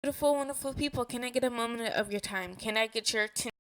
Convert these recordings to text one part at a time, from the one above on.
Beautiful, wonderful people, can I get a moment of your time? Can I get your attention?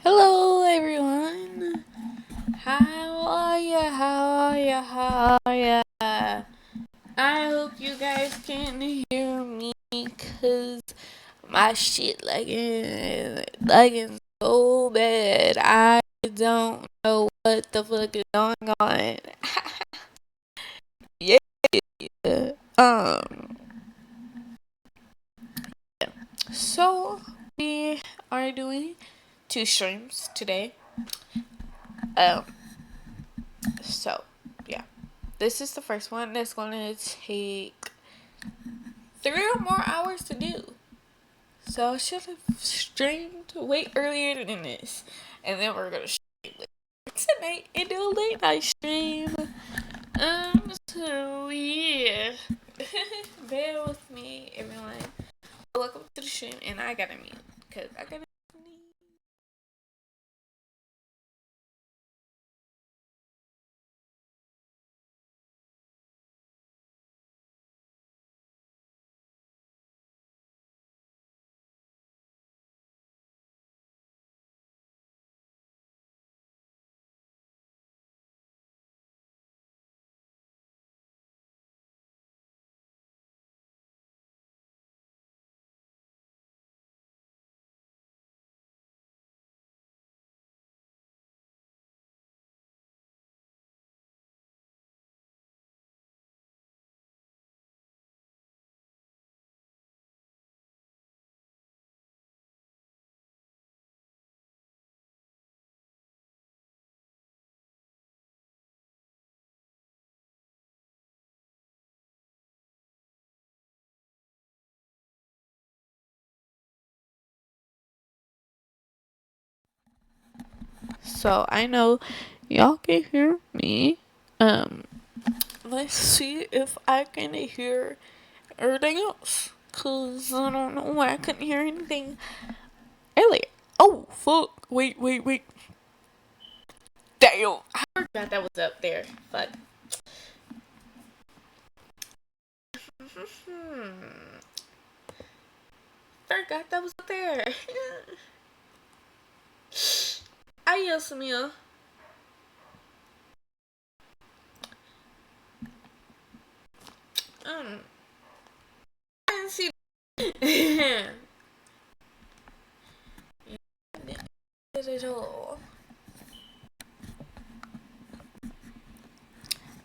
Hello, everyone. How are ya? How are ya? How are ya? I hope you guys can hear me, cause my shit lagging so bad. I don't know what the fuck is going on. Yeah. Um. So we are doing two streams today. Um. So yeah, this is the first one that's gonna take 3 or more hours to do. So I should have streamed way earlier than this, and then we're gonna stream tonight and do a late night stream. So yeah, bear with me, everyone. Welcome to the stream, and I gotta mute because I gotta. So I know y'all can hear me. Um, let's see if I can hear everything else. Cause I don't know why I couldn't hear anything earlier. Oh fuck! Wait. Damn! I forgot that was up there. Fuck. Forgot that was up there. Adios, amigo. I didn't see.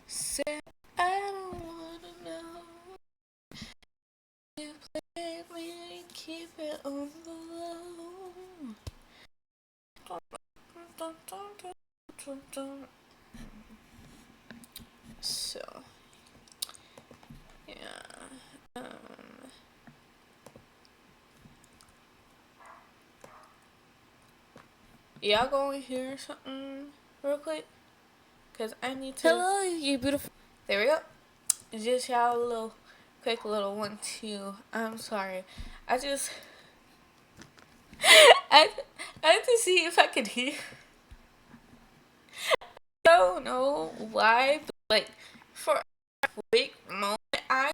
Said I don't wanna know. You play me, keep it on the low. So, yeah. Y'all gonna hear something real quick? Cause I need to. Hello, you beautiful. There we go. Just y'all a little quick little 1-2. I'm sorry. I just I had to see if I could hear. I don't know why, but like for a quick moment I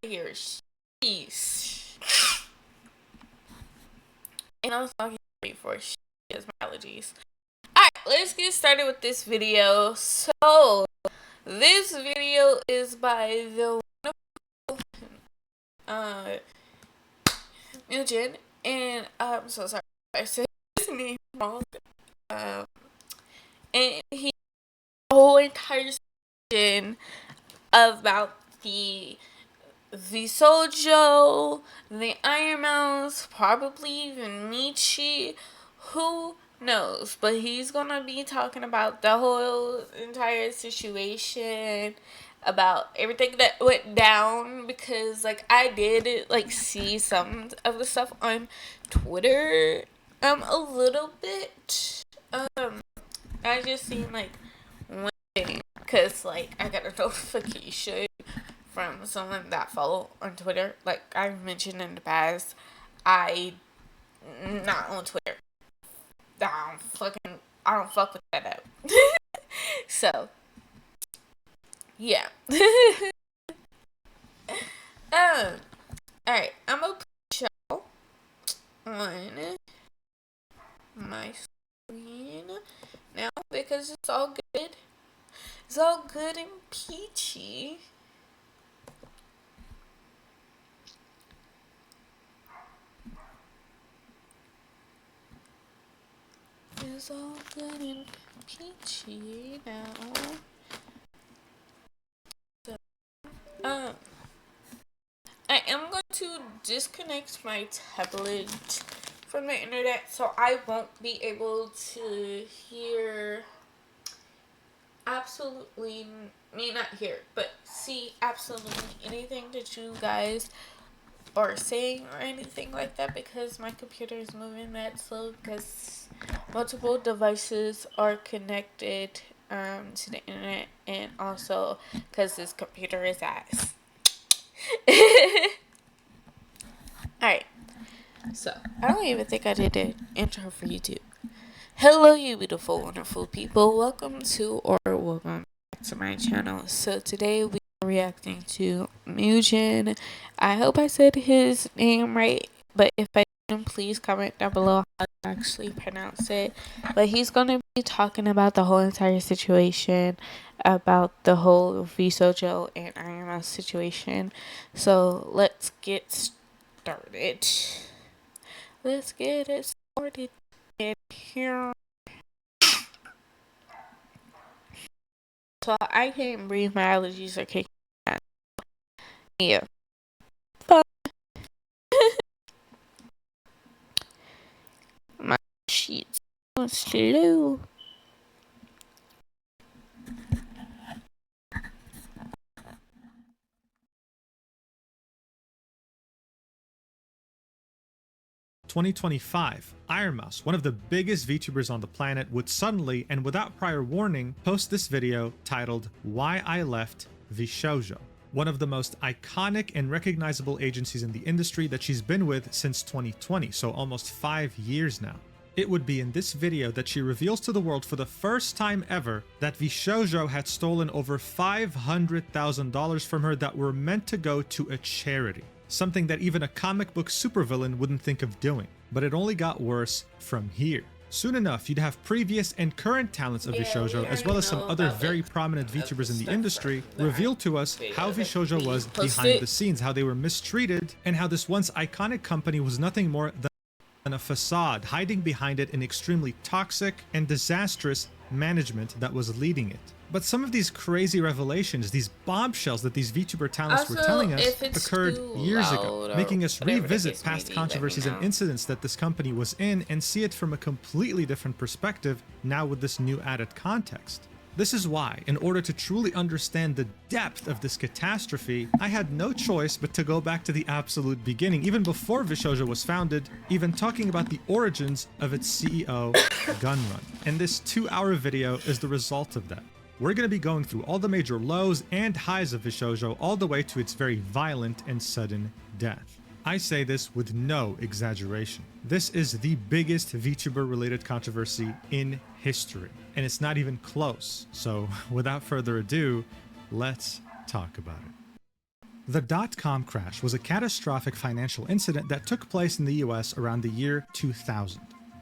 hear sheesh. And I was talking before she has my allergies. Alright, let's get started with this video. So this video is by the Mugen, and I'm so sorry I said his name wrong. And he whole entire section about the VShojo, the Iron Mouse, probably even Michi, who knows? But he's gonna be talking about the whole entire situation, about everything that went down, because like I did like see some of the stuff on Twitter a little bit. I just seen like one thing, because like I got a notification from someone that follow on Twitter. Like I've mentioned in the past, I not on Twitter. I don't fuck with that app. So yeah. Alright, I'm gonna put y'all on my screen now because it's all good. It's all good and peachy. It's all good and peachy now. So, I am going to disconnect my tablet from the internet, so I won't be able to hear absolutely, not hear, but see absolutely anything that you guys are saying or anything like that, because my computer is moving that slow, because multiple devices are connected to the internet, and also because this computer is ass. Alright, so I don't even think I did an intro for YouTube. Hello, you beautiful, wonderful people. Welcome back to my channel. So today we are reacting to Mugen. I hope I said his name right, but if I didn't, please comment down below how to actually pronounce it. But he's gonna be talking about the whole entire situation, about the whole VShojo and Iron Mouse situation. So let's get started. Let's get it started here. So I can't breathe. My allergies are kicking in. Yeah. My sheets are slow. In 2025, Iron Mouse, one of the biggest VTubers on the planet, would suddenly and without prior warning post this video titled "Why I Left VShojo," one of the most iconic and recognizable agencies in the industry that she's been with since 2020, so almost 5 years now. It would be in this video that she reveals to the world for the first time ever that VShojo had stolen over $500,000 from her that were meant to go to a charity. Something that even a comic book supervillain wouldn't think of doing. But it only got worse from here. Soon enough, you'd have previous and current talents of VShojo, as well as some other very prominent VTubers in the industry, reveal to us how VShojo was behind the scenes, how they were mistreated, and how this once iconic company was nothing more than a facade, hiding behind it an extremely toxic and disastrous management that was leading it. But some of these crazy revelations, these bombshells that these VTuber talents were telling us occurred years ago, making us revisit past controversies and incidents that this company was in and see it from a completely different perspective now with this new added context. This is why, in order to truly understand the depth of this catastrophe, I had no choice but to go back to the absolute beginning, even before VShojo was founded, even talking about the origins of its CEO, Gunrun. And this 2-hour video is the result of that. We're going to be going through all the major lows and highs of VShojo all the way to its very violent and sudden death. I say this with no exaggeration. This is the biggest VTuber related controversy in history, and it's not even close. So without further ado, let's talk about it. The dot-com crash was a catastrophic financial incident that took place in the US around the year 2000.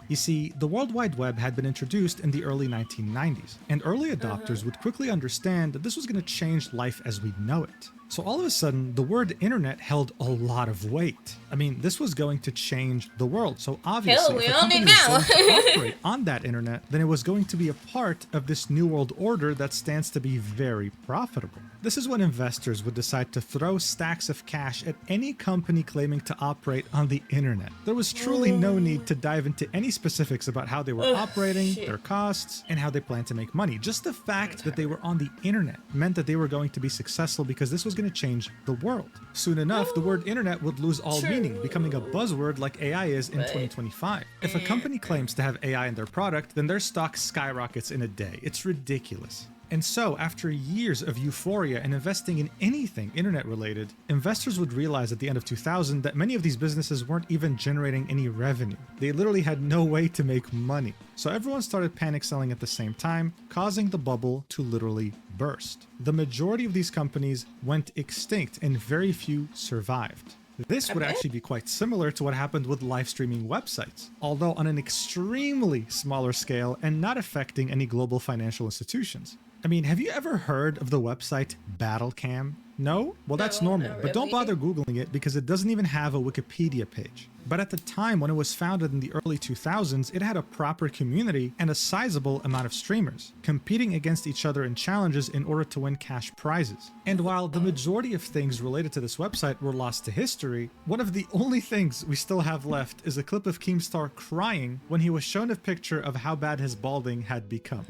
You see, the World Wide Web had been introduced in the early 1990s, and early adopters would quickly understand that this was going to change life as we know it. So all of a sudden, the word internet held a lot of weight. I mean, this was going to change the world. So obviously, if a company was going to operate on that internet, then it was going to be a part of this new world order that stands to be very profitable. This is when investors would decide to throw stacks of cash at any company claiming to operate on the internet. There was truly no need to dive into any specifics about how they were operating, their costs, and how they planned to make money. Just the fact that they were on the internet meant that they were going to be successful because this was going to change the world. Soon enough, the word internet would lose all meaning, becoming a buzzword like AI is in 2025. If a company claims to have AI in their product, then their stock skyrockets in a day. It's ridiculous. And so, after years of euphoria and investing in anything internet-related, investors would realize at the end of 2000 that many of these businesses weren't even generating any revenue. They literally had no way to make money. So everyone started panic selling at the same time, causing the bubble to literally burst. The majority of these companies went extinct and very few survived. This would actually be quite similar to what happened with live streaming websites, although on an extremely smaller scale and not affecting any global financial institutions. I mean, have you ever heard of the website BattleCam? No? Well, that's normal, but don't bother Googling it because it doesn't even have a Wikipedia page. But at the time when it was founded in the early 2000s, it had a proper community and a sizable amount of streamers, competing against each other in challenges in order to win cash prizes. And while the majority of things related to this website were lost to history, one of the only things we still have left is a clip of Keemstar crying when he was shown a picture of how bad his balding had become.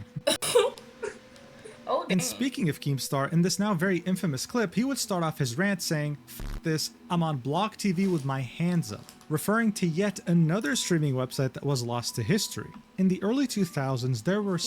And speaking of Keemstar, in this now very infamous clip, he would start off his rant saying, "F this, I'm on Block TV with my hands up," referring to yet another streaming website that was lost to history. In the early 2000s, there were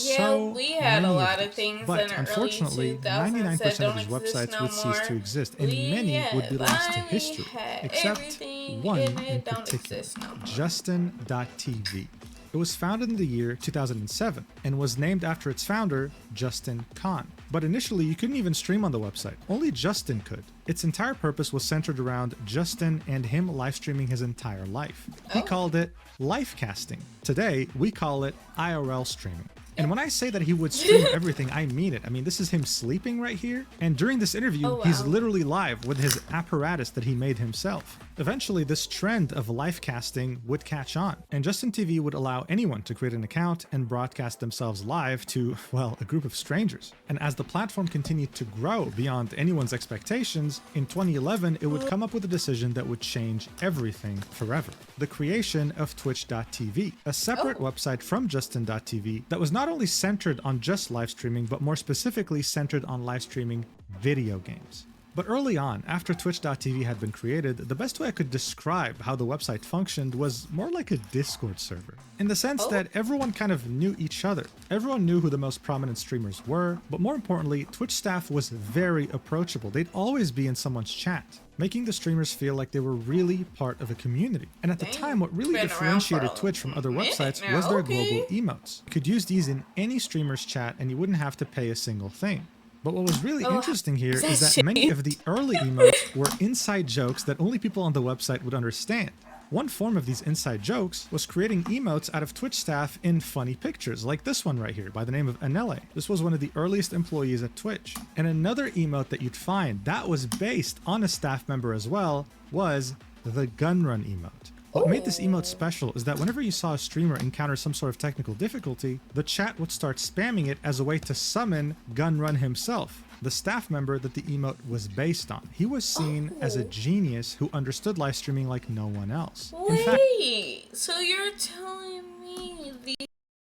we had a lot of things, but unfortunately, 99% of these websites would cease to exist, and many would be lost to history, except one in particular, Justin.tv. It was founded in the year 2007 and was named after its founder, Justin Kan. But initially, you couldn't even stream on the website. Only Justin could. Its entire purpose was centered around Justin and him live streaming his entire life. He called it life casting. Today, we call it IRL streaming. And when I say that he would stream everything, I mean it. I mean, this is him sleeping right here. And during this interview, he's literally live with his apparatus that he made himself. Eventually, this trend of live casting would catch on, and Justin TV would allow anyone to create an account and broadcast themselves live to, well, a group of strangers. And as the platform continued to grow beyond anyone's expectations, in 2011, it would come up with a decision that would change everything forever. The creation of Twitch.tv, a separate website from Justin.tv that was not only centered on just live streaming, but more specifically centered on live streaming video games. But early on, after Twitch.tv had been created, the best way I could describe how the website functioned was more like a Discord server. In the sense that everyone kind of knew each other. Everyone knew who the most prominent streamers were, but more importantly, Twitch staff was very approachable. They'd always be in someone's chat, making the streamers feel like they were really part of a community. And at the time, what really differentiated Twitch from other websites was their global emotes. You could use these in any streamer's chat and you wouldn't have to pay a single thing. But what was really interesting here is that many of the early emotes were inside jokes that only people on the website would understand. One form of these inside jokes was creating emotes out of Twitch staff in funny pictures, like this one right here by the name of Anele. This was one of the earliest employees at Twitch. And another emote that you'd find that was based on a staff member as well was the gun run emote. What made this emote special is that whenever you saw a streamer encounter some sort of technical difficulty, the chat would start spamming it as a way to summon Gun Run himself, the staff member that the emote was based on. He was seen as a genius who understood live streaming like no one else. Wait, so you're telling me the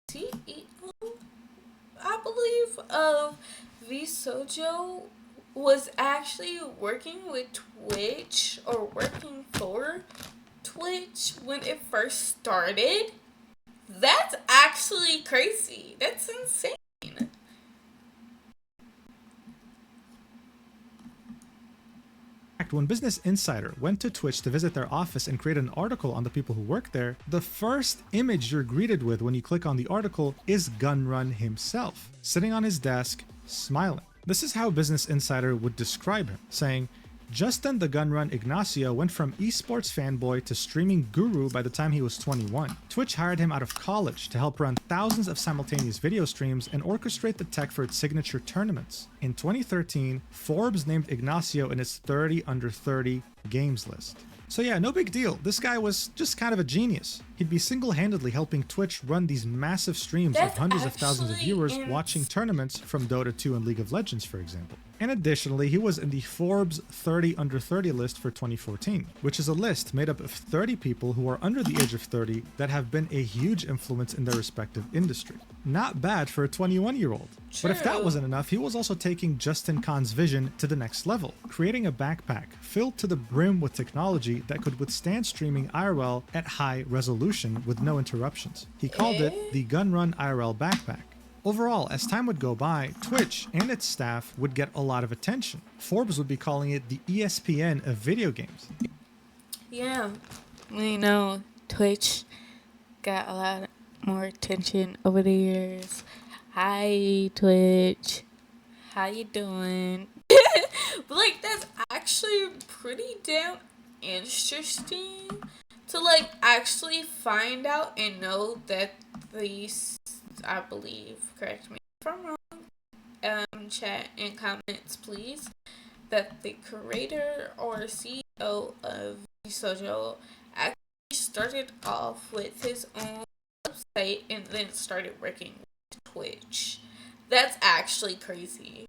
CEO, I believe, of VShojo was actually working with Twitch or working for Twitch when it first started? That's actually crazy. That's insane. When Business Insider went to Twitch to visit their office and create an article on the people who work there, the first image you're greeted with when you click on the article is Gun Run himself, sitting on his desk, smiling. This is how Business Insider would describe him, saying, Justin the Gun Run Ignacio went from esports fanboy to streaming guru by the time he was 21. Twitch hired him out of college to help run thousands of simultaneous video streams and orchestrate the tech for its signature tournaments. In 2013, Forbes named Ignacio in its 30 under 30 games list. So yeah, no big deal. This guy was just kind of a genius. He'd be single-handedly helping Twitch run these massive streams of hundreds of thousands of viewers watching tournaments from Dota 2 and League of Legends, for example. And additionally, he was in the Forbes 30 under 30 list for 2014, which is a list made up of 30 people who are under the age of 30 that have been a huge influence in their respective industry. Not bad for a 21-year-old. But if that wasn't enough, he was also taking Justin Khan's vision to the next level, creating a backpack filled to the brim with technology that could withstand streaming IRL at high resolution with no interruptions. He called it the Gun Run IRL backpack. Overall, as time would go by, Twitch and its staff would get a lot of attention. Forbes would be calling it the ESPN of video games. Yeah, we know Twitch got a lot more attention over the years. Hi, Twitch. How you doing? But like, that's actually pretty damn interesting to like actually find out and know that these, I believe, correct me if I'm wrong, chat and comments please, that the creator or CEO of VShojo actually started off with his own website and then started working with Twitch. That's actually crazy.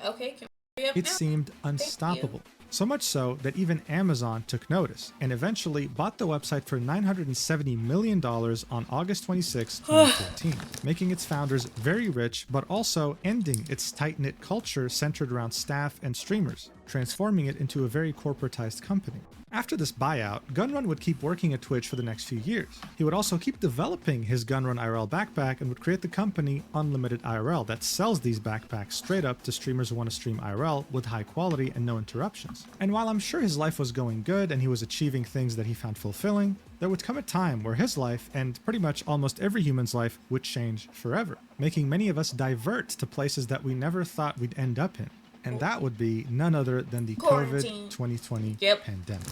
Okay, can we hurry up It now? seemed unstoppable. So much so that even Amazon took notice and eventually bought the website for $970 million on August 26, 2014, making its founders very rich, but also ending its tight-knit culture centered around staff and streamers, transforming it into a very corporatized company. After this buyout, Gunrun would keep working at Twitch for the next few years. He would also keep developing his Gunrun IRL backpack and would create the company Unlimited IRL that sells these backpacks straight up to streamers who want to stream IRL with high quality and no interruptions. And while I'm sure his life was going good and he was achieving things that he found fulfilling, there would come a time where his life, and pretty much almost every human's life, would change forever, making many of us divert to places that we never thought we'd end up in. And that would be none other than the COVID 2020 pandemic.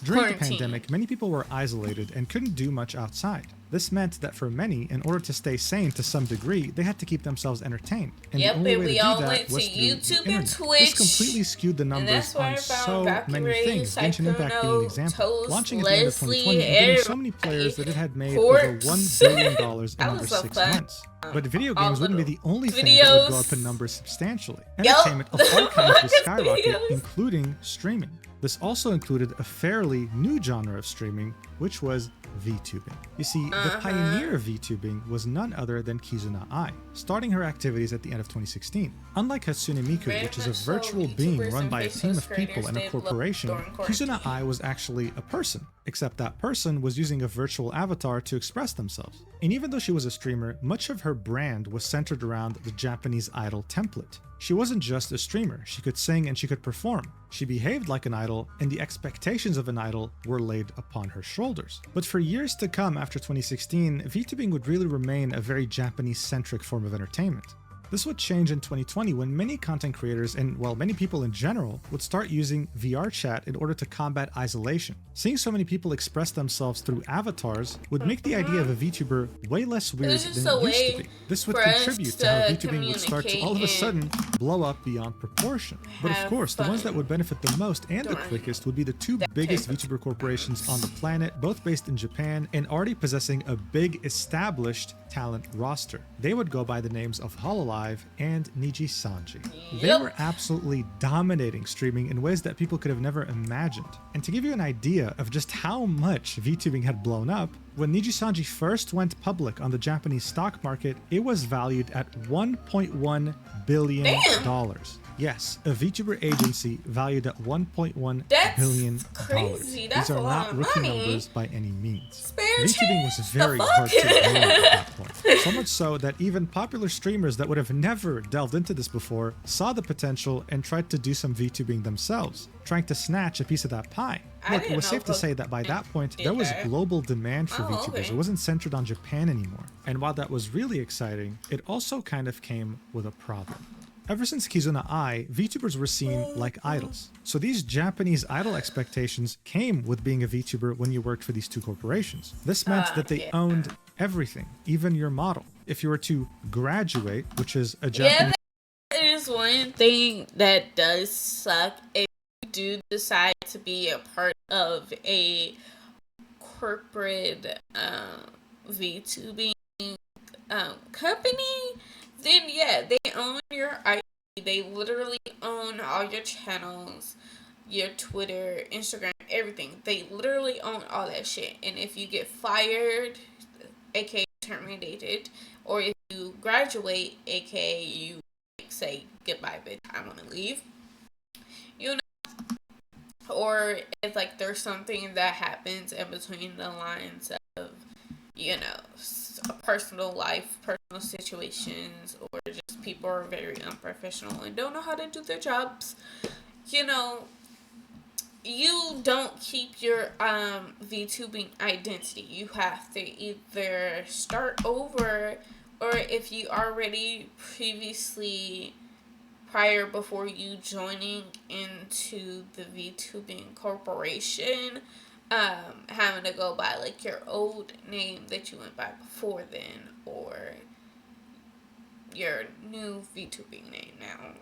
During the pandemic, many people were isolated and couldn't do much outside. This meant that for many, in order to stay sane to some degree, they had to keep themselves entertained. And the only way to do that was through YouTube the internet. Twitch. This completely skewed the numbers on so many things. Genshin Impact being an example. Launching at the end of 2020 and getting so many players that it had made over $1 billion in under 6 months. But video games wouldn't be the only thing that would go up in numbers substantially. Entertainment of all kinds would skyrocket, including streaming. This also included a fairly new genre of streaming, which was VTubing. You see, the pioneer of VTubing was none other than Kizuna Ai, starting her activities at the end of 2016. Unlike Hatsune Miku, which is a virtual being run by a team of people and a corporation, Kizuna Ai was actually a person, except that person was using a virtual avatar to express themselves. And even though she was a streamer, much of her brand was centered around the Japanese idol template. She wasn't just a streamer, she could sing and she could perform. She behaved like an idol, and the expectations of an idol were laid upon her shoulders. But for years to come after 2016, VTubing would really remain a very Japanese-centric form of entertainment. This would change in 2020 when many content creators and, well, many people in general would start using VR chat in order to combat isolation. Seeing so many people express themselves through avatars would make the idea of a VTuber way less weird than it used to be. This would contribute to how VTubing would start to all of a sudden blow up beyond proportion. But of course, the ones that would benefit the most and the quickest would be the two biggest VTuber corporations on the planet, both based in Japan and already possessing a big established talent roster. They would go by the names of Hololive and Niji-Sanji. They were absolutely dominating streaming in ways that people could have never imagined. And to give you an idea of just how much VTubing had blown up, when Niji-Sanji first went public on the Japanese stock market, it was valued at $1.1 billion. Yes, a VTuber agency valued at $1.1 billion. Crazy. That's These are not rookie money. Numbers by any means. Spare VTubing was very hard to ignore at that point. So much so that even popular streamers that would have never delved into this before saw the potential and tried to do some VTubing themselves, trying to snatch a piece of that pie. Look, it was safe to say that by that point, there was global demand for VTubers. It wasn't centered on Japan anymore. And while that was really exciting, it also kind of came with a problem. Ever since Kizuna Ai, VTubers were seen like idols. So these Japanese idol expectations came with being a VTuber when you worked for these two corporations. This meant that they owned everything, even your model. If you were to graduate, which is a Japanese... Yeah, that is one thing that does suck if you do decide to be a part of a corporate VTubing company. Then yeah, they own your ID. They literally own all your channels, your Twitter, Instagram, everything. They literally own all that shit. And if you get fired, aka terminated, or if you graduate, aka you say goodbye, bitch, I want to leave. You know, or if like there's something that happens in between the lines of, you know, personal life, personal situations, or just people are very unprofessional and don't know how to do their jobs, you know, you don't keep your VTubing identity. You have to either start over, or if you already previously, prior before you joining into the VTubing corporation, having to go by like your old name that you went by before then, or your new VTubing name now.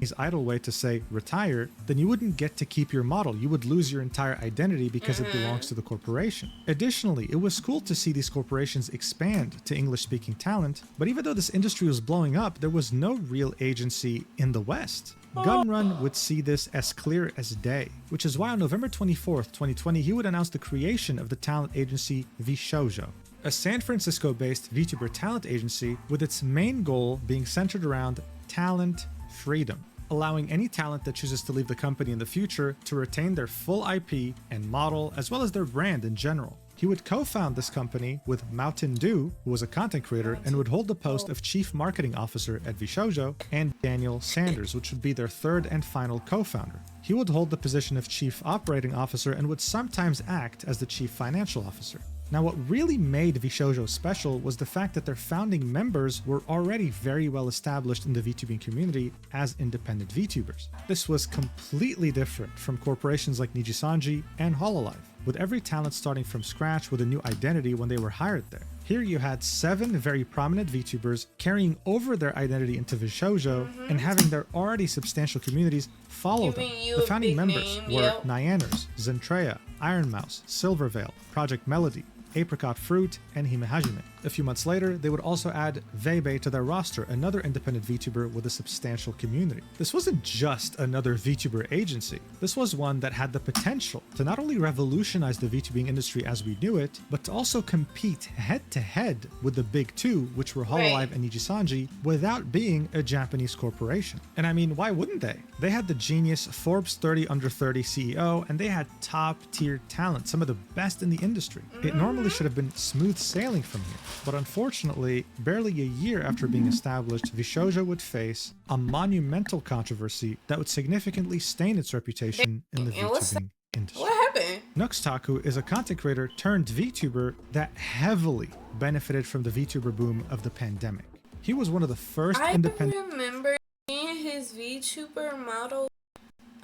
His idle way to say retire, then you wouldn't get to keep your model. You would lose your entire identity because it belongs to the corporation. Additionally, it was cool to see these corporations expand to English-speaking talent, but even though this industry was blowing up, there was no real agency in the West. Gunrun would see this as clear as day, which is why on November 24th, 2020, he would announce the creation of the talent agency VShojo, a San Francisco-based VTuber talent agency with its main goal being centered around talent freedom, allowing any talent that chooses to leave the company in the future to retain their full IP and model, as well as their brand in general. He would co-found this company with Mountain Dew, who was a content creator and would hold the post of Chief Marketing Officer at VShojo, and Daniel Sanders, which would be their third and final co-founder. He would hold the position of Chief Operating Officer and would sometimes act as the Chief Financial Officer. Now, what really made VShojo special was the fact that their founding members were already very well established in the VTubing community as independent VTubers. This was completely different from corporations like Niji-Sanji and Hololive, with every talent starting from scratch with a new identity when they were hired there. Here you had 7 very prominent VTubers carrying over their identity into VShojo and having their already substantial communities follow them. The founding members were Nyaners, Zentreya, Iron Mouse, Silverveil, Project Melody, Apricot Fruit, and Himehajime. A few months later, they would also add Veibe to their roster, another independent VTuber with a substantial community. This wasn't just another VTuber agency. This was one that had the potential to not only revolutionize the VTubing industry as we knew it, but to also compete head-to-head with the big two, which were Hololive and Nijisanji, without being a Japanese corporation. And I mean, why wouldn't they? They had the genius Forbes 30 Under 30 CEO, and they had top-tier talent, some of the best in the industry. It normally should have been smooth sailing from here. But unfortunately, barely a year after being established, VShojo would face a monumental controversy that would significantly stain its reputation in the VTubing industry. What happened? Nuxtaku is a content creator turned VTuber that heavily benefited from the VTuber boom of the pandemic. He was one of the first independent... I remember seeing his VTuber model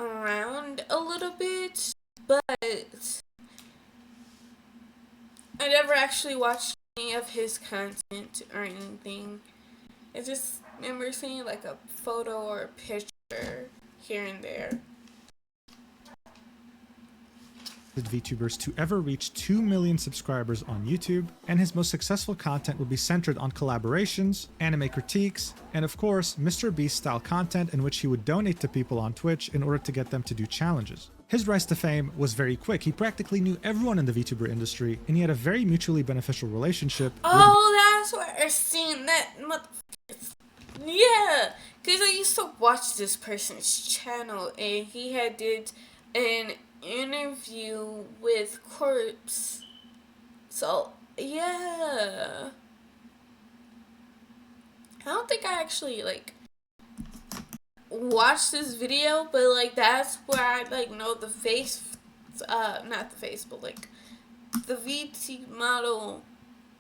around a little bit, but I never actually watched any of his content or anything. I just remember seeing like a photo or a picture here and there. VTubers to ever reach 2 million subscribers on YouTube, and his most successful content would be centered on collaborations, anime critiques, and of course, Mr. Beast style content in which he would donate to people on Twitch in order to get them to do challenges. His rise to fame was very quick. He practically knew everyone in the VTuber industry, and he had a very mutually beneficial relationship with... that's where I seen that motherfucker. Yeah, because I used to watch this person's channel, and he had did an interview with Corpse. So, yeah. I don't think I actually, like, watched this video, but, like, that's where I, like, know the face, not the face, but, like, the VT model,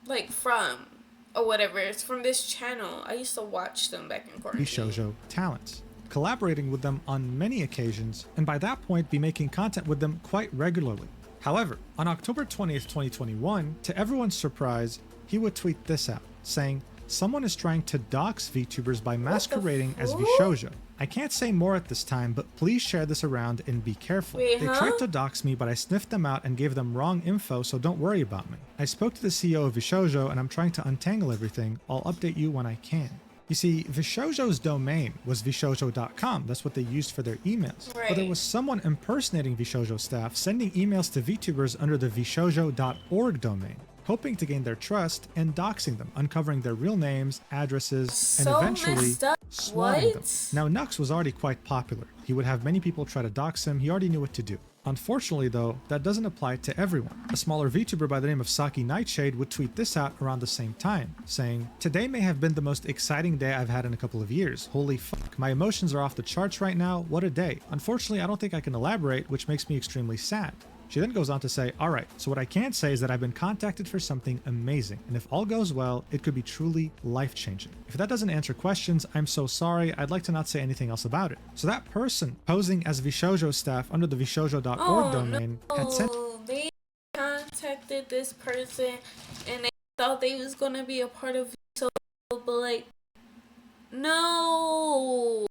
like, from, or whatever. It's from this channel. I used to watch them back in quarantine. VShojo talents, collaborating with them on many occasions, and by that point be making content with them quite regularly. However, on October 20th, 2021, to everyone's surprise, he would tweet this out, saying, "Someone is trying to dox VTubers by masquerading as VShojo. I can't say more at this time, but please share this around and be careful. They tried to dox me, but I sniffed them out and gave them wrong info, so don't worry about me. I spoke to the CEO of VShojo and I'm trying to untangle everything. I'll update you when I can." You see, VShojo's domain was VShojo.com. That's what they used for their emails. But there was someone impersonating VShojo staff sending emails to VTubers under the VShojo.org domain, hoping to gain their trust and doxing them, uncovering their real names, addresses, and eventually swatting them. Now, Nux was already quite popular. He would have many people try to dox him. He already knew what to do. Unfortunately, though, that doesn't apply to everyone. A smaller VTuber by the name of Saki Nightshade would tweet this out around the same time, saying, "Today may have been the most exciting day I've had in a couple of years. Holy fuck, my emotions are off the charts right now. What a day. Unfortunately, I don't think I can elaborate, which makes me extremely sad." She then goes on to say, "Alright, so what I can say is that I've been contacted for something amazing, and if all goes well, it could be truly life-changing. If that doesn't answer questions, I'm so sorry. I'd like to not say anything else about it." So that person, posing as VShojo staff under the VShojo.org domain, had sent... They contacted this person, and they thought they was gonna be a part of VShojo, but like, no.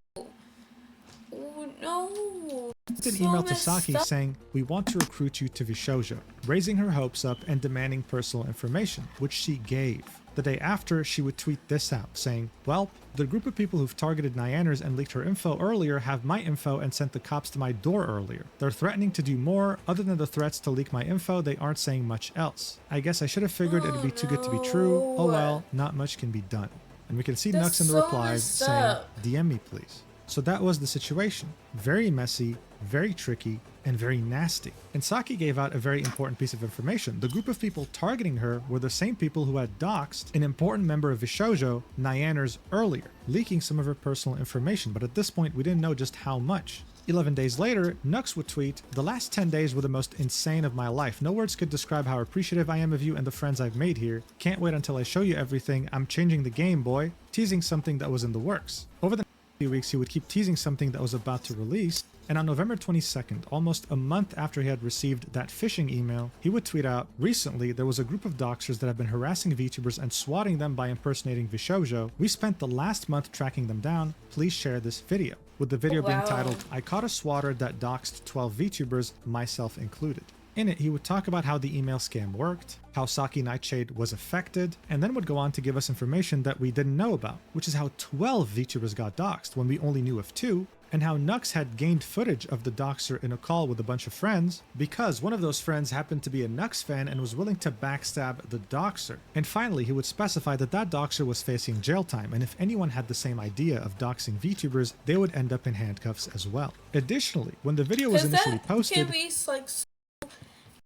No. An email to Saki saying, "We want to recruit you to VShojo," raising her hopes up and demanding personal information, which she gave. The day after, she would tweet this out, saying, "Well, the group of people who've targeted Nyaners and leaked her info earlier have my info and sent the cops to my door earlier. They're threatening to do more. Other than the threats to leak my info, they aren't saying much else. I guess I should have figured it'd be too good to be true. Oh well, not much can be done." And we can see Nux in the replies saying, "DM me please." So that was the situation. Very messy, very tricky, and very nasty. And Saki gave out a very important piece of information. The group of people targeting her were the same people who had doxed an important member of VShojo, Nyaners, earlier, leaking some of her personal information, but at this point we didn't know just how much. 11 days later, Nux would tweet, "The last 10 days were the most insane of my life. No words could describe how appreciative I am of you and the friends I've made here. Can't wait until I show you everything. I'm changing the game, boy," teasing something that was in the works. Over the few weeks, he would keep teasing something that was about to release, and on November 22nd, almost a month after he had received that phishing email, he would tweet out, "Recently, there was a group of doxers that have been harassing VTubers and swatting them by impersonating VShojo. We spent the last month tracking them down. Please share this video," with the video being titled, "I caught a swatter that doxed 12 VTubers, myself included." In it, he would talk about how the email scam worked, how Saki Nightshade was affected, and then would go on to give us information that we didn't know about, which is how 12 VTubers got doxxed when we only knew of 2, and how Nux had gained footage of the doxer in a call with a bunch of friends because one of those friends happened to be a Nux fan and was willing to backstab the doxer. And finally, he would specify that that doxer was facing jail time, and if anyone had the same idea of doxing VTubers, they would end up in handcuffs as well. Additionally, when the video was initially posted, can be like so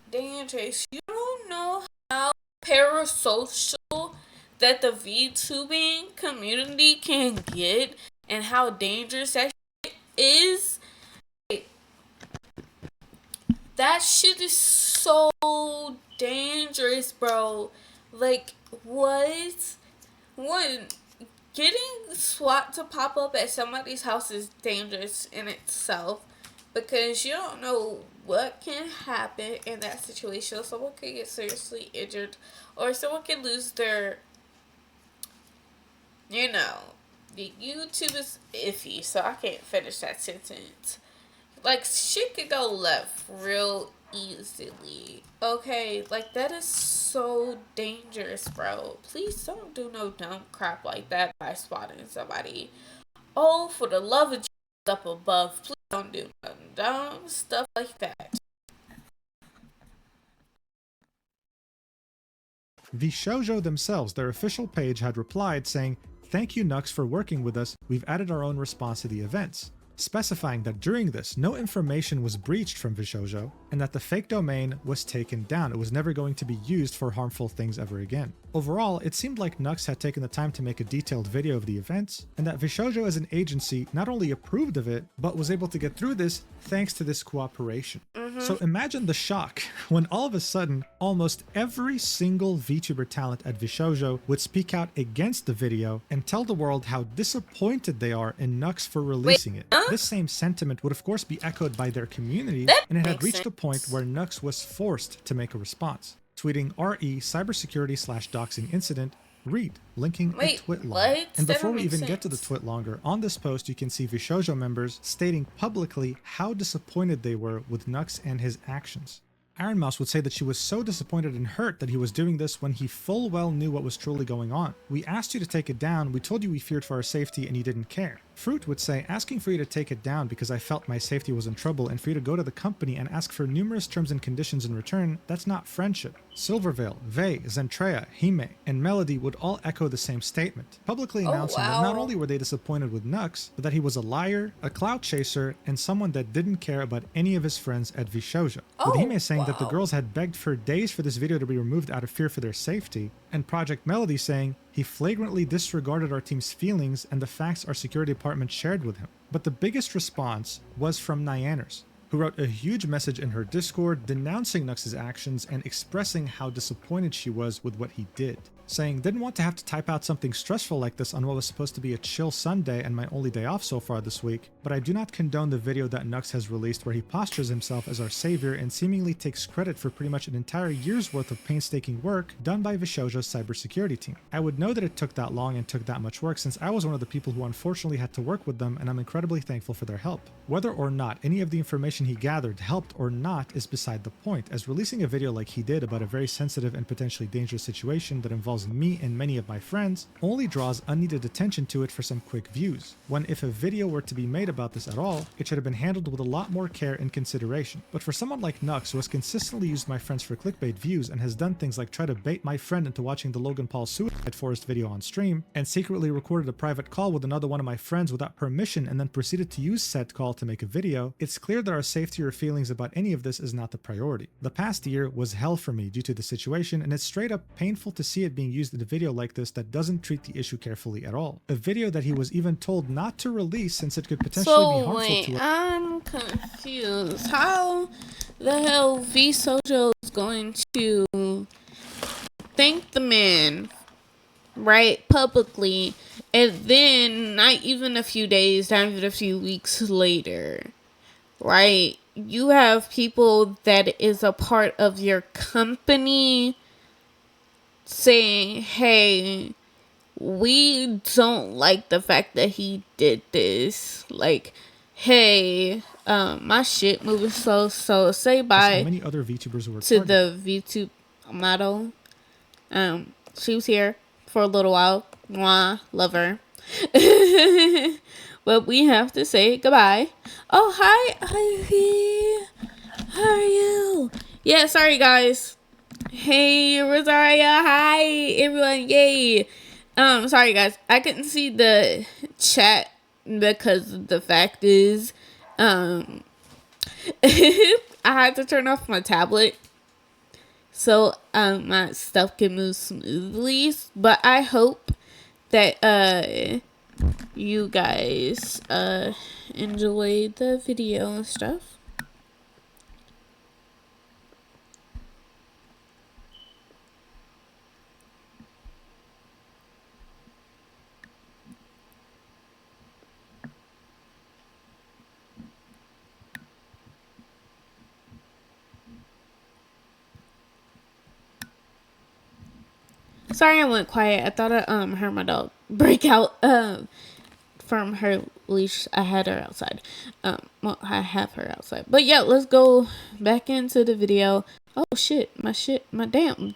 dangerous. You don't know how parasocial that the VTubing community can get and how dangerous that is. That shit is so dangerous, bro. Like, what? One, getting SWAT to pop up at somebody's house is dangerous in itself because you don't know what can happen in that situation. Someone could get seriously injured or someone can lose their, you know, the YouTube is iffy, so I can't finish that sentence. Like, shit could go left real easily. Okay, like, that is so dangerous, bro. Please don't do no dumb crap like that by spotting somebody. Oh, for the love of Jesus up above, please don't do no dumb stuff like that. VShojo themselves, their official page, had replied saying, "Thank you Nux for working with us, we've added our own response to the events," specifying that during this, no information was breached from VShojo, and that the fake domain was taken down. It was never going to be used for harmful things ever again. Overall, it seemed like Nux had taken the time to make a detailed video of the events, and that VShojo as an agency not only approved of it, but was able to get through this thanks to this cooperation. So imagine the shock when all of a sudden, almost every single VTuber talent at VShojo would speak out against the video and tell the world how disappointed they are in Nux for releasing it. This same sentiment would of course be echoed by their community, and it had reached a point where Nux was forced to make a response, tweeting RE cybersecurity/doxing incident, read, linking a twit longer. And before we even get to the twit longer, on this post you can see VShojo members stating publicly how disappointed they were with Nux and his actions. Iron Mouse would say that she was so disappointed and hurt that he was doing this when he full well knew what was truly going on. "We asked you to take it down, we told you we feared for our safety and you didn't care." Fruit would say, "Asking for you to take it down because I felt my safety was in trouble and for you to go to the company and ask for numerous terms and conditions in return, that's not friendship." Silverveil, Vey, Zentrea, Hime, and Melody would all echo the same statement, publicly announcing that not only were they disappointed with Nux, but that he was a liar, a clout chaser, and someone that didn't care about any of his friends at VShojo. With Hime saying that the girls had begged for days for this video to be removed out of fear for their safety, and Project Melody saying, "He flagrantly disregarded our team's feelings and the facts our security department shared with him." But the biggest response was from Nyaners, who wrote a huge message in her Discord denouncing Nux's actions and expressing how disappointed she was with what he did, saying, "Didn't want to have to type out something stressful like this on what was supposed to be a chill Sunday and my only day off so far this week, but I do not condone the video that Nux has released where he postures himself as our savior and seemingly takes credit for pretty much an entire year's worth of painstaking work done by VShojo's cybersecurity team. I would know that it took that long and took that much work since I was one of the people who unfortunately had to work with them, and I'm incredibly thankful for their help. Whether or not any of the information he gathered helped or not is beside the point, as releasing a video like he did about a very sensitive and potentially dangerous situation that involves me and many of my friends only draws unneeded attention to it for some quick views, when if a video were to be made about this at all, it should have been handled with a lot more care and consideration. But for someone like Nux, who has consistently used my friends for clickbait views and has done things like try to bait my friend into watching the Logan Paul Suicide Forest video on stream, and secretly recorded a private call with another one of my friends without permission and then proceeded to use said call to make a video, it's clear that our safety or feelings about any of this is not the priority. The past year was hell for me due to the situation, and it's straight up painful to see it being used in a video like this that doesn't treat the issue carefully at all. A video that he was even told not to release since it could potentially be harmful to I'm confused. How the hell VShojo is going to thank the man, right, publicly, and then not even a few days, not even a few weeks later, right, you have people that is a part of your company saying, "Hey, we don't like the fact that he did this. Like, Hey, my shit moving slow, so say bye many other VTubers who were to targeted. the VTube model. She was here for a little while. Mwah, love her. But we have to say goodbye. Oh, hi, Ivy. How are you? Yeah, sorry, guys. Hey, Rosaria. Hi, everyone. Yay. Sorry, guys. I couldn't see the chat because the fact is, I had to turn off my tablet so my stuff can move smoothly. But I hope that you guys enjoyed the video and stuff. Sorry I went quiet. I thought I heard my dog break out from her leash. I had her outside. Well, I have her outside. But yeah, let's go back into the video. Oh shit, my damn,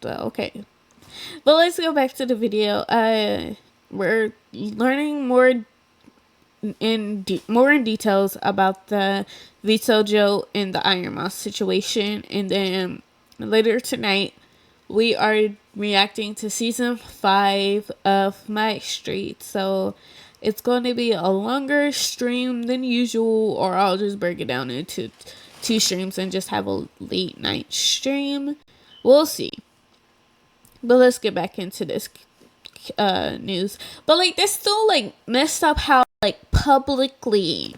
okay. But let's go back to the video. We're learning more in details about the VShojo and the Iron Mouse situation, and then later tonight we are reacting to season 5 of My Street. So it's going to be a longer stream than usual, or I'll just break it down into 2 streams and just have a late night stream. We'll see. But let's get back into this news. But like, that's still like messed up how like publicly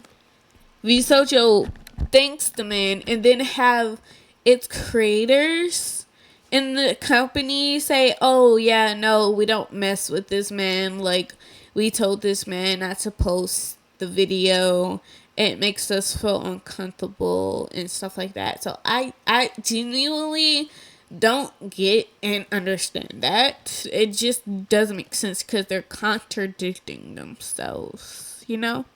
VShojo thanks the man, and then have its creators in the company say, oh yeah, no, we don't mess with this man, like we told this man not to post the video, it makes us feel uncomfortable and stuff like that. So I genuinely don't get and understand that. It just doesn't make sense because they're contradicting themselves, you know?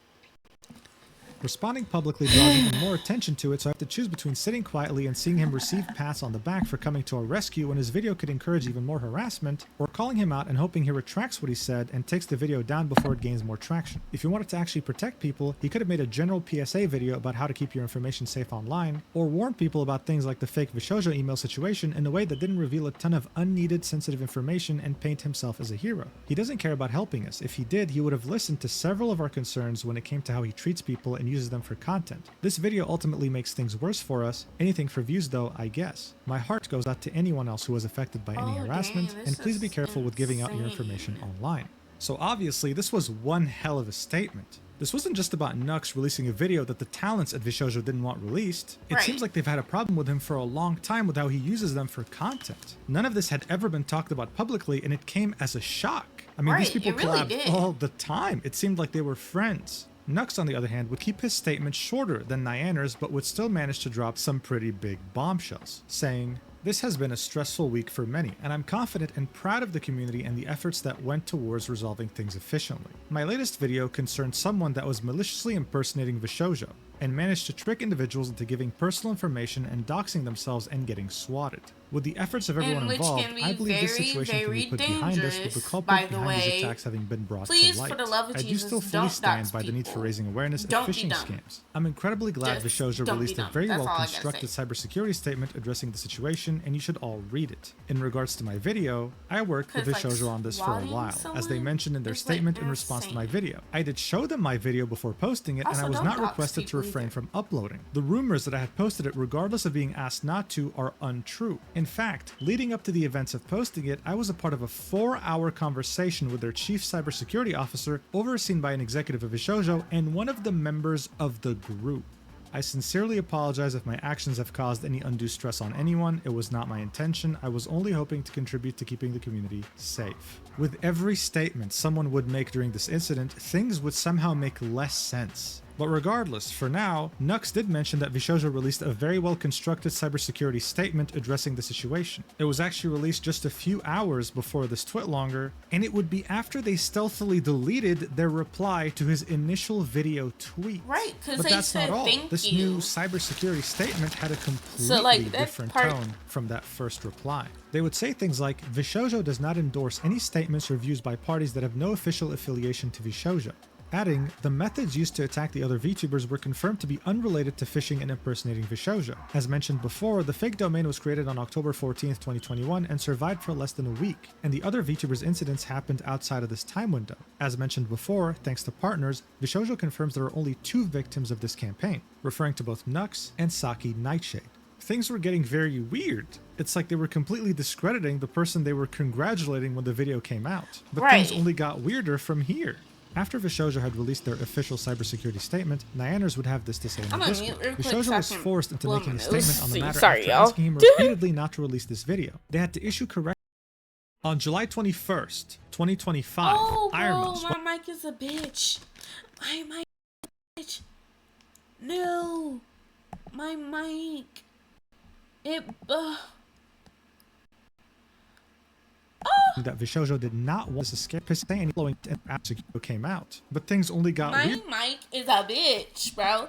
Responding publicly draws even more attention to it, so I have to choose between sitting quietly and seeing him receive pats on the back for coming to our rescue when his video could encourage even more harassment, or calling him out and hoping he retracts what he said and takes the video down before it gains more traction. If he wanted to actually protect people, he could have made a general PSA video about how to keep your information safe online, or warn people about things like the fake VShojo email situation in a way that didn't reveal a ton of unneeded sensitive information and paint himself as a hero. He doesn't care about helping us. If he did, he would have listened to several of our concerns when it came to how he treats people and uses them for content. This video ultimately makes things worse for us. Anything for views though, I guess. My heart goes out to anyone else who was affected by any harassment, and please be careful with giving out your information online. So obviously this was one hell of a statement. This wasn't just about Nux releasing a video that the talents at VShojo didn't want released. It seems like they've had a problem with him for a long time with how he uses them for content. None of this had ever been talked about publicly, and it came as a shock. I mean, these people collabed all the time. It seemed like they were friends. Nux, on the other hand, would keep his statement shorter than Nyanner's, but would still manage to drop some pretty big bombshells, saying, "This has been a stressful week for many, and I'm confident and proud of the community and the efforts that went towards resolving things efficiently. My latest video concerned someone that was maliciously impersonating VShojo, and managed to trick individuals into giving personal information and doxing themselves and getting swatted. With the efforts of everyone involved, I believe this situation can be put behind us, with the culprit behind these attacks having been brought to light. I do still fully stand by the need for raising awareness of phishing scams. I'm incredibly glad VShojo released a very well-constructed cybersecurity statement addressing the situation, and you should all read it. In regards to my video, I worked with VShojo on this for a while, as they mentioned in their statement in response to my video. I did show them my video before posting it, and I was not requested to refrain from uploading. The rumors that I had posted it regardless of being asked not to are untrue. In fact, leading up to the events of posting it, I was a part of a 4-hour conversation with their chief cybersecurity officer, overseen by an executive of VShojo and one of the members of the group. I sincerely apologize if my actions have caused any undue stress on anyone. It was not my intention. I was only hoping to contribute to keeping the community safe. With every statement someone would make during this incident, things would somehow make less sense. But regardless, for now, Nux did mention that VShojo released a very well constructed cybersecurity statement addressing the situation. It was actually released just a few hours before this twit longer, and it would be after they stealthily deleted their reply to his initial video tweet. Right, because but they that's said not all. thank This you. new cybersecurity statement had a completely different tone from that first reply. They would say things like, VShojo does not endorse any statements or views by parties that have no official affiliation to VShojo. Adding, the methods used to attack the other VTubers were confirmed to be unrelated to phishing and impersonating VShojo. As mentioned before, the fake domain was created on October 14th, 2021 and survived for less than a week, and the other VTubers incidents happened outside of this time window. As mentioned before, thanks to partners, VShojo confirms there are only 2 victims of this campaign, referring to both Nux and Saki Nightshade. Things were getting very weird. It's like they were completely discrediting the person they were congratulating when the video came out. But things only got weirder from here. After VShojo had released their official cybersecurity statement, Nyanners would have this to say in the Discord. VShojo was forced into making a statement on the matter after asking him repeatedly not to release this video. They had to issue correct. On July 21st, 2025, Ironmouse. My mic is a bitch. My mic is a bitch. No. My mic. That VShojo did not want to escape his saying flowing after came out. But things only got weird. My mic is a bitch, bro.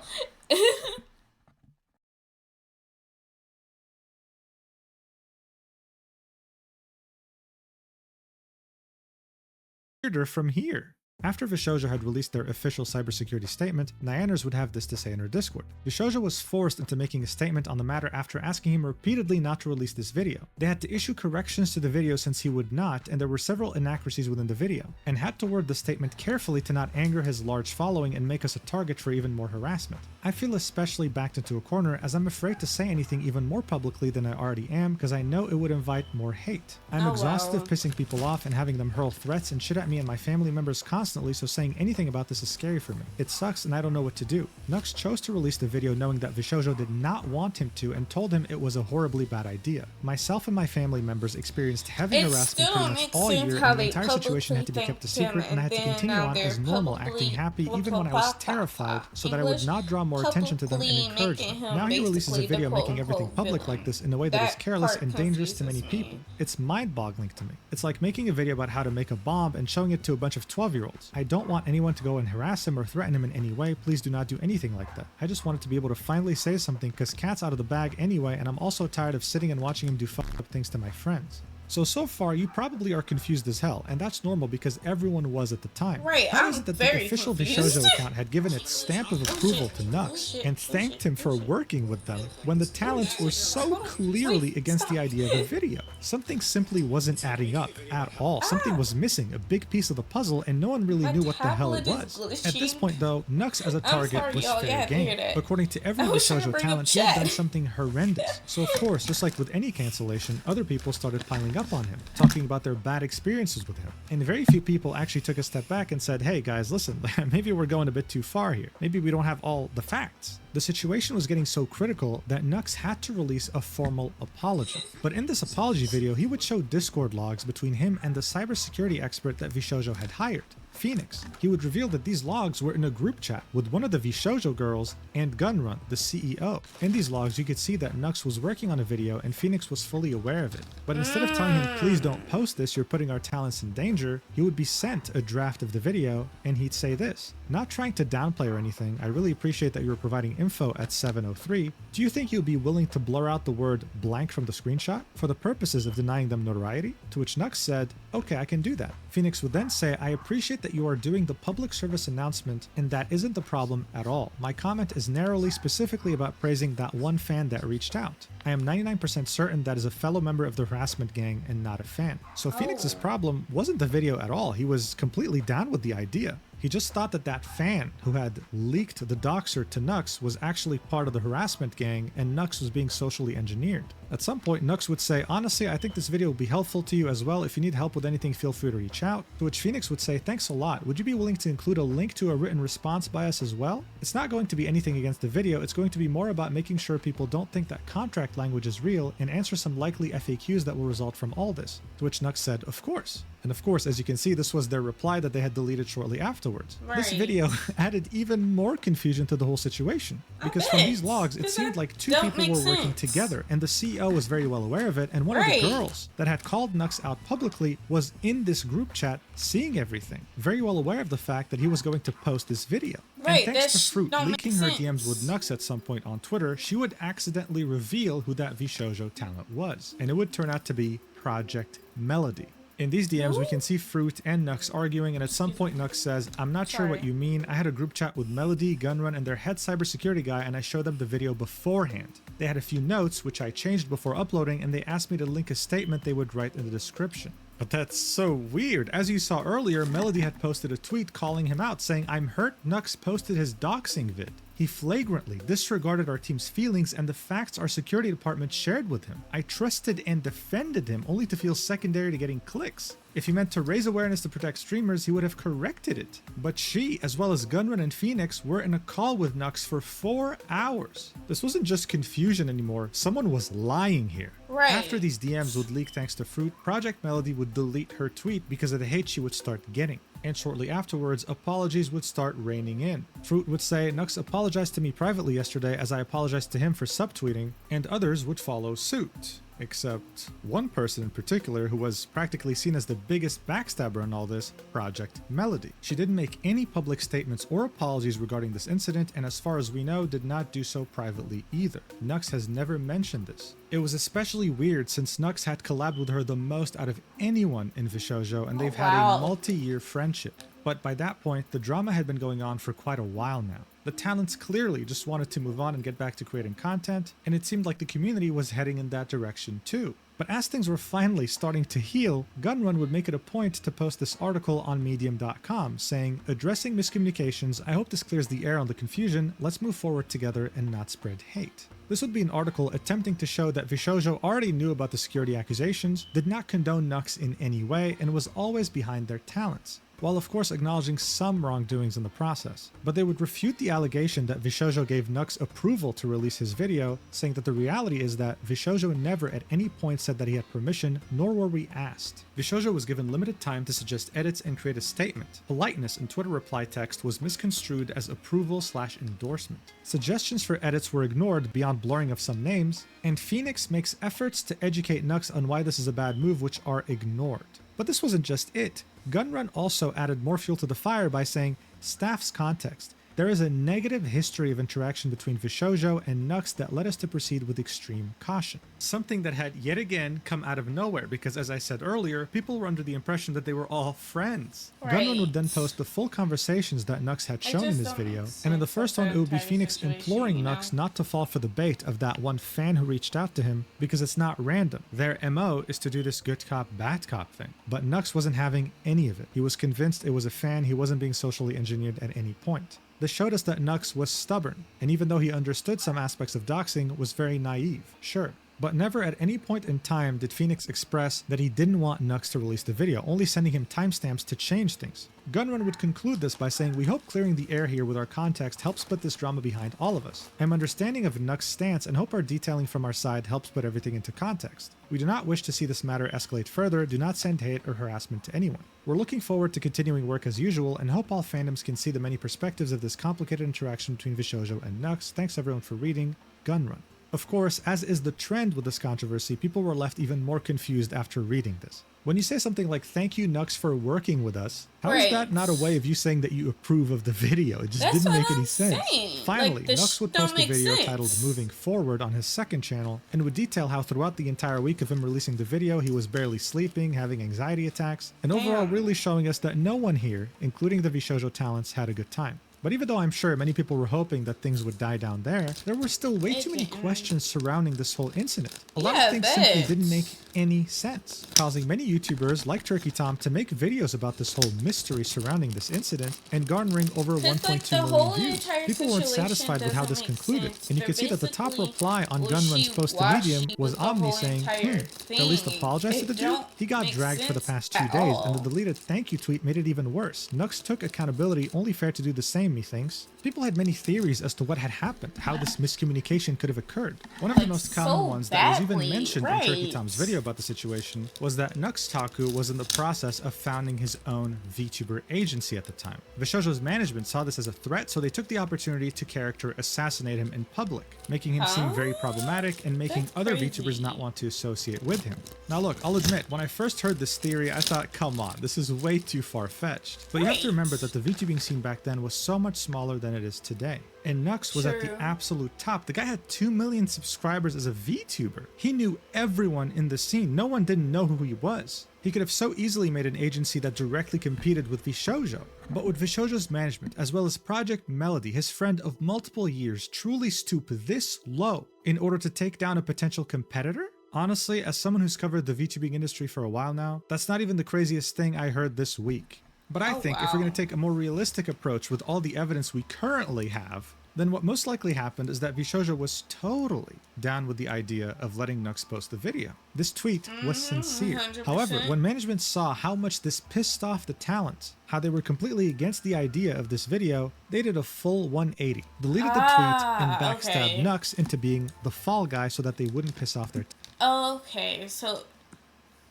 Weirder from here. After VShojo had released their official cybersecurity statement, Nyanners would have this to say in her Discord. VShojo was forced into making a statement on the matter after asking him repeatedly not to release this video. They had to issue corrections to the video since he would not, and there were several inaccuracies within the video, and had to word the statement carefully to not anger his large following and make us a target for even more harassment. I feel especially backed into a corner as I'm afraid to say anything even more publicly than I already am because I know it would invite more hate. I'm exhausted of pissing people off and having them hurl threats and shit at me and my family members constantly, so saying anything about this is scary for me. It sucks and I don't know what to do. Nux chose to release the video knowing that VShojo did not want him to and told him it was a horribly bad idea. Myself and my family members experienced heavy harassment pretty much all year and the entire situation had to be kept a secret and I had to continue on as normal, acting happy even when I was terrified so that I would not draw more attention to them and encourage them. Now he releases a video making everything public like this in a way that is careless and dangerous to many people. It's mind-boggling to me. It's like making a video about how to make a bomb and showing it to a bunch of 12-year-olds. I don't want anyone to go and harass him or threaten him in any way. Please do not do anything like that. I just wanted to be able to finally say something because Cat's out of the bag anyway, and I'm also tired of sitting and watching him do fucked up things to my friends. So far, you probably are confused as hell, and that's normal because everyone was at the time. Right, How is it that the official VShojo account had given its stamp of approval to Nux and thanked him for working with them when the talents were so clearly against the idea of the video? Something simply wasn't adding up at all. Something was missing, a big piece of the puzzle, and no one really knew what the hell it was. At this point, though, Nux as a target was fair game. According to every VShojo talent, he had done something horrendous. So of course, just like with any cancellation, other people started piling up on him, talking about their bad experiences with him. And very few people actually took a step back and said, hey guys, listen, maybe we're going a bit too far here. Maybe we don't have all the facts. The situation was getting so critical that Nux had to release a formal apology. But in this apology video, he would show Discord logs between him and the cybersecurity expert that VShojo had hired, Phoenix. He would reveal that these logs were in a group chat with one of the VShojo girls and Gunrun, the CEO. In these logs, you could see that Nux was working on a video and Phoenix was fully aware of it. But instead of telling him, please don't post this, you're putting our talents in danger, he would be sent a draft of the video and he'd say this: not trying to downplay or anything, I really appreciate that you were providing info at 7:03. Do you think you'd be willing to blur out the word blank from the screenshot for the purposes of denying them notoriety? To which Nux said, okay, I can do that. Phoenix would then say, I appreciate that you are doing the public service announcement and that isn't the problem at all. My comment is narrowly specifically about praising that one fan that reached out. I am 99% certain that is a fellow member of the harassment gang and not a fan. So Phoenix's problem wasn't the video at all. He was completely down with the idea. He just thought that that fan who had leaked the doxer to Nux was actually part of the harassment gang and Nux was being socially engineered. At some point, Nux would say, honestly, I think this video will be helpful to you as well. If you need help with anything, feel free to reach out. To which Phoenix would say, thanks a lot. Would you be willing to include a link to a written response by us as well? It's not going to be anything against the video. It's going to be more about making sure people don't think that contract language is real and answer some likely FAQs that will result from all this. To which Nux said, of course. And of course, as you can see, this was their reply that they had deleted shortly afterwards. Right. This video added even more confusion to the whole situation. Because from these logs, it seemed like two people were working together, and the CEO was very well aware of it, and one of the girls that had called Nux out publicly was in this group chat seeing everything, very well aware of the fact that he was going to post this video. Right, and thanks to Fruit leaking her DMs with Nux at some point on Twitter, she would accidentally reveal who that VShojo talent was, and it would turn out to be Project Melody. In these DMs, we can see Fruit and Nux arguing, and at some point Nux says, I'm not sure what you mean. I had a group chat with Melody, Gunrun, and their head cybersecurity guy, and I showed them the video beforehand. They had a few notes, which I changed before uploading, and they asked me to link a statement they would write in the description. But that's so weird. As you saw earlier, Melody had posted a tweet calling him out, saying, I'm hurt Nux posted his doxing vid. He flagrantly disregarded our team's feelings and the facts our security department shared with him. I trusted and defended him only to feel secondary to getting clicks. If he meant to raise awareness to protect streamers, he would have corrected it. But she, as well as Gunrun and Phoenix, were in a call with Nux for 4 hours. This wasn't just confusion anymore, someone was lying here. Right. After these DMs would leak thanks to Fruit, Project Melody would delete her tweet because of the hate she would start getting. And shortly afterwards, apologies would start raining in. Fruit would say, Nux apologized to me privately yesterday as I apologized to him for subtweeting, and others would follow suit. Except one person in particular who was practically seen as the biggest backstabber in all this, Project Melody. She didn't make any public statements or apologies regarding this incident, and as far as we know, did not do so privately either. Nux has never mentioned this. It was especially weird since Nux had collabed with her the most out of anyone in VShojo, and they've had a multi-year friendship. But by that point, the drama had been going on for quite a while now. The talents clearly just wanted to move on and get back to creating content, and it seemed like the community was heading in that direction too. But as things were finally starting to heal, Gunrun would make it a point to post this article on medium.com saying, addressing miscommunications, I hope this clears the air on the confusion, let's move forward together and not spread hate. This would be an article attempting to show that VShojo already knew about the security accusations, did not condone Nux in any way, and was always behind their talents, while of course acknowledging some wrongdoings in the process. But they would refute the allegation that VShojo gave Nux approval to release his video, saying that the reality is that VShojo never at any point said that he had permission, nor were we asked. VShojo was given limited time to suggest edits and create a statement. Politeness in Twitter reply text was misconstrued as approval/endorsement. Suggestions for edits were ignored beyond blurring of some names, and Phoenix makes efforts to educate Nux on why this is a bad move, which are ignored. But this wasn't just it. Gunrun also added more fuel to the fire by saying, staff's context. There is a negative history of interaction between VShojo and Nux that led us to proceed with extreme caution. Something that had yet again come out of nowhere because, as I said earlier, people were under the impression that they were all friends. Right. Gunrun would then post the full conversations that Nux had shown in this video, and in the first one it would be Phoenix imploring Nux not to fall for the bait of that one fan who reached out to him because it's not random. Their MO is to do this good cop, bad cop thing. But Nux wasn't having any of it. He was convinced it was a fan, he wasn't being socially engineered at any point. This showed us that Nux was stubborn, and even though he understood some aspects of doxing, was very naive, sure. But never at any point in time did Phoenix express that he didn't want Nux to release the video, only sending him timestamps to change things. Gunrun would conclude this by saying, we hope clearing the air here with our context helps put this drama behind all of us. I'm understanding of Nux's stance and hope our detailing from our side helps put everything into context. We do not wish to see this matter escalate further, do not send hate or harassment to anyone. We're looking forward to continuing work as usual and hope all fandoms can see the many perspectives of this complicated interaction between VShojo and Nux. Thanks everyone for reading. Gunrun. Of course, as is the trend with this controversy, people were left even more confused after reading this. When you say something like, thank you Nux for working with us, how is that not a way of you saying that you approve of the video? It just didn't make any sense. Finally, Nux would post a video titled Moving Forward on his second channel and would detail how throughout the entire week of him releasing the video, he was barely sleeping, having anxiety attacks, and overall really showing us that no one here, including the VShojo talents, had a good time. But even though I'm sure many people were hoping that things would die down there were still way too many questions surrounding this whole incident. A lot of things simply didn't make any sense, causing many YouTubers like Turkey Tom to make videos about this whole mystery surrounding this incident and garnering over 1.2 million views. People weren't satisfied with how this concluded, and you can see that the top reply on Gunrun's post to Medium was Omni saying, at least apologize to the dude? He got dragged for the past 2 days, and the deleted thank you tweet made it even worse. Nux took accountability, only fair to do the same, methinks. People had many theories as to what had happened, how this miscommunication could have occurred. One of the most common ones that was even mentioned in Turkey Tom's video about the situation was that Nux Taku was in the process of founding his own VTuber agency at the time. VShojo's management saw this as a threat, so they took the opportunity to character assassinate him in public, making him seem very problematic and making other VTubers not want to associate with him. Now look, I'll admit, when I first heard this theory, I thought, come on, this is way too far-fetched. But you have to remember that the VTubing scene back then was so much smaller than it is today. And Nux was at the absolute top. The guy had 2 million subscribers as a VTuber. He knew everyone in the scene. No one didn't know who he was. He could have so easily made an agency that directly competed with VShojo. But would VShojo's management, as well as Project Melody, his friend of multiple years, truly stoop this low in order to take down a potential competitor? Honestly, as someone who's covered the VTubing industry for a while now, that's not even the craziest thing I heard this week. But I think if we're going to take a more realistic approach with all the evidence we currently have, then what most likely happened is that VShojo was totally down with the idea of letting Nux post the video. This tweet was sincere. 100%. However, when management saw how much this pissed off the talent, how they were completely against the idea of this video, they did a full 180, deleted the tweet, and backstabbed Nux into being the fall guy so that they wouldn't piss off their Okay, so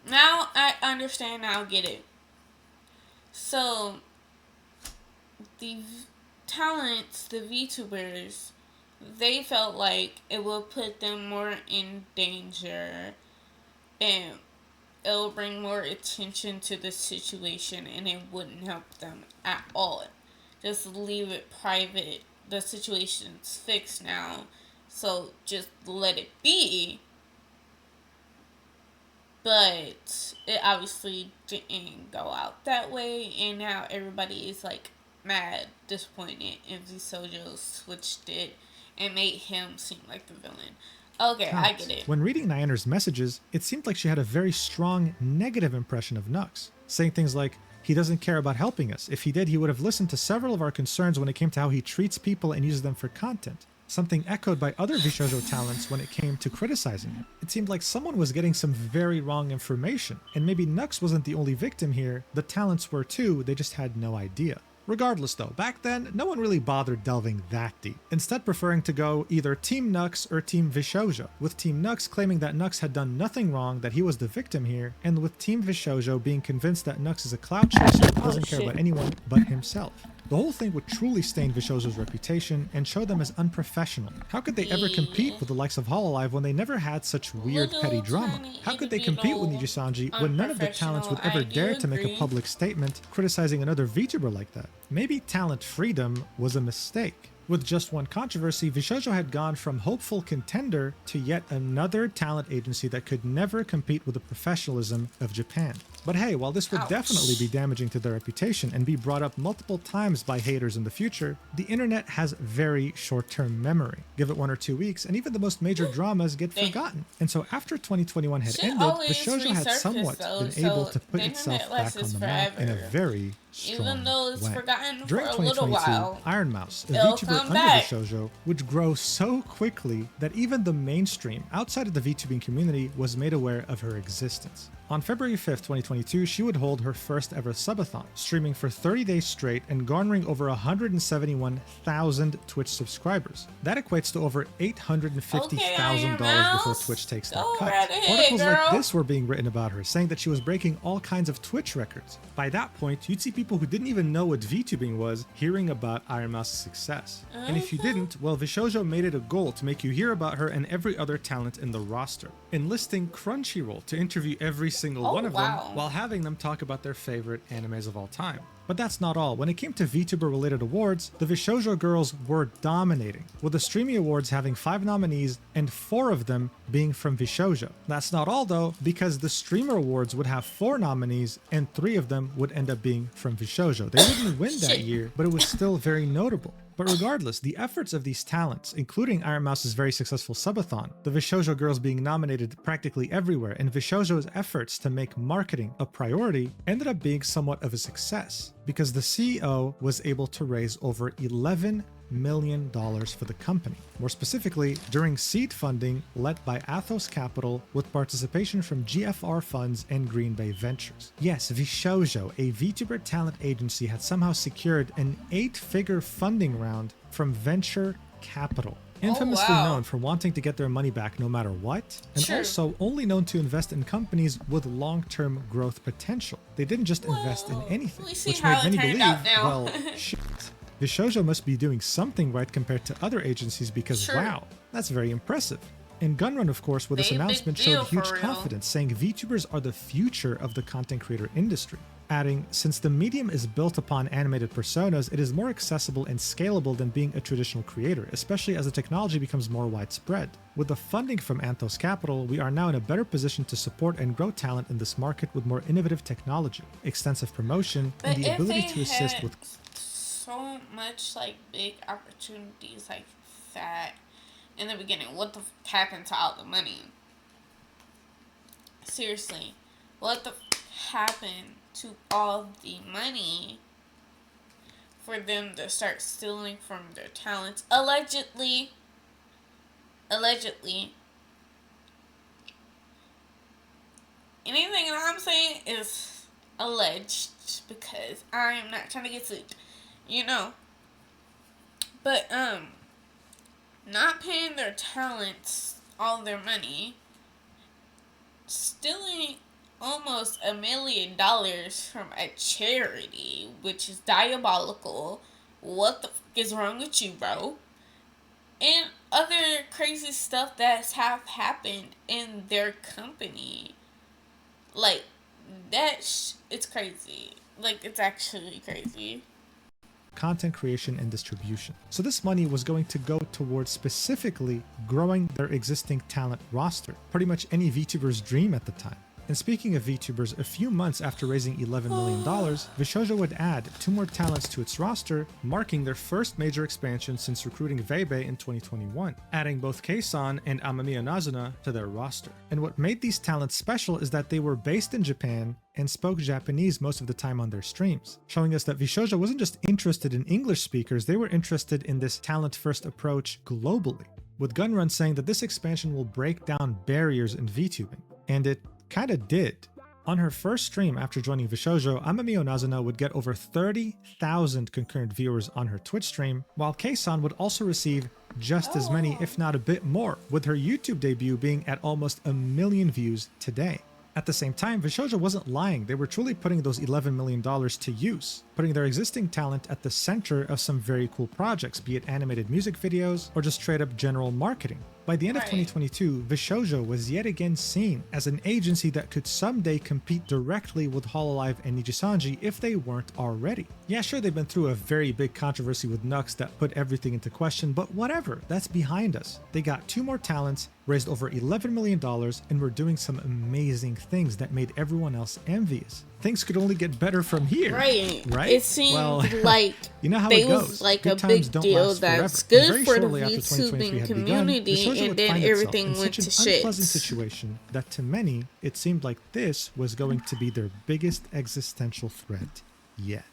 now I understand, now I get it. So, the talents, the VTubers, they felt like it will put them more in danger and it'll bring more attention to the situation and it wouldn't help them at all. Just leave it private. The situation's fixed now, so just let it be. But it obviously didn't go out that way, and now everybody is like mad, disappointed, and VShojo switched it and made him seem like the villain. Okay, I get it. When reading Nyanner's messages, it seemed like she had a very strong negative impression of Nux, saying things like, he doesn't care about helping us. If he did, he would have listened to several of our concerns when it came to how he treats people and uses them for content. Something echoed by other VShojo talents when it came to criticizing him. It seemed like someone was getting some very wrong information, and maybe Nux wasn't the only victim here, the talents were too, they just had no idea. Regardless though, back then, no one really bothered delving that deep, instead preferring to go either Team Nux or Team VShojo, with Team Nux claiming that Nux had done nothing wrong, that he was the victim here, and with Team VShojo being convinced that Nux is a clout chaser who doesn't care about anyone but himself. The whole thing would truly stain VShojo's reputation and show them as unprofessional. How could they ever compete with the likes of Hololive when they never had such weird petty drama? How could they compete with Nijisanji when none of the talents would ever dare to make a public statement criticizing another VTuber like that? Maybe talent freedom was a mistake. With just one controversy, VShojo had gone from hopeful contender to yet another talent agency that could never compete with the professionalism of Japan. But hey, while this would definitely be damaging to their reputation and be brought up multiple times by haters in the future, the internet has very short-term memory. Give it 1 or 2 weeks, and even the most major dramas get forgotten. And so after 2021 had ended, VShojo had somewhat been able to put itself back on the map in a very strong way. During 2022, Iron Mouse, a VTuber under VShojo, would grow so quickly that even the mainstream outside of the VTubing community was made aware of her existence. On February 5th, 2022, she would hold her first ever subathon, streaming for 30 days straight and garnering over 171,000 Twitch subscribers. That equates to over $850,000 before Twitch takes that cut. Articles like this were being written about her, saying that she was breaking all kinds of Twitch records. By that point, you'd see people who didn't even know what VTubing was hearing about Iron Mouse's success. And if you didn't, well, VShojo made it a goal to make you hear about her and every other talent in the roster, enlisting Crunchyroll to interview every single one of them while having them talk about their favorite animes of all time. But that's not all. When it came to VTuber related awards, the VShojo girls were dominating, with the Streamy Awards having 5 nominees and 4 of them being from VShojo. That's not all though, because the Streamer Awards would have 4 nominees and 3 of them would end up being from VShojo. They didn't win that year, but it was still very notable. But But regardless, the efforts of these talents, including Iron Mouse's very successful subathon, the VShojo girls being nominated practically everywhere, and VShojo's efforts to make marketing a priority, ended up being somewhat of a success, because the CEO was able to raise over $11 million for the company. More specifically, during seed funding led by Athos Capital with participation from GFR Funds and Green Bay Ventures. Yes, VShojo, a VTuber talent agency, had somehow secured an 8-figure funding round from venture capital. Infamously known for wanting to get their money back no matter what, and also only known to invest in companies with long-term growth potential. They didn't just invest in anything, which made many believe, well, shit. VShojo must be doing something right compared to other agencies because wow, that's very impressive. And Gunrun, of course, with this announcement showed huge confidence, saying VTubers are the future of the content creator industry. Adding, since the medium is built upon animated personas, it is more accessible and scalable than being a traditional creator, especially as the technology becomes more widespread. With the funding from Athos Capital, we are now in a better position to support and grow talent in this market with more innovative technology, extensive promotion, and the ability to assist with so much like big opportunities like that in the beginning. What the happened to all the money? Seriously, what the happened to all the money for them to start stealing from their talents? Allegedly. Anything that I'm saying is alleged because I am not trying to get sued. You know, but not paying their talents all their money, stealing almost $1 million from a charity, which is diabolical. What the f is wrong with you, bro? And other crazy stuff that's have happened in their company, like that. It's crazy. Like, it's actually crazy. Content creation and distribution. So this money was going to go towards specifically growing their existing talent roster, pretty much any VTuber's dream at the time. And speaking of VTubers, a few months after raising $11 million, VShojo would add 2 more talents to its roster, marking their first major expansion since recruiting Veibe in 2021, adding both Keisan and Amamiya Nazuna to their roster. And what made these talents special is that they were based in Japan and spoke Japanese most of the time on their streams, showing us that VShojo wasn't just interested in English speakers, they were interested in this talent-first approach globally, with Gunrun saying that this expansion will break down barriers in VTubing. And it kinda did. On her first stream after joining VShojo, Amamiya Nazuna would get over 30,000 concurrent viewers on her Twitch stream, while Keisan would also receive just as many, if not a bit more, with her YouTube debut being at almost 1 million views today. At the same time, VShojo wasn't lying, they were truly putting those $11 million to use, putting their existing talent at the center of some very cool projects, be it animated music videos or just straight up general marketing. By the end of 2022, VShojo was yet again seen as an agency that could someday compete directly with Hololive and Nijisanji if they weren't already. Yeah, sure, they've been through a very big controversy with Nux that put everything into question, but whatever, that's behind us. They got 2 more talents, raised over $11 million, and were doing some amazing things that made everyone else envious. Things could only get better from here. Right? It seemed like you know how they it goes. was like Good a big deal that's good for the VTubing community, and then everything went to shit. Unpleasant situation that to many, it seemed like this was going to be their biggest existential threat yet.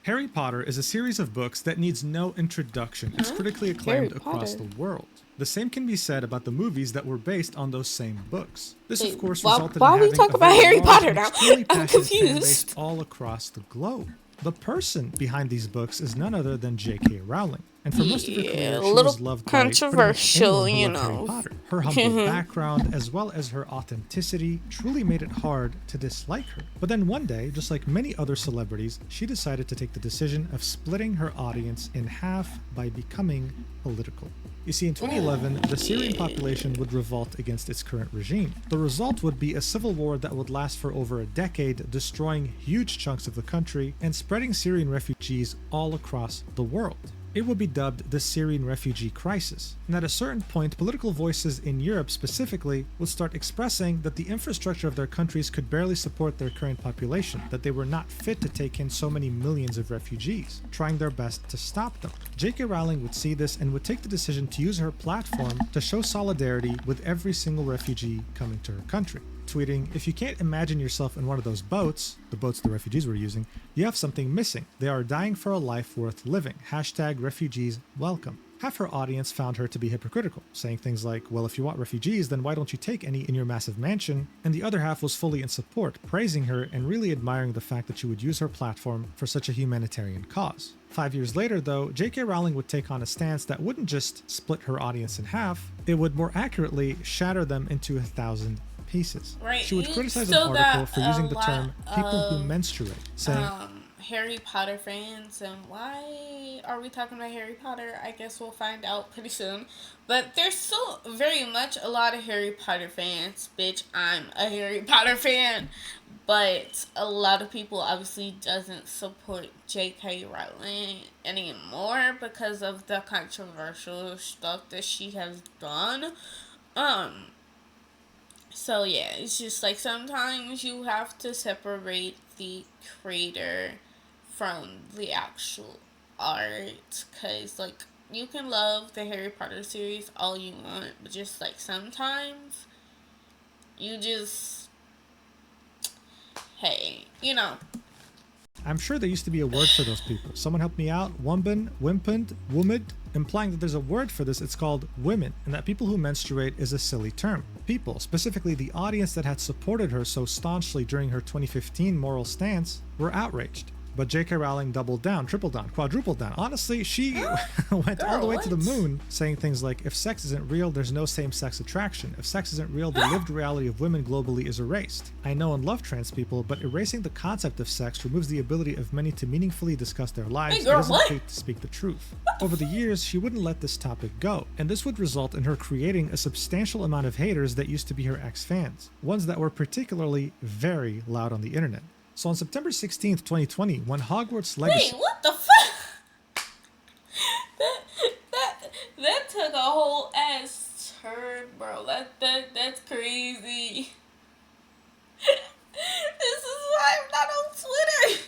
Harry Potter is a series of books that needs no introduction. It's critically acclaimed across the world. The same can be said about the movies that were based on those same books. This, of course, resulted in having a very large and extremely passionate fan base all across the globe. The person behind these books is none other than J.K. Rowling. And for most of her career, she was loved by controversial, you know. Harry Potter. Her humble background, as well as her authenticity, truly made it hard to dislike her. But then one day, just like many other celebrities, she decided to take the decision of splitting her audience in half by becoming political. You see, in 2011, the Syrian population would revolt against its current regime. The result would be a civil war that would last for over a decade, destroying huge chunks of the country and spreading Syrian refugees all across the world. It would be dubbed the Syrian refugee crisis, and at a certain point, political voices in Europe specifically would start expressing that the infrastructure of their countries could barely support their current population, that they were not fit to take in so many millions of refugees, trying their best to stop them. J.K. Rowling would see this and would take the decision to use her platform to show solidarity with every single refugee coming to her country, tweeting, "If you can't imagine yourself in one of those boats," the boats the refugees were using, "you have something missing. They are dying for a life worth living. Hashtag refugees welcome." Half her audience found her to be hypocritical, saying things like, "Well, if you want refugees, then why don't you take any in your massive mansion?" And the other half was fully in support, praising her and really admiring the fact that she would use her platform for such a humanitarian cause. 5 years later, though, J.K. Rowling would take on a stance that wouldn't just split her audience in half, it would more accurately shatter them into 1,000 pieces. Right. She would criticize an article for using the term people who menstruate, saying, Harry Potter fans, and why are we talking about Harry Potter? I guess we'll find out pretty soon. But there's still very much a lot of Harry Potter fans. Bitch, I'm a Harry Potter fan. But a lot of people obviously doesn't support J.K. Rowling anymore because of the controversial stuff that she has done. So yeah, it's just like sometimes you have to separate the creator from the actual art, because like you can love the Harry Potter series all you want, but just like sometimes you just, hey, you know. I'm sure there used to be a word for those people. Someone help me out. Wumben, wimpend, wumid, implying that there's a word for this. It's called women, and that people who menstruate is a silly term. People, specifically the audience that had supported her so staunchly during her 2015 moral stance, were outraged. But J.K. Rowling doubled down, tripled down, quadrupled down. Honestly, she went all the way to the moon, saying things like, "If sex isn't real, there's no same-sex attraction. If sex isn't real, the lived reality of women globally is erased. I know and love trans people, but erasing the concept of sex removes the ability of many to meaningfully discuss their lives. It doesn't take to speak the truth." Over the years, she wouldn't let this topic go, and this would result in her creating a substantial amount of haters that used to be her ex-fans, ones that were particularly very loud on the internet. So on September 16th, 2020, when Hogwarts Legacy... Wait, what the fuck? that took a whole ass turn, bro. That's crazy. This is why I'm not on Twitter.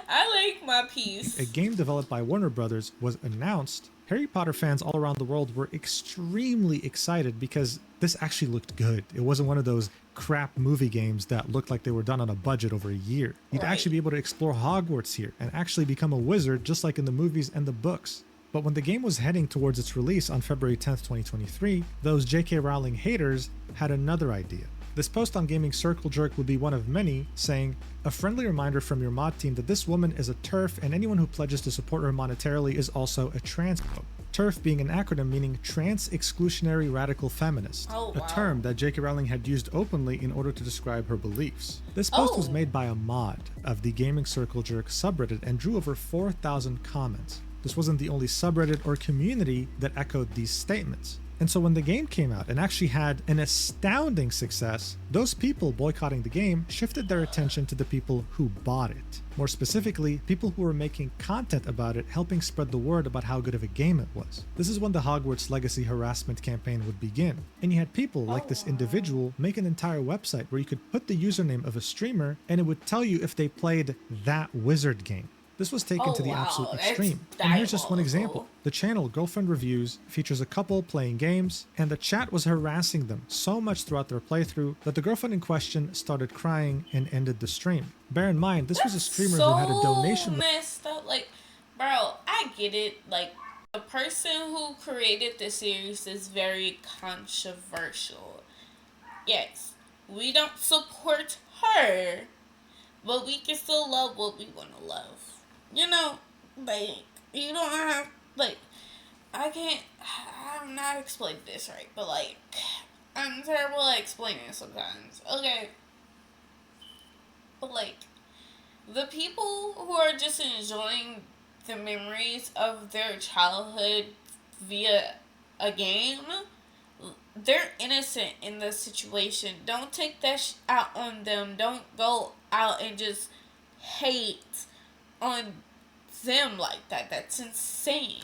I like my peace. A game developed by Warner Brothers was announced. Harry Potter fans all around the world were extremely excited because this actually looked good. It wasn't one of those crap movie games that looked like they were done on a budget over a year. You'd actually be able to explore Hogwarts here and actually become a wizard just like in the movies and the books. But when the game was heading towards its release on February 10th, 2023, those J.K. Rowling haters had another idea. This post on Gaming Circle Jerk would be one of many, saying, "A friendly reminder from your mod team that this woman is a TERF and anyone who pledges to support her monetarily is also a transphobe." TERF being an acronym meaning Trans Exclusionary Radical Feminist, a term that J.K. Rowling had used openly in order to describe her beliefs. This post was made by a mod of the Gaming Circle Jerk subreddit and drew over 4,000 comments. This wasn't the only subreddit or community that echoed these statements. And so when the game came out and actually had an astounding success, those people boycotting the game shifted their attention to the people who bought it. More specifically, people who were making content about it, helping spread the word about how good of a game it was. This is when the Hogwarts Legacy harassment campaign would begin. And you had people like this individual make an entire website where you could put the username of a streamer and it would tell you if they played that wizard game. This was taken to the absolute extreme. And here's just one example. The channel Girlfriend Reviews features a couple playing games, and the chat was harassing them so much throughout their playthrough that the girlfriend in question started crying and ended the stream. Bear in mind, this was a streamer who had a donation... messed up. Like, bro, I get it. Like, the person who created the series is very controversial. Yes, we don't support her, but we can still love what we want to love. You know, like, you don't have, like, I'm not explaining this right, but, like, I'm terrible at explaining it sometimes, okay? But, like, the people who are just enjoying the memories of their childhood via a game, they're innocent in this situation. Don't take that out on them. Don't go out and just hate on them like that. That's insane.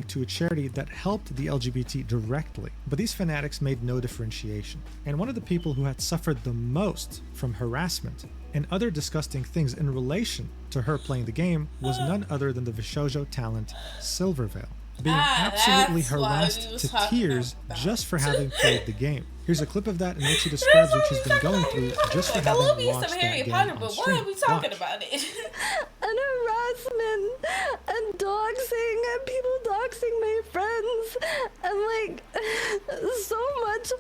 To a charity that helped the LGBT directly. But these fanatics made no differentiation. And one of the people who had suffered the most from harassment and other disgusting things in relation to her playing the game was none other than the VShojo talent Silvervale, being absolutely harassed to tears just for having played the game. Here's a clip of that in which she describes what she's been going through just for having watched that game on stream. Why are we talking about it? And harassment and doxing and people doxing my friends and like so much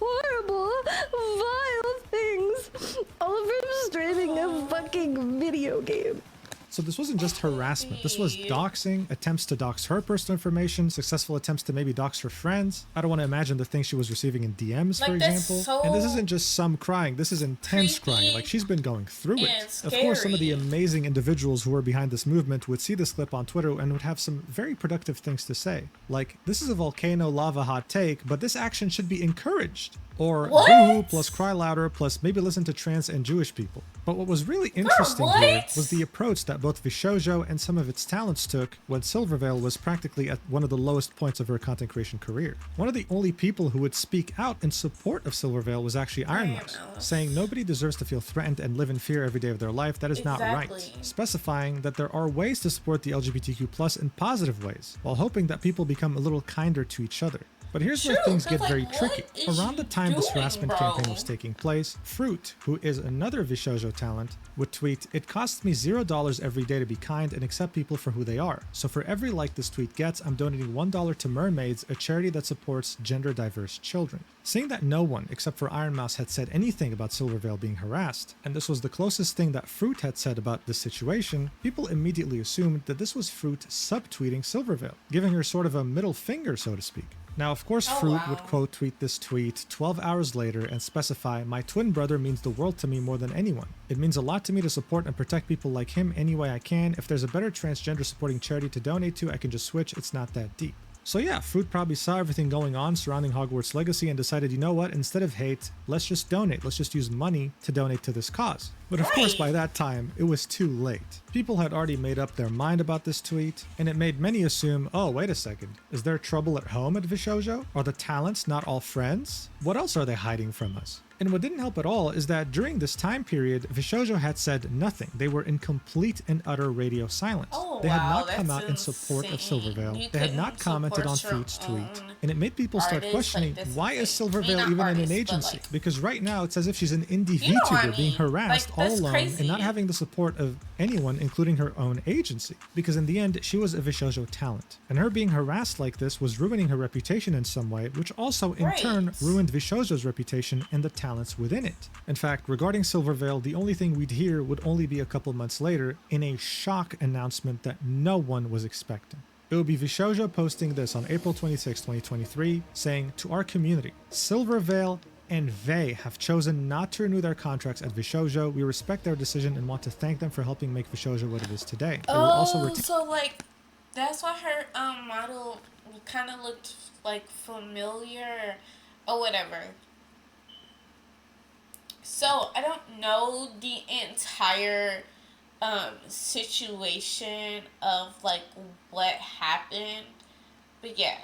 horrible, vile things, all from streaming a fucking video game. So this wasn't just harassment. This was doxing, attempts to dox her personal information, successful attempts to maybe dox her friends. I don't want to imagine the things she was receiving in DMs, for example. And this isn't just some crying. This is intense crying. Like, she's been going through it. Of course, some of the amazing individuals who were behind this movement would see this clip on Twitter and would have some very productive things to say. Like, this is a volcano lava hot take, but this action should be encouraged. Or boohoo plus cry louder plus maybe listen to trans and Jewish people. But what was really interesting here was the approach that both VShojo and some of its talents took when Silvervale was practically at one of the lowest points of her content creation career. One of the only people who would speak out in support of Silvervale was actually Iron Mouse, saying nobody deserves to feel threatened and live in fear every day of their life. That is not right. Specifying that there are ways to support the LGBTQ+ in positive ways, while hoping that people become a little kinder to each other. But here's where things get very tricky. Around the time this harassment campaign was taking place, Fruit, who is another VShojo talent, would tweet, "It costs me $0 every day to be kind and accept people for who they are. So for every like this tweet gets, I'm donating $1 to Mermaids, a charity that supports gender diverse children." Seeing that no one except for Iron Mouse had said anything about Silvervale being harassed, and this was the closest thing that Fruit had said about this situation, people immediately assumed that this was Fruit subtweeting Silvervale, giving her sort of a middle finger, so to speak. Now, of course, Fruit would quote tweet this tweet 12 hours later and specify, "My twin brother means the world to me more than anyone. It means a lot to me to support and protect people like him any way I can. If there's a better transgender supporting charity to donate to, I can just switch. It's not that deep." So yeah, Fruit probably saw everything going on surrounding Hogwarts Legacy and decided, you know what, instead of hate, let's just donate. Let's just use money to donate to this cause. But of course, by that time, it was too late. People had already made up their mind about this tweet, and it made many assume, oh, wait a second, is there trouble at home at VShojo? Are the talents not all friends? What else are they hiding from us? And what didn't help at all is that during this time period, VShojo had said nothing. They were in complete and utter radio silence. They had not come out in support of Silvervale. They had not commented on Fruit's tweet. And it made people start questioning, why is Silvervale even in an agency? Because right now, it's as if she's an indie VTuber being harassed all alone and not having the support of anyone, including her own agency. Because in the end, she was a VShojo talent. And her being harassed like this was ruining her reputation in some way, which also in turn ruined VShojo's reputation and the talents within it. In fact, regarding Silvervale, the only thing we'd hear would only be a couple months later in a shock announcement that no one was expecting. It would be VShojo posting this on April 26, 2023, saying, "To our community, Silvervale and Vey have chosen not to renew their contracts at VShojo. We respect their decision and want to thank them for helping make VShojo what it is today." So like, that's why her model kind of looked like familiar or whatever. So I don't know the entire situation of like what happened, but yeah.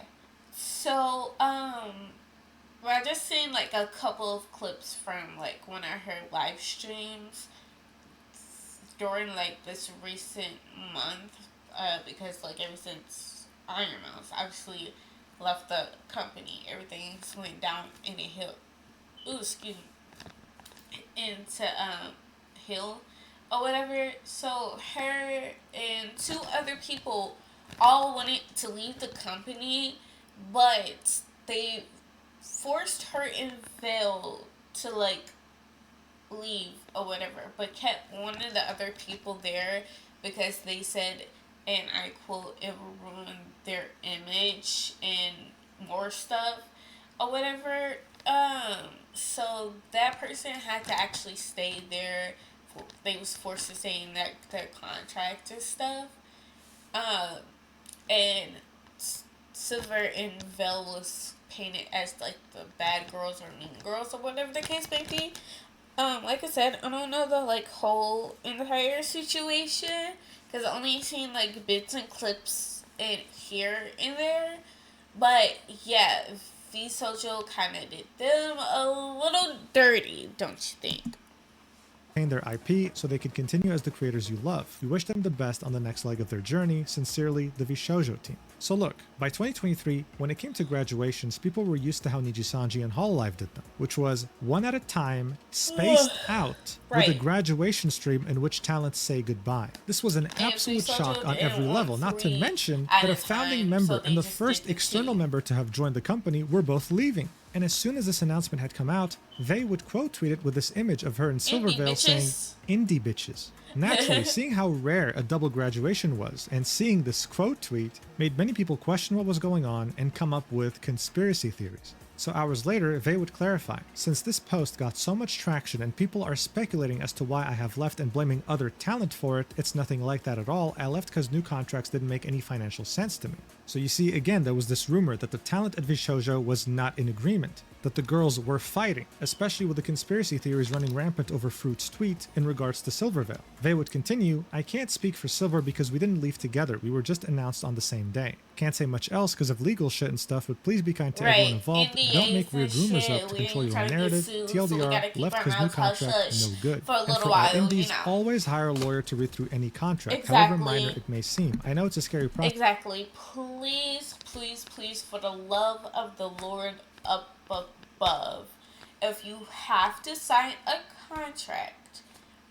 So I just seen like a couple of clips from like one of her live streams during like this recent month, because like ever since Iron Mouse obviously left the company, everything's went down in a hill. Ooh, excuse me. Into hill or whatever. So her and two other people all wanted to leave the company, but they forced her and Vale to like leave or whatever, but kept one of the other people there because they said, and I quote, "it will ruin their image and more stuff or whatever." So that person had to actually stay there. They was forced to stay in their contract and stuff. And Silver and Vale was painted as like the bad girls or mean girls or whatever the case may be. Like I said, I don't know the like whole entire situation because I only seen like bits and clips in here and there. But yeah, VShojo kind of did them a little dirty, don't you think? Their IP so they could continue as the creators you love. We wish them the best on the next leg of their journey. Sincerely, the VShojo team. So look, by 2023, when it came to graduations, people were used to how Nijisanji and Hololive did them, which was one at a time, spaced out, with a Right. graduation stream in which talents say goodbye. This was an absolute VShojo shock on didn't every want level, not to 3 mention at that a a founding time, member so they and the just first did the external 2. member to have joined the company were both leaving. And as soon as this announcement had come out, they would quote tweet it with this image of her in Silvervale saying, bitches. "Indie bitches." Naturally, seeing how rare a double graduation was and seeing this quote tweet made many people question what was going on and come up with conspiracy theories. So hours later, Vey would clarify, since this post got so much traction and people are speculating as to why I have left and blaming other talent for it, it's nothing like that at all. I left because new contracts didn't make any financial sense to me. So you see, again, there was this rumor that the talent at VShojo was not in agreement, that the girls were fighting, especially with the conspiracy theories running rampant over Fruit's tweet in regards to Silvervale. Vey would continue, "I can't speak for Silver because we didn't leave together, we were just announced on the same day. Can't say much else because of legal shit and stuff, but please be kind to everyone Right. involved. NDAs Don't make weird and rumors shit. up to We control ain't your own trying to get narrative. sued, so we TLDR, gotta keep left our because new mouths hush contract, hush no good. for a And little for all while, indies, you know. always hire a lawyer to read through any contract, however minor Exactly. it may seem. I know it's a scary process." Exactly. Please, please, please, for the love of the Lord up above, if you have to sign a contract,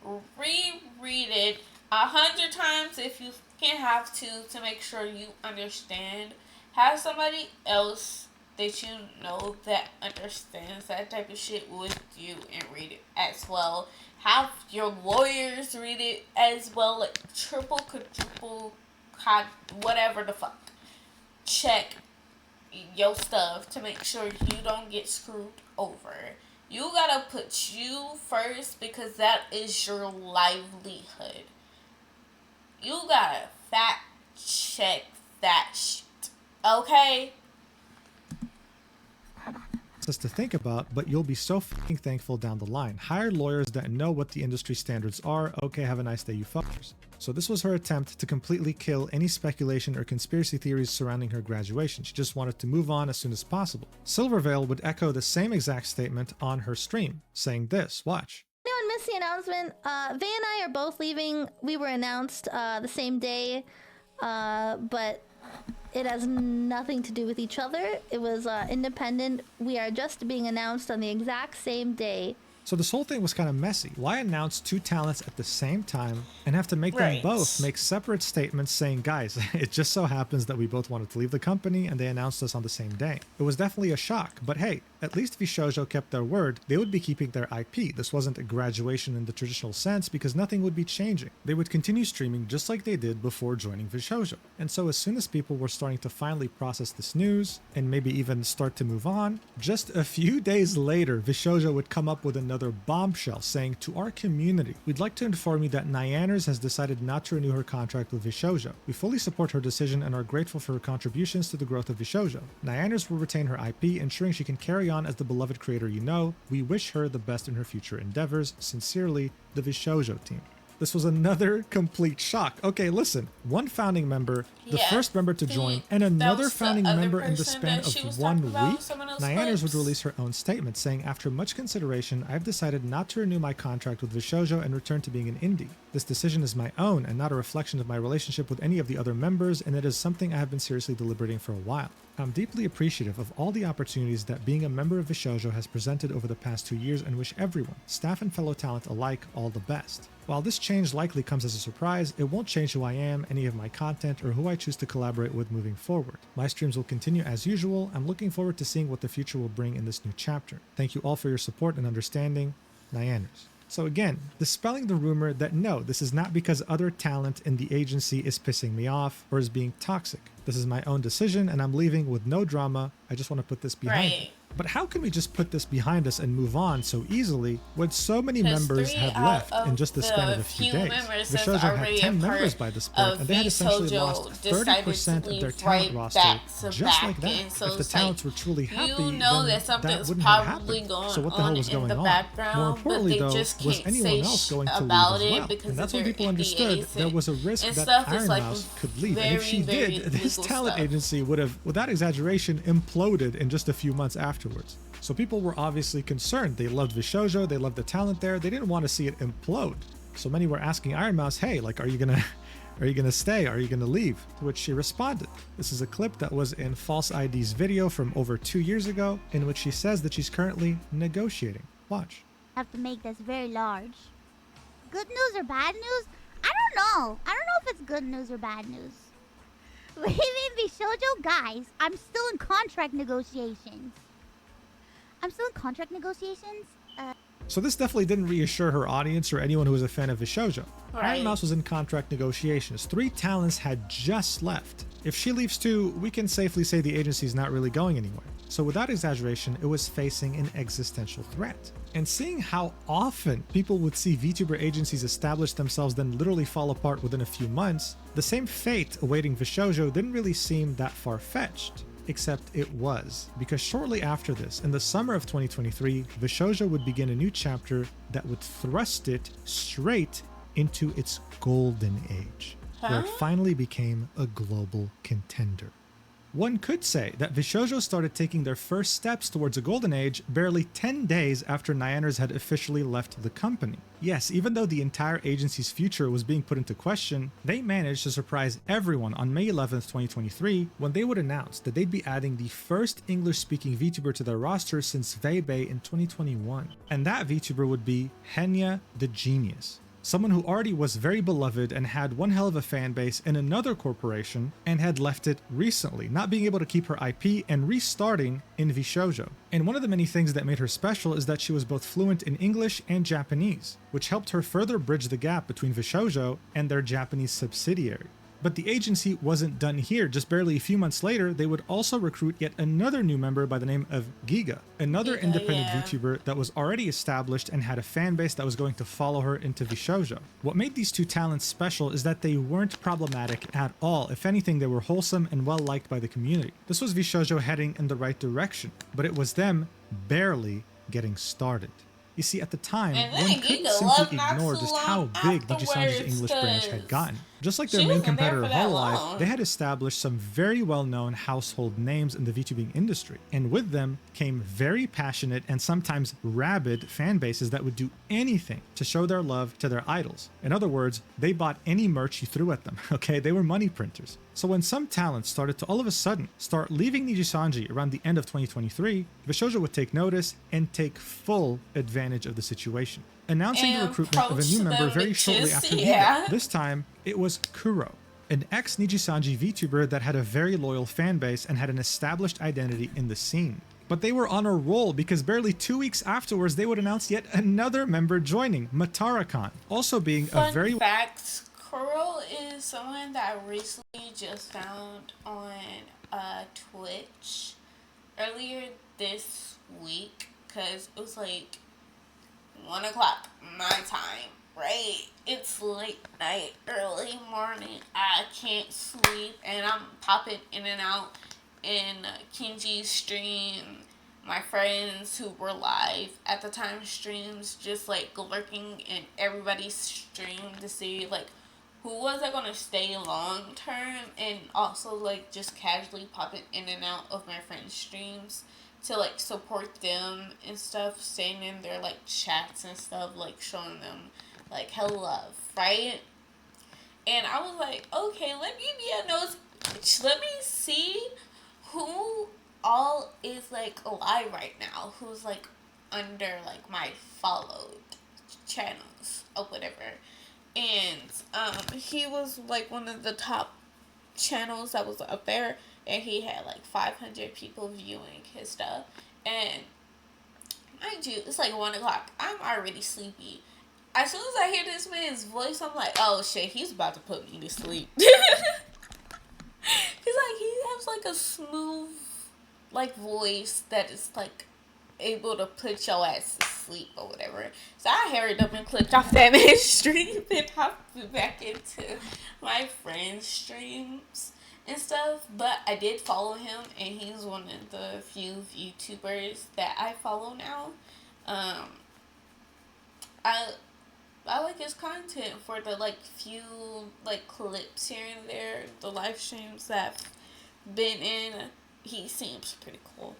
reread it 100 times if you can have to make sure you understand. Have somebody else that you know that understands that type of shit with you and read it as well. Have your lawyers read it as well, like triple, quadruple, whatever the fuck. Check your stuff to make sure you don't get screwed over. You gotta put you first because that is your livelihood. You gotta fact check that shit. Okay? To think about, but you'll be so fucking thankful down the line. Hire lawyers that know what the industry standards are. Okay, have a nice day, you fuckers. So this was her attempt to completely kill any speculation or conspiracy theories surrounding her graduation. She just wanted to move on as soon as possible. Silvervale would echo the same exact statement on her stream, saying this, watch. Anyone missed the announcement? Vey and I are both leaving. We were announced the same day, but it has nothing to do with each other. It was independent. We are just being announced on the exact same day. So this whole thing was kind of messy. Why announce two talents at the same time and have to make them Right. both make separate statements saying, guys, it just so happens that we both wanted to leave the company and they announced us on the same day. It was definitely a shock, but hey, at least VShojo kept their word. They would be keeping their IP. This wasn't a graduation in the traditional sense because nothing would be changing. They would continue streaming just like they did before joining VShojo. And so as soon as people were starting to finally process this news and maybe even start to move on, just a few days later, VShojo would come up with another bombshell saying, to our community, we'd like to inform you that Nyanners has decided not to renew her contract with VShojo. We fully support her decision and are grateful for her contributions to the growth of VShojo. Nyanners will retain her IP, ensuring she can carry on as the beloved creator you know. We wish her the best in her future endeavors. Sincerely, the VShojo team. This was another complete shock. Okay, listen, one founding member, the Yeah. first member to See, join, and that another was the founding other member in the person span that she was of 1 talking about, week, some of those Nyanners would clips. release her own statement saying, after much consideration, I've decided not to renew my contract with VShojo and return to being an indie. This decision is my own and not a reflection of my relationship with any of the other members, and it is something I have been seriously deliberating for a while. I'm deeply appreciative of all the opportunities that being a member of VShojo has presented over the past 2 years and wish everyone, staff and fellow talent alike, all the best. While this change likely comes as a surprise, it won't change who I am, any of my content, or who I choose to collaborate with moving forward. My streams will continue as usual. I'm looking forward to seeing what the future will bring in this new chapter. Thank you all for your support and understanding. Nyanners. So again, dispelling the rumor that no, this is not because other talent in the agency is pissing me off or is being toxic. This is my own decision and I'm leaving with no drama. I just want to put this behind me. Right. But how can we just put this behind us and move on so easily when so many members had left in just the span of a few days? VShojo had 10 members by this point, and they had essentially lost 30% of their talent roster just like that. If the talents were truly happy, then that wouldn't have happened. So what the hell was going on? More importantly, though, was anyone else going to leave as well? And that's when people understood there was a risk that Iron Mouse could leave. And if she did, this talent agency would have, without exaggeration, imploded in just a few months afterwards. So people were obviously concerned. They loved VShojo, they loved the talent there. They didn't want to see it implode. So many were asking Iron Mouse, hey, like, are you gonna stay? Are you gonna leave? To which she responded. This is a clip that was in False ID's video from over 2 years ago, in which she says that she's currently negotiating. Watch. Have to make this very large. Good news or bad news? I don't know. I don't know if it's good news or bad news. Leaving VShojo, guys, I'm still in contract negotiations. So this definitely didn't reassure her audience or anyone who was a fan of VShojo. Iron Mouse was in contract negotiations. 3 talents had just left. If she leaves too, we can safely say the agency is not really going anywhere. So without exaggeration, it was facing an existential threat. And seeing how often people would see VTuber agencies establish themselves then literally fall apart within a few months, the same fate awaiting VShojo didn't really seem that far-fetched. Except it was, because shortly after this, in the summer of 2023, VShojo would begin a new chapter that would thrust it straight into its golden age, where it finally became a global contender. One could say that VShojo started taking their first steps towards a golden age barely 10 days after Nyanners had officially left the company. Yes, even though the entire agency's future was being put into question, they managed to surprise everyone on May 11th, 2023, when they would announce that they'd be adding the first English-speaking VTuber to their roster since Weibei in 2021. And that VTuber would be Henya the Genius. Someone who already was very beloved and had one hell of a fan base in another corporation and had left it recently, not being able to keep her IP and restarting in VShojo. And one of the many things that made her special is that she was both fluent in English and Japanese, which helped her further bridge the gap between VShojo and their Japanese subsidiary. But the agency wasn't done here. Just barely a few months later, they would also recruit yet another new member by the name of Giga, another independent VTuber that was already established and had a fan base that was going to follow her into VShojo. What made these two talents special is that they weren't problematic at all. If anything, they were wholesome and well liked by the community. This was VShojo heading in the right direction, but it was them barely getting started. You see, at the time, one couldn't simply ignore just how big Nijisanji's English branch had gotten. Just like their main competitor Hololive, they had established some very well-known household names in the VTubing industry. And with them came very passionate and sometimes rabid fan bases that would do anything to show their love to their idols. In other words, they bought any merch you threw at them, okay? They were money printers. So when some talents started to all of a sudden start leaving Nijisanji around the end of 2023, VShojo would take notice and take full advantage of the situation, announcing the recruitment of a new member very shortly after Giga. This time, it was Kuro, an ex-Nijisanji VTuber that had a very loyal fan base and had an established identity in the scene. But they were on a roll because barely 2 weeks afterwards, they would announce yet another member joining, Matara-kan, also being a very... Fun fact, Kuro is someone that I recently just found on Twitch earlier this week, because it was like 1 o'clock my time, right? It's late night, early morning. I can't sleep, and I'm popping in and out in Kinji's stream. My friends who were live at the time streams, just like lurking in everybody's stream to see like who was I gonna stay long term, and also like just casually popping in and out of my friends' streams to like support them and stuff, staying in their like chats and stuff, like showing them like hell love, right? And I was like, okay, let me be a nose, let me see who all is like alive right now, who's like under like my followed channels or whatever. And he was like one of the top channels that was up there, and he had like 500 people viewing his stuff. And mind you, it's like 1 o'clock. I'm already sleepy. As soon as I hear this man's voice, I'm like, oh shit, he's about to put me to sleep. He's like, he has like a smooth like voice that is like able to put your ass to sleep or whatever. So I hurried up and clicked off that man's stream and hopped back into my friend's streams and stuff. But I did follow him, and he's one of the few YouTubers that I follow now. I like his content for the like few like clips here and there, the live streams that I've been in. He seems pretty cool.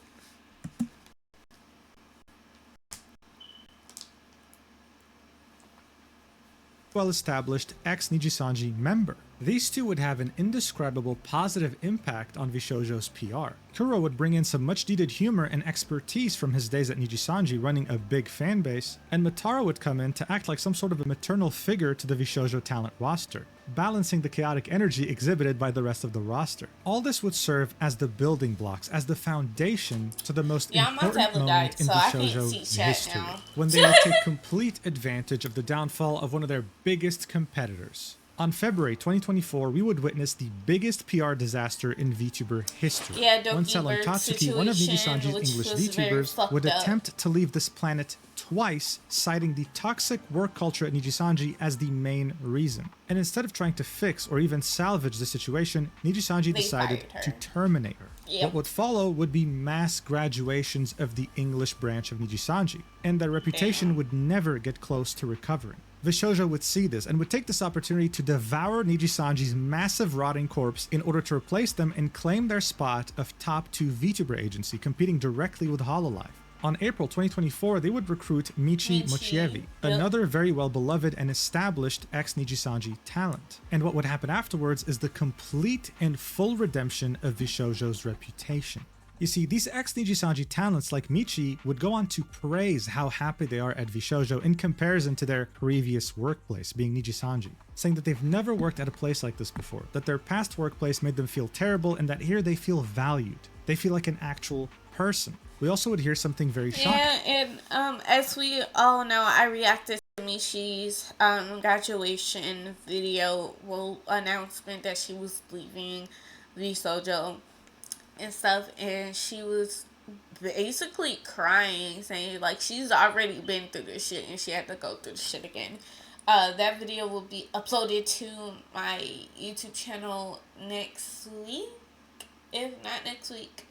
Well-established ex-Nijisanji member. These two would have an indescribable positive impact on VShojo's PR. Kuro would bring in some much-needed humor and expertise from his days at Nijisanji running a big fan base, and Matara would come in to act like some sort of a maternal figure to the VShojo talent roster, balancing the chaotic energy exhibited by the rest of the roster. All this would serve as the building blocks, as the foundation to the most important moment in VShojo's history, when they would take complete advantage of the downfall of one of their biggest competitors. On February 2024, we would witness the biggest PR disaster in VTuber history. When Selon Tatsuki, one of Nijisanji's English VTubers, would attempt to leave this planet twice, citing the toxic work culture at Nijisanji as the main reason. And instead of trying to fix or even salvage the situation, Nijisanji decided to terminate her. Yep. What would follow would be mass graduations of the English branch of Nijisanji, and their reputation would never get close to recovering. VShojo would see this and would take this opportunity to devour Nijisanji's massive rotting corpse in order to replace them and claim their spot of top 2 VTuber agency competing directly with Hololive. On April 2024, they would recruit Michi Mochievi, another very well beloved and established ex-Nijisanji talent. And what would happen afterwards is the complete and full redemption of VShojo's reputation. You see, these ex-Nijisanji talents like Michi would go on to praise how happy they are at VShojo in comparison to their previous workplace, being Nijisanji, saying that they've never worked at a place like this before, that their past workplace made them feel terrible, and that here they feel valued. They feel like an actual person. We also would hear something very shocking. Yeah, and as we all know, I reacted to Michi's graduation video, announcement that she was leaving VShojo and stuff, and she was basically crying, saying like she's already been through this shit and she had to go through the shit again. That video will be uploaded to my YouTube channel next week, if not next week,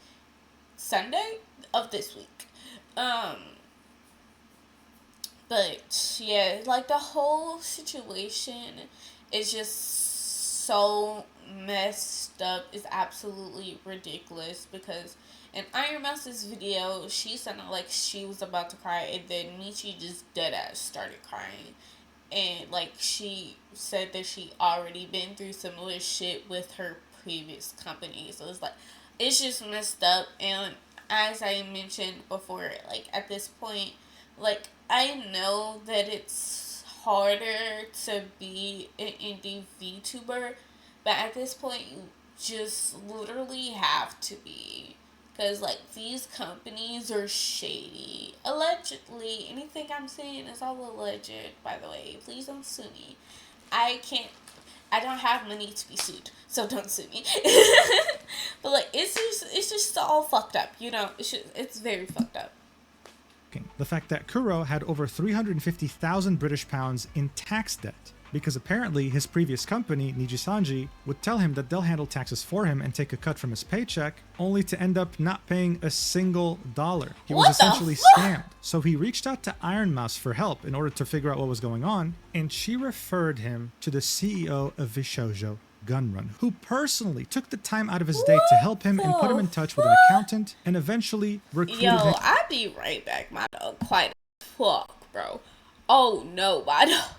Sunday of this week. But yeah, like the whole situation is just so messed up. It's absolutely ridiculous because in Iron Mouse's video, she sounded like she was about to cry, and then Michi just deadass started crying. And like she said that she already been through similar shit with her previous company. So it's like, it's just messed up. And as I mentioned before, like at this point, like I know that it's harder to be an indie VTuber, but at this point you just literally have to be, because like these companies are shady. Allegedly, anything I'm saying is all alleged, by the way. Please don't sue me. I don't have money to be sued, so don't sue me. But like it's just all fucked up, you know. It's very fucked up. The fact that Kuro had over 350,000 British pounds in tax debt, because apparently his previous company, Nijisanji, would tell him that they'll handle taxes for him and take a cut from his paycheck, only to end up not paying a single dollar. He was essentially scammed. So he reached out to Iron Mouse for help in order to figure out what was going on, and she referred him to the CEO of VShojo, Gunrun, who personally took the time out of his day to help him and put him in touch with an accountant and eventually recruited him. Yo, I'll be right back, my dog. Quiet as fuck, bro. Oh no, my dog.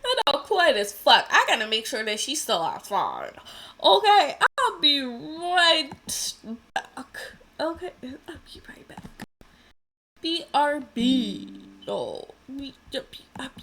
My dog quiet as fuck. I gotta make sure that she's still outside. Okay, I'll be right back. Okay, I'll be right back. BRB. Oh, I'll be right back.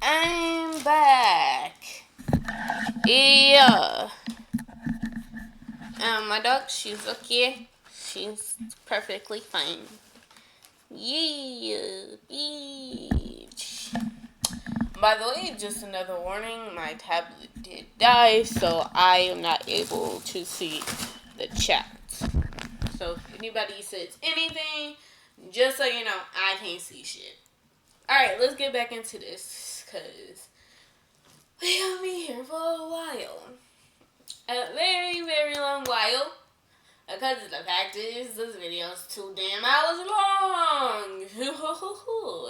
I'm back. Yeah. My dog, she's okay. She's perfectly fine. Yeah, bitch. By the way, just another warning, my tablet did die, so I am not able to see the chat. So if anybody says anything, just so you know, I can't see shit. Alright, let's get back into this, because we gonna be here for a while. A very, very long while. Because the fact is, this video is 2 damn hours long.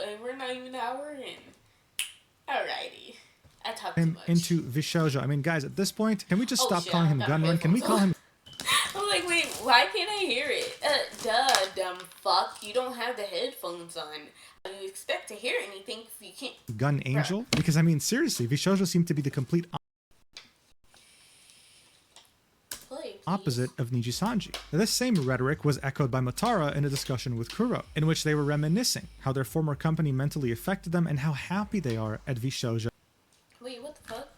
And we're not even an hour in. Alrighty. I talked too much. Into VShojo. I mean, guys, at this point, can we just stop shit, calling him Gunrun? Can we call him... I'm like, wait, why can't I hear it? Duh, dumb fuck. You don't have the headphones on. How do you expect to hear anything if you can't? Gun Angel? Bruh. Because, I mean, seriously, VShojo seemed to be the complete opposite of Nijisanji. Now, this same rhetoric was echoed by Motara in a discussion with Kuro, in which they were reminiscing how their former company mentally affected them and how happy they are at VShojo. Wait, what the fuck?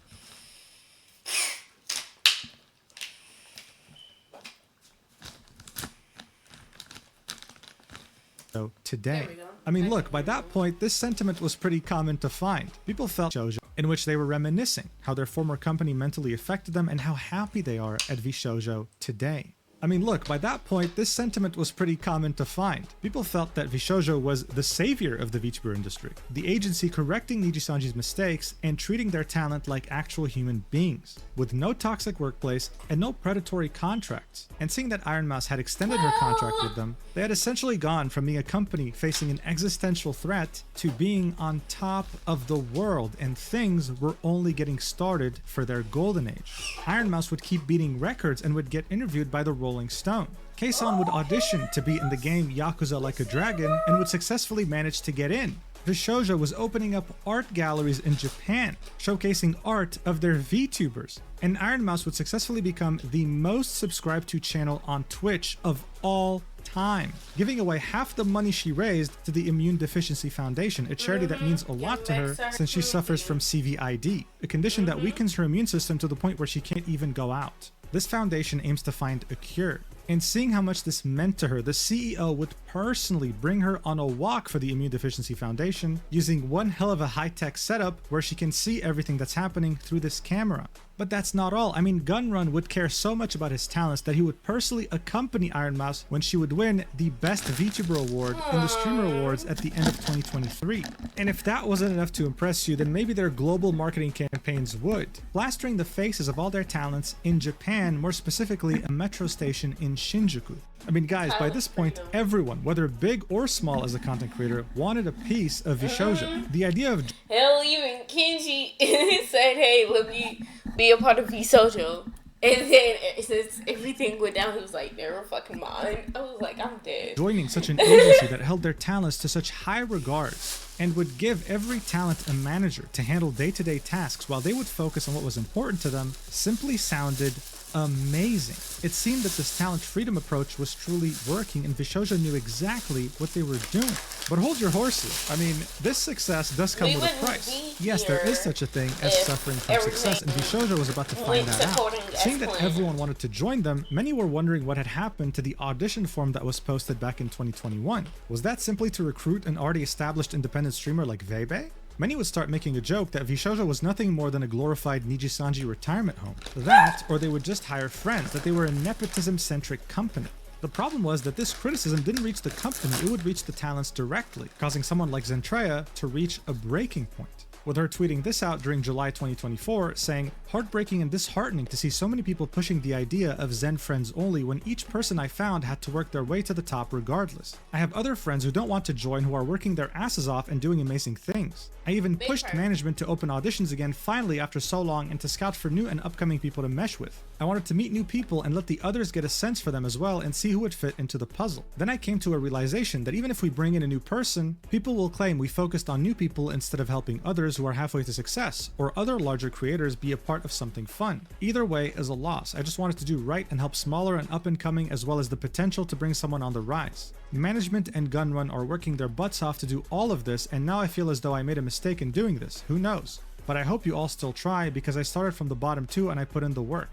So today, I mean, look, by that point, this sentiment was pretty common to find. People felt VShojo, in which they were reminiscing how their former company mentally affected them and how happy they are at VShojo today. I mean, look, by that point, this sentiment was pretty common to find. People felt that VShojo was the savior of the VTuber industry, the agency correcting Nijisanji's mistakes and treating their talent like actual human beings, with no toxic workplace and no predatory contracts. And seeing that Iron Mouse had extended her contract with them, they had essentially gone from being a company facing an existential threat to being on top of the world, and things were only getting started for their golden age. Iron Mouse would keep beating records and would get interviewed by the Rolling Stone. Kei-san would audition to be in the game Yakuza Like a Dragon and would successfully manage to get in. VShojo was opening up art galleries in Japan, showcasing art of their VTubers, and Iron Mouse would successfully become the most subscribed to channel on Twitch of all time, giving away half the money she raised to the Immune Deficiency Foundation, a charity that means a lot to her since she suffers from CVID, a condition that weakens her immune system to the point where she can't even go out. This foundation aims to find a cure. And seeing how much this meant to her, the CEO would personally bring her on a walk for the Immune Deficiency Foundation, using one hell of a high-tech setup where she can see everything that's happening through this camera. But that's not all. I mean, Gunrun would care so much about his talents that he would personally accompany Iron Mouse when she would win the Best VTuber Award in the Streamer Awards at the end of 2023. And if that wasn't enough to impress you, then maybe their global marketing campaigns would, plastering the faces of all their talents in Japan, more specifically a metro station in Shinjuku. I mean, guys, by this point, everyone, whether big or small as a content creator, wanted a piece of VShojo. The idea of... Hell, even Kenji said, hey, let me be a part of VShojo. And then since everything went down, he was like, never fucking mind. I was like, I'm dead. Joining such an agency that held their talents to such high regards and would give every talent a manager to handle day-to-day tasks while they would focus on what was important to them simply sounded amazing. It seemed that this talent freedom approach was truly working, and VShojo knew exactly what they were doing. But hold your horses. I mean, this success does come with a price. Yes, there is such a thing as suffering from success, and VShojo was about to find that out. Seeing that everyone wanted to join them, many were wondering what had happened to the audition form that was posted back in 2021. Was that simply to recruit an already established independent streamer like Veibe? Many would start making a joke that VShojo was nothing more than a glorified Nijisanji retirement home. That, or they would just hire friends, that they were a nepotism-centric company. The problem was that this criticism didn't reach the company, it would reach the talents directly, causing someone like Zentreya to reach a breaking point. With her tweeting this out during July 2024, saying, "Heartbreaking and disheartening to see so many people pushing the idea of Zen friends only when each person I found had to work their way to the top regardless. I have other friends who don't want to join who are working their asses off and doing amazing things. I even pushed management to open auditions again finally after so long and to scout for new and upcoming people to mesh with. I wanted to meet new people and let the others get a sense for them as well and see who would fit into the puzzle. Then I came to a realization that even if we bring in a new person, people will claim we focused on new people instead of helping others who are halfway to success, or other larger creators be a part of something fun. Either way is a loss. I just wanted to do right and help smaller and up and coming, as well as the potential to bring someone on the rise. Management and Gunrun are working their butts off to do all of this, and now I feel as though I made a mistake in doing this. Who knows? But I hope you all still try, because I started from the bottom too and I put in the work.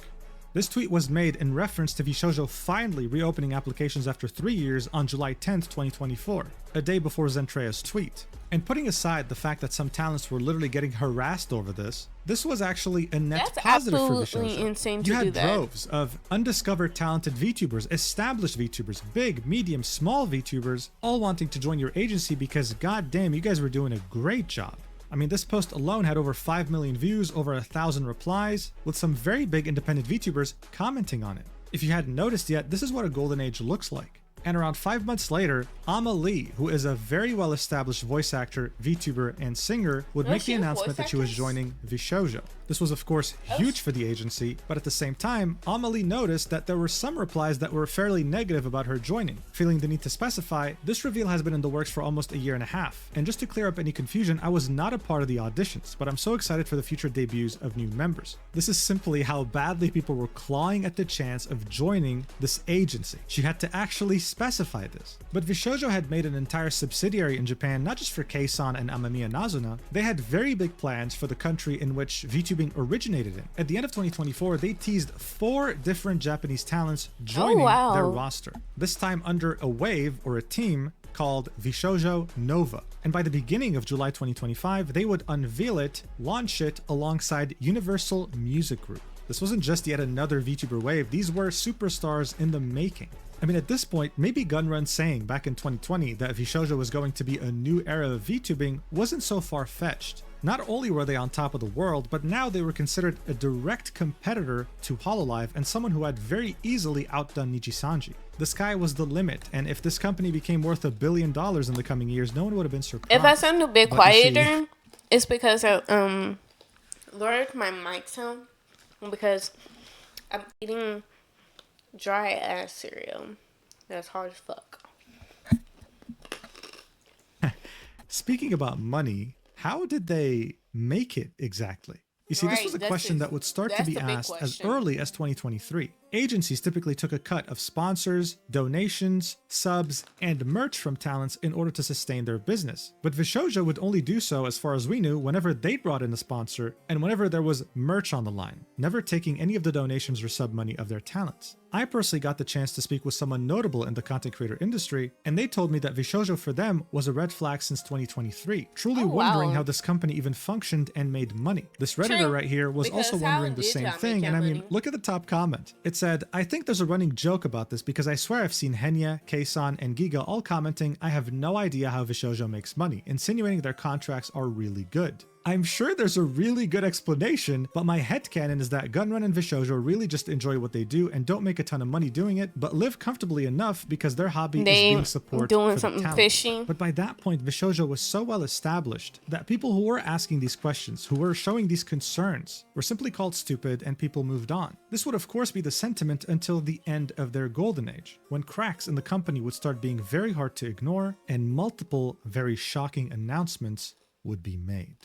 This tweet was made in reference to VShojo finally reopening applications after 3 years on July 10th, 2024, a day before Zentrea's tweet. And putting aside the fact that some talents were literally getting harassed over this, this was actually a net positive for VShojo. Insane to you do had that. droves of undiscovered talented VTubers, established VTubers, big, medium, small VTubers, all wanting to join your agency because goddamn, you guys were doing a great job. I mean, this post alone had over 5 million views, over 1,000 replies, with some very big independent VTubers commenting on it. If you hadn't noticed yet, this is what a golden age looks like. And around 5 months later, Amelie, who is a very well-established voice actor, VTuber, and singer, would make the announcement that she was joining VShojo. This was of course huge for the agency, but at the same time, Amelie noticed that there were some replies that were fairly negative about her joining. Feeling the need to specify, this reveal has been in the works for almost a year and a half. And just to clear up any confusion, I was not a part of the auditions, but I'm so excited for the future debuts of new members. This is simply how badly people were clawing at the chance of joining this agency. She had to actually specify this. But VShojo had made an entire subsidiary in Japan, not just for Keisan and Amamiya Nazuna. They had very big plans for the country in which VTubing originated in. At the end of 2024, they teased 4 different Japanese talents joining their roster. This time under a wave or a team called VShojo Nova. And by the beginning of July 2025, they would unveil it, launch it alongside Universal Music Group. This wasn't just yet another VTuber wave, these were superstars in the making. I mean, at this point, maybe Gunrun saying back in 2020 that VShojo was going to be a new era of VTubing wasn't so far-fetched. Not only were they on top of the world, but now they were considered a direct competitor to Hololive and someone who had very easily outdone Nijisanji. The sky was the limit, and if this company became worth $1 billion in the coming years, no one would have been surprised. If I sound a bit quieter, it's because I lowered my mic sound because I'm eating dry ass cereal. That's hard as fuck. Speaking about money, how did they make it exactly? You see, this was a question that would start to be asked as early as 2023. Agencies typically took a cut of sponsors, donations, subs, and merch from talents in order to sustain their business. But VShojo would only do so, as far as we knew, whenever they brought in a sponsor and whenever there was merch on the line, never taking any of the donations or sub money of their talents. I personally got the chance to speak with someone notable in the content creator industry, and they told me that VShojo for them was a red flag since 2023, truly wondering how this company even functioned and made money. This Redditor right here was also wondering the same thing, and I mean, look at the top comment. It said, I think there's a running joke about this because I swear I've seen Henya, Keisan, and Giga all commenting, I have no idea how VShojo makes money, insinuating their contracts are really good. I'm sure there's a really good explanation, but my headcanon is that Gunrun and VShojo really just enjoy what they do and don't make a ton of money doing it, but live comfortably enough because their hobby is being supported doing something fishy. But by that point, VShojo was so well established that people who were asking these questions, who were showing these concerns, were simply called stupid and people moved on. This would of course be the sentiment until the end of their golden age, when cracks in the company would start being very hard to ignore and multiple very shocking announcements would be made.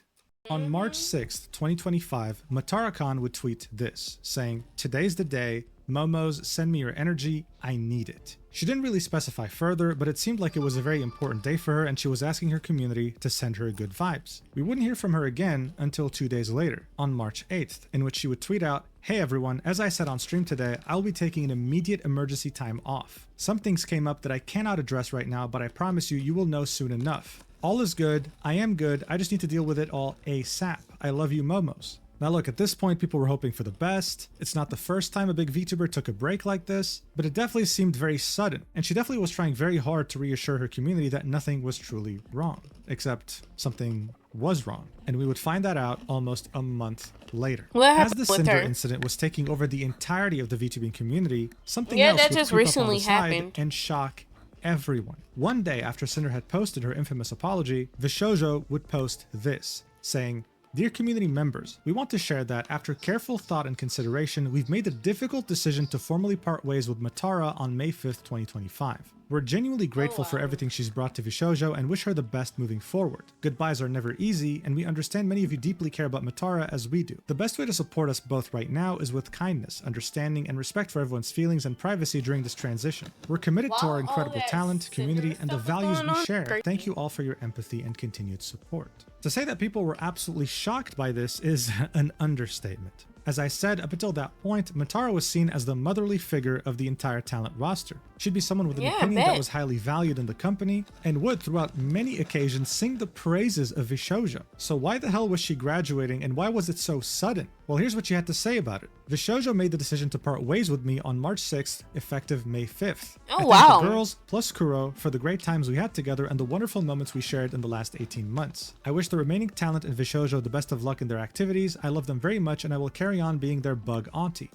On March 6th, 2025, Matara-kan would tweet this, saying, "Today's the day. Momos, send me your energy. I need it." She didn't really specify further, but it seemed like it was a very important day for her and she was asking her community to send her good vibes. We wouldn't hear from her again until 2 days later, on March 8th, in which she would tweet out, "Hey everyone, as I said on stream today, I'll be taking an immediate emergency time off. Some things came up that I cannot address right now, but I promise you will know soon enough. All is good. I am good. I just need to deal with it all ASAP. I love you, Momos." Now look, at this point people were hoping for the best. It's not the first time a big VTuber took a break like this, but it definitely seemed very sudden, and she definitely was trying very hard to reassure her community that nothing was truly wrong. Except something was wrong, and we would find that out almost a month later. As the Cinder incident was taking over the entirety of the VTubing community, something else would creep up on the side and shock everyone. One day after Cinder had posted her infamous apology, VShojo would post this, saying, Dear community members, we want to share that after careful thought and consideration, we've made the difficult decision to formally part ways with Matara on May 5th, 2025. We're genuinely grateful for everything she's brought to VShojo and wish her the best moving forward. Goodbyes are never easy, and we understand many of you deeply care about Matara as we do. The best way to support us both right now is with kindness, understanding, and respect for everyone's feelings and privacy during this transition. We're committed to our incredible talent, community, and the values we share. Thank you all for your empathy and continued support. To say that people were absolutely shocked by this is an understatement. As I said, up until that point, Matara was seen as the motherly figure of the entire talent roster. She'd be someone with an opinion that was highly valued in the company, and would, throughout many occasions, sing the praises of VShojo. So why the hell was she graduating, and why was it so sudden? Well, here's what she had to say about it. VShojo made the decision to part ways with me on March 6th, effective May 5th. I thank the girls, plus Kuro, for the great times we had together and the wonderful moments we shared in the last 18 months. I wish the remaining talent in VShojo the best of luck in their activities. I love them very much, and I will carry on being their bug auntie.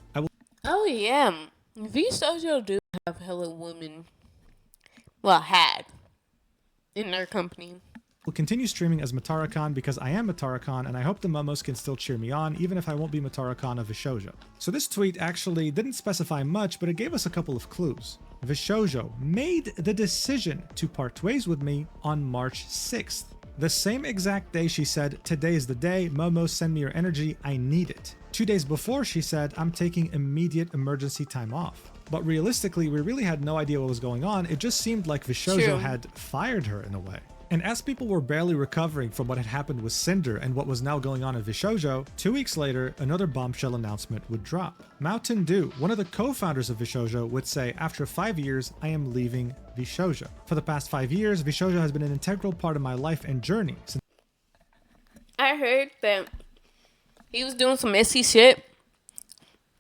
Oh yeah, VShojo do have hella women. Well, had in their company. Will continue streaming as Matara-kan because I am Matara-kan, and I hope the Momos can still cheer me on, even if I won't be Matara-kan of VShojo. So this tweet actually didn't specify much, but it gave us a couple of clues. VShojo made the decision to part ways with me on March 6th. The same exact day she said, "Today is the day, Momos, send me your energy, I need it." 2 days before she said, "I'm taking immediate emergency time off." But realistically, we really had no idea what was going on. It just seemed like VShojo had fired her in a way. And as people were barely recovering from what had happened with Cinder and what was now going on at VShojo, 2 weeks later, another bombshell announcement would drop. Mountain Dew, one of the co-founders of VShojo, would say, "After 5 years, I am leaving VShojo. For the past 5 years, VShojo has been an integral part of my life and journey." I heard that he was doing some messy shit,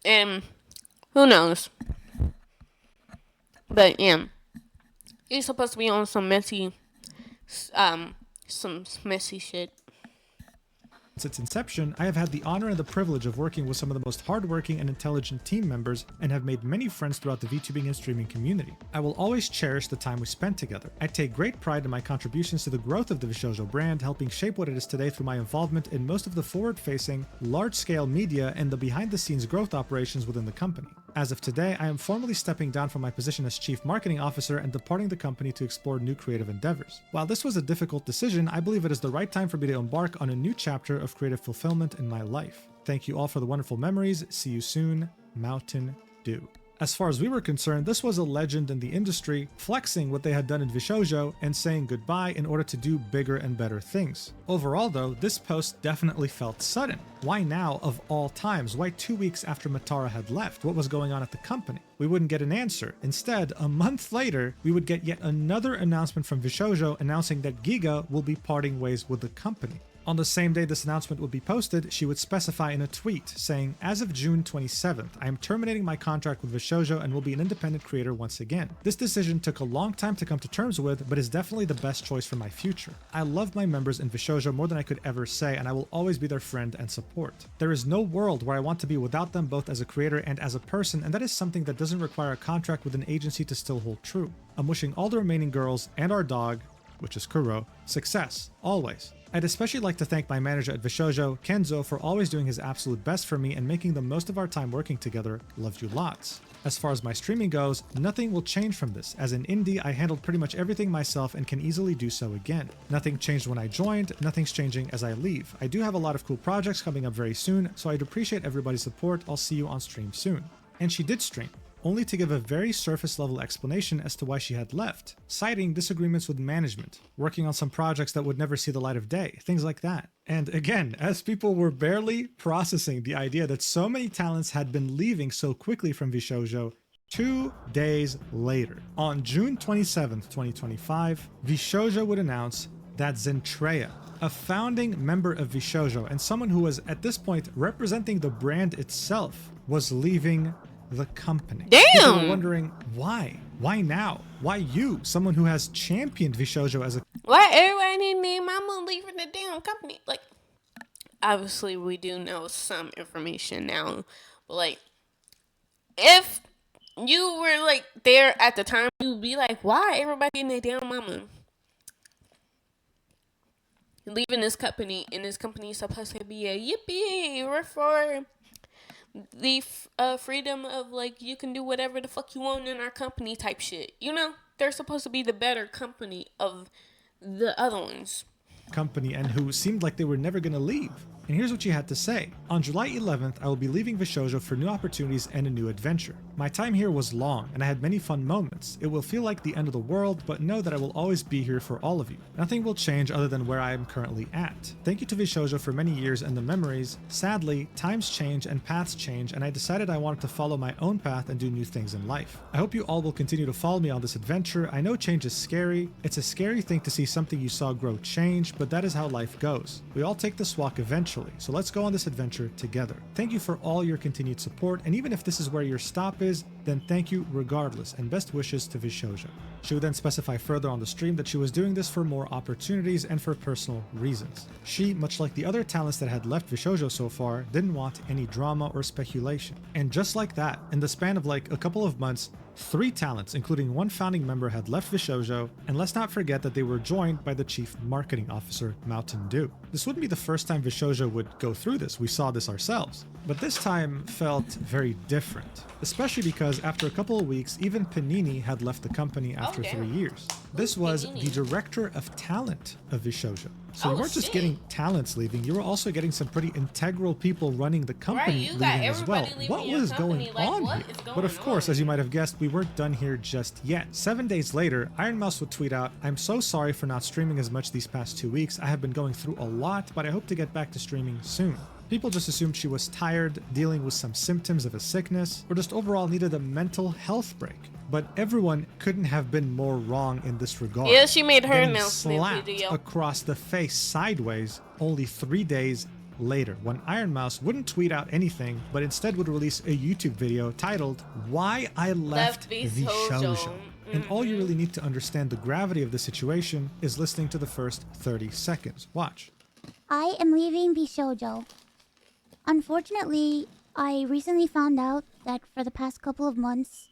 and who knows? But yeah, he's supposed to be on some messy shit. Since its inception, I have had the honor and the privilege of working with some of the most hardworking and intelligent team members and have made many friends throughout the VTubing and streaming community. I will always cherish the time we spent together. I take great pride in my contributions to the growth of the VShojo brand, helping shape what it is today through my involvement in most of the forward-facing, large-scale media and the behind-the-scenes growth operations within the company. As of today, I am formally stepping down from my position as Chief Marketing Officer and departing the company to explore new creative endeavors. While this was a difficult decision, I believe it is the right time for me to embark on a new chapter of creative fulfillment in my life. Thank you all for the wonderful memories. See you soon, Mountain Dew. As far as we were concerned, this was a legend in the industry, flexing what they had done in VShojo and saying goodbye in order to do bigger and better things. Overall though, this post definitely felt sudden. Why now of all times? Why 2 weeks after Matara had left? What was going on at the company? We wouldn't get an answer. Instead, a month later, we would get yet another announcement from VShojo announcing that Giga will be parting ways with the company. On the same day this announcement would be posted, she would specify in a tweet saying, "As of June 27th, I am terminating my contract with VShojo and will be an independent creator once again. This decision took a long time to come to terms with, but is definitely the best choice for my future. I love my members in VShojo more than I could ever say, and I will always be their friend and support. There is no world where I want to be without them both as a creator and as a person, and that is something that doesn't require a contract with an agency to still hold true. I'm wishing all the remaining girls and our dog," which is Kuro, "success, always. I'd especially like to thank my manager at VShojo, Kenzo, for always doing his absolute best for me and making the most of our time working together. Love you lots. As far as my streaming goes, nothing will change from this. As an indie, I handled pretty much everything myself and can easily do so again. Nothing changed when I joined, nothing's changing as I leave. I do have a lot of cool projects coming up very soon, so I'd appreciate everybody's support. I'll see you on stream soon." And she did stream, only to give a very surface level explanation as to why she had left, citing disagreements with management, working on some projects that would never see the light of day, things like that. And again, as people were barely processing the idea that so many talents had been leaving so quickly from VShojo, 2 days later, on June 27th, 2025, VShojo would announce that Zentreya, a founding member of VShojo and someone who was at this point representing the brand itself, was leaving the company. Damn! People were wondering why? Why now? Why you, someone who has championed VShojo as a... Why everybody need their mama leaving the damn company? Like, obviously we do know some information now, but like, if you were like there at the time, you'd be like, why everybody in their damn mama? leaving this company, and this company is supposed to be a yippee, we're for the freedom of, like, you can do whatever the fuck you want in our company type shit. You know, they're supposed to be the better company of the other ones. Company and who seemed like they were never going to leave. And here's what she had to say. On July 11th, I will be leaving VShojo for new opportunities and a new adventure. My time here was long, and I had many fun moments. It will feel like the end of the world, but know that I will always be here for all of you. Nothing will change other than where I am currently at. Thank you to VShojo for many years and the memories. Sadly, times change and paths change, and I decided I wanted to follow my own path and do new things in life. I hope you all will continue to follow me on this adventure. I know change is scary. It's a scary thing to see something you saw grow change, but that is how life goes. We all take this walk eventually. So let's go on this adventure together. Thank you for all your continued support, and even if this is where your stop is, then thank you regardless, and best wishes to VShojo. She would then specify further on the stream that she was doing this for more opportunities and for personal reasons. She, much like the other talents that had left VShojo so far, didn't want any drama or speculation. And just like that, in the span of like a couple of months, 3 talents, including 1 founding member, had left VShojo, and let's not forget that they were joined by the chief marketing officer, Mountain Dew. This wouldn't be the first time VShojo would go through this, we saw this ourselves. But this time felt very different, especially because after a couple of weeks, even Panini had left the company after 3 years. This was the director of talent of VShojo. So you weren't just getting talents leaving, you were also getting some pretty integral people running the company leaving as well. What was going on here? But of course, as you might have guessed, we weren't done here just yet. 7 days later, Iron Mouse would tweet out, "I'm so sorry for not streaming as much these past 2 weeks. I have been going through a lot, but I hope to get back to streaming soon." People just assumed she was tired, dealing with some symptoms of a sickness, or just overall needed a mental health break. But everyone couldn't have been more wrong in this regard. Yeah, she made her Getting announcement slapped video across the face sideways only 3 days later, when Iron Mouse wouldn't tweet out anything, but instead would release a YouTube video titled "Why I Left VShojo." And all you really need to understand the gravity of the situation is listening to the first 30 seconds. Watch. I am leaving VShojo. Unfortunately, I recently found out that for the past couple of months,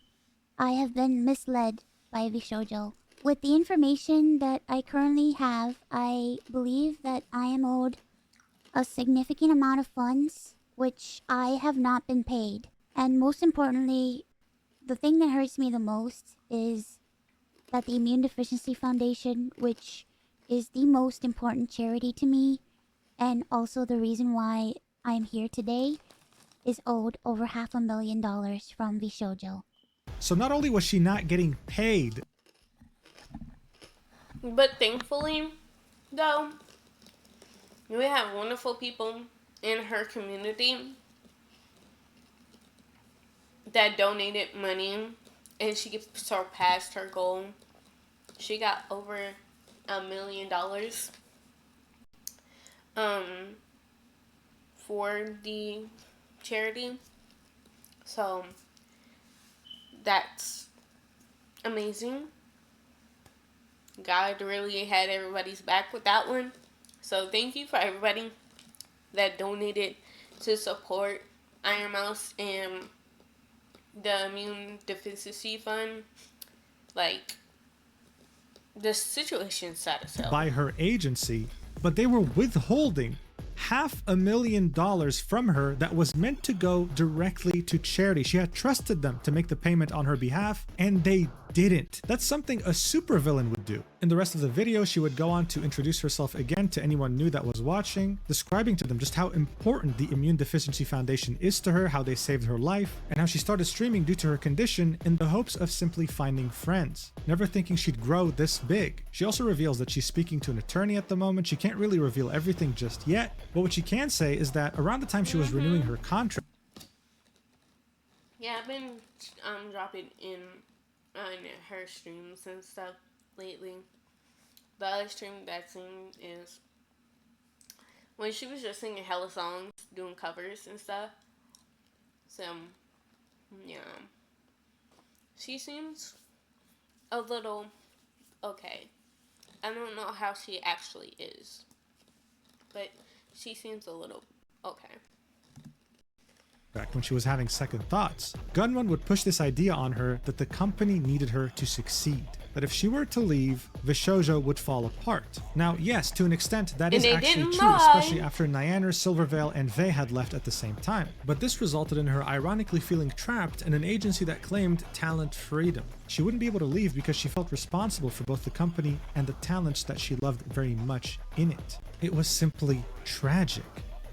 I have been misled by VShojo. With the information that I currently have, I believe that I am owed a significant amount of funds, which I have not been paid. And most importantly, the thing that hurts me the most is that the Immune Deficiency Foundation, which is the most important charity to me, and also the reason why I'm here today, is owed over $500,000 from VShojo. So not only was she not getting paid, but thankfully, though, we have wonderful people in her community that donated money, and she surpassed her goal. She got over $1 million for the charity. So that's amazing. God really had everybody's back with that one. So thank you for everybody that donated to support Iron Mouse and the Immune Deficiency Fund. Like, the situation set itself by her agency, but they were withholding $500,000 from her that was meant to go directly to charity. She had trusted them to make the payment on her behalf, and they didn't. That's something a supervillain would do. In the rest of the video, she would go on to introduce herself again to anyone new that was watching, describing to them just how important the Immune Deficiency Foundation is to her, how they saved her life, and how she started streaming due to her condition in the hopes of simply finding friends, never thinking she'd grow this big. She also reveals that she's speaking to an attorney at the moment. She can't really reveal everything just yet, but what she can say is that around the time she was renewing her contract, yeah, I've been dropping in on her streams and stuff lately. The other stream that's in is when she was just singing hella songs, doing covers and stuff. So, yeah. She seems a little okay. I don't know how she actually is, but she seems a little okay. back when she was having second thoughts, Gunrun would push this idea on her that the company needed her to succeed. that if she were to leave, VShojo would fall apart. Now, yes, to an extent, that is they actually didn't true, lie. especially after Nyaner, Silverveil, and Vey had left at the same time. But this resulted in her ironically feeling trapped in an agency that claimed talent freedom. She wouldn't be able to leave because she felt responsible for both the company and the talents that she loved very much in it. It was simply tragic.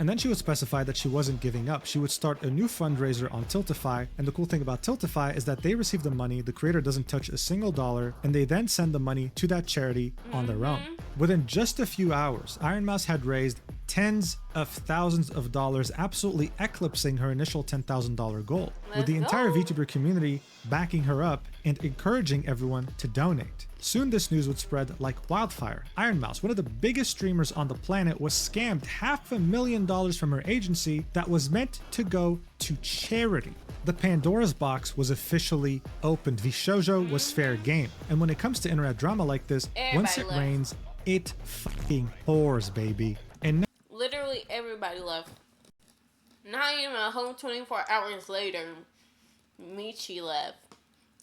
And then she would specify that she wasn't giving up. She would start a new fundraiser on Tiltify, and the cool thing about Tiltify is that they receive the money, the creator doesn't touch a single dollar, and they then send the money to that charity on their own. Within just a few hours, Iron Mouse had raised tens of thousands of dollars, absolutely eclipsing her initial $10,000 goal, with the entire VTuber community backing her up and encouraging everyone to donate. Soon this news would spread like wildfire. Iron Mouse, one of the biggest streamers on the planet, was scammed $500,000 from her agency that was meant to go to charity. The Pandora's box was officially opened. VShojo was fair game. And when it comes to internet drama like this, once it rains, it fucking pours, baby. And Literally everybody left. Not even a whole 24 hours later, Michi left.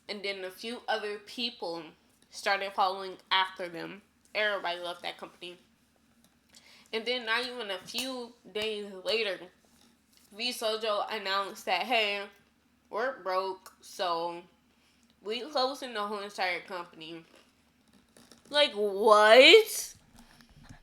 And then a few other people started following after them. Everybody left that company. And then not even a few days later, VShojo announced that, hey, we're broke, so we closing the whole entire company. Like, what?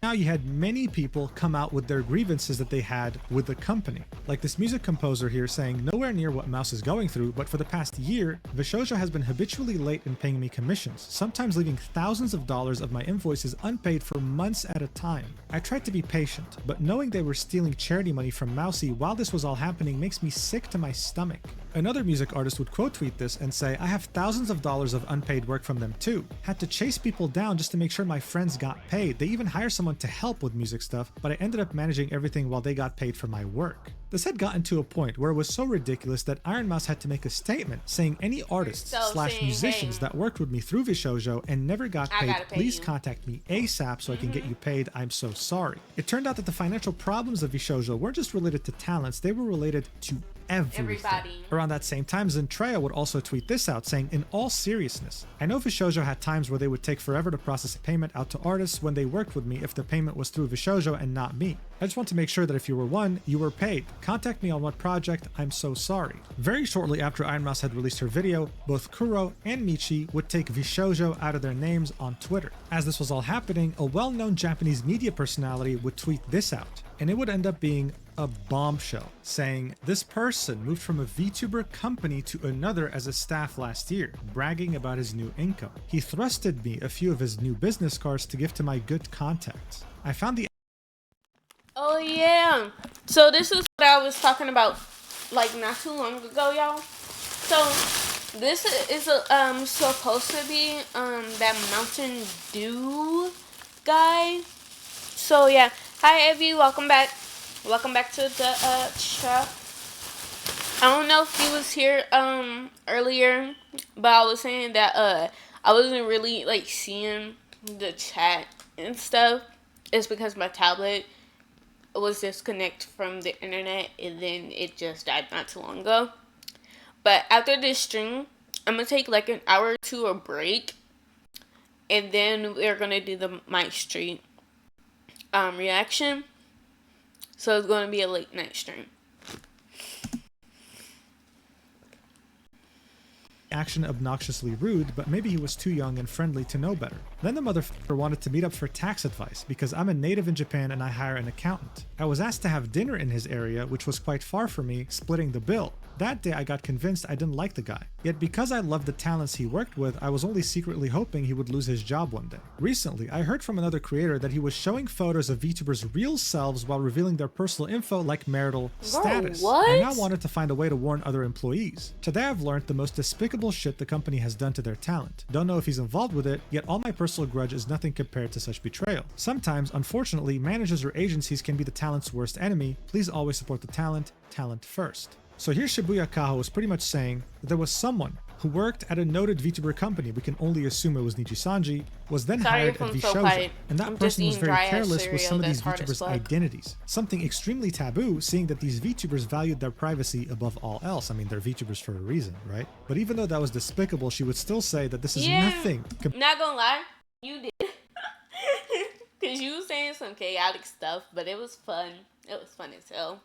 now you had many people come out with their grievances that they had with the company. Like this music composer here saying nowhere near what Mouse is going through, but for the past year, VShojo has been habitually late in paying me commissions, sometimes leaving thousands of dollars of my invoices unpaid for months at a time. I tried to be patient, but knowing they were stealing charity money from Mousy while this was all happening makes me sick to my stomach. Another music artist would quote tweet this and say, I have thousands of dollars of unpaid work from them too. Had to chase people down just to make sure my friends got paid. They even hire someone to help with music stuff, but I ended up managing everything while they got paid for my work. This had gotten to a point where it was so ridiculous that Iron Mouse had to make a statement saying any artists / musicians that worked with me through VShojo and never got paid, please contact me ASAP so I can get you paid. I'm so sorry. It turned out that the financial problems of VShojo weren't just related to talents, they were related to everybody. Around that same time, Zentreya would also tweet this out saying, in all seriousness, I know VShojo had times where they would take forever to process a payment out to artists when they worked with me if the payment was through VShojo and not me. I just want to make sure that if you were one, you were paid. Contact me on what project, I'm so sorry. Very shortly after Iron Mouse had released her video, both Kuro and Michi would take VShojo out of their names on Twitter. As this was all happening, a well-known Japanese media personality would tweet this out, and it would end up being a bombshell, saying, this person moved from a VTuber company to another as a staff last year, bragging about his new income. He thrusted me a few of his new business cards to give to my good contacts. I found the Oh yeah, so this is what I was talking about like not too long ago, y'all. So this is supposed to be that Mountain Dew guy. So yeah, hi Evie, welcome back to the chat. I don't know if he was here earlier, but I was saying that I wasn't really like seeing the chat and stuff. It's because my tablet was disconnected from the internet and then it just died not too long ago. But after this stream, I'm gonna take like an hour or two a break, and then we're gonna do the Mike Street reaction. So it's gonna be a late night stream. action obnoxiously rude, but maybe he was too young and friendly to know better. Then the motherfucker wanted to meet up for tax advice because I'm a native in Japan and I hire an accountant. I was asked to have dinner in his area, which was quite far from me, splitting the bill. That day I got convinced I didn't like the guy. Yet because I loved the talents he worked with, I was only secretly hoping he would lose his job one day. Recently, I heard from another creator that he was showing photos of VTubers' real selves while revealing their personal info like marital status. What? I now wanted to find a way to warn other employees. Today I've learned the most despicable shit the company has done to their talent. Don't know if he's involved with it, yet all my personal grudge is nothing compared to such betrayal. Sometimes, unfortunately, managers or agencies can be the talent's worst enemy. Please always support the talent, talent first. So here Shibuya Kaho was pretty much saying that there was someone who worked at a noted VTuber company, we can only assume it was Nijisanji, was then Sorry hired if at I'm so VShojo, quiet. and that I'm just person was eating very dry-ass careless with some cereal of these that's hard as VTubers' fuck. identities. Something extremely taboo, seeing that these VTubers valued their privacy above all else. I mean, they're VTubers for a reason, right? But even though that was despicable, she would still say that this is nothing Not gonna lie, you did. Cause you was saying some chaotic stuff, but it was fun. It was fun as hell.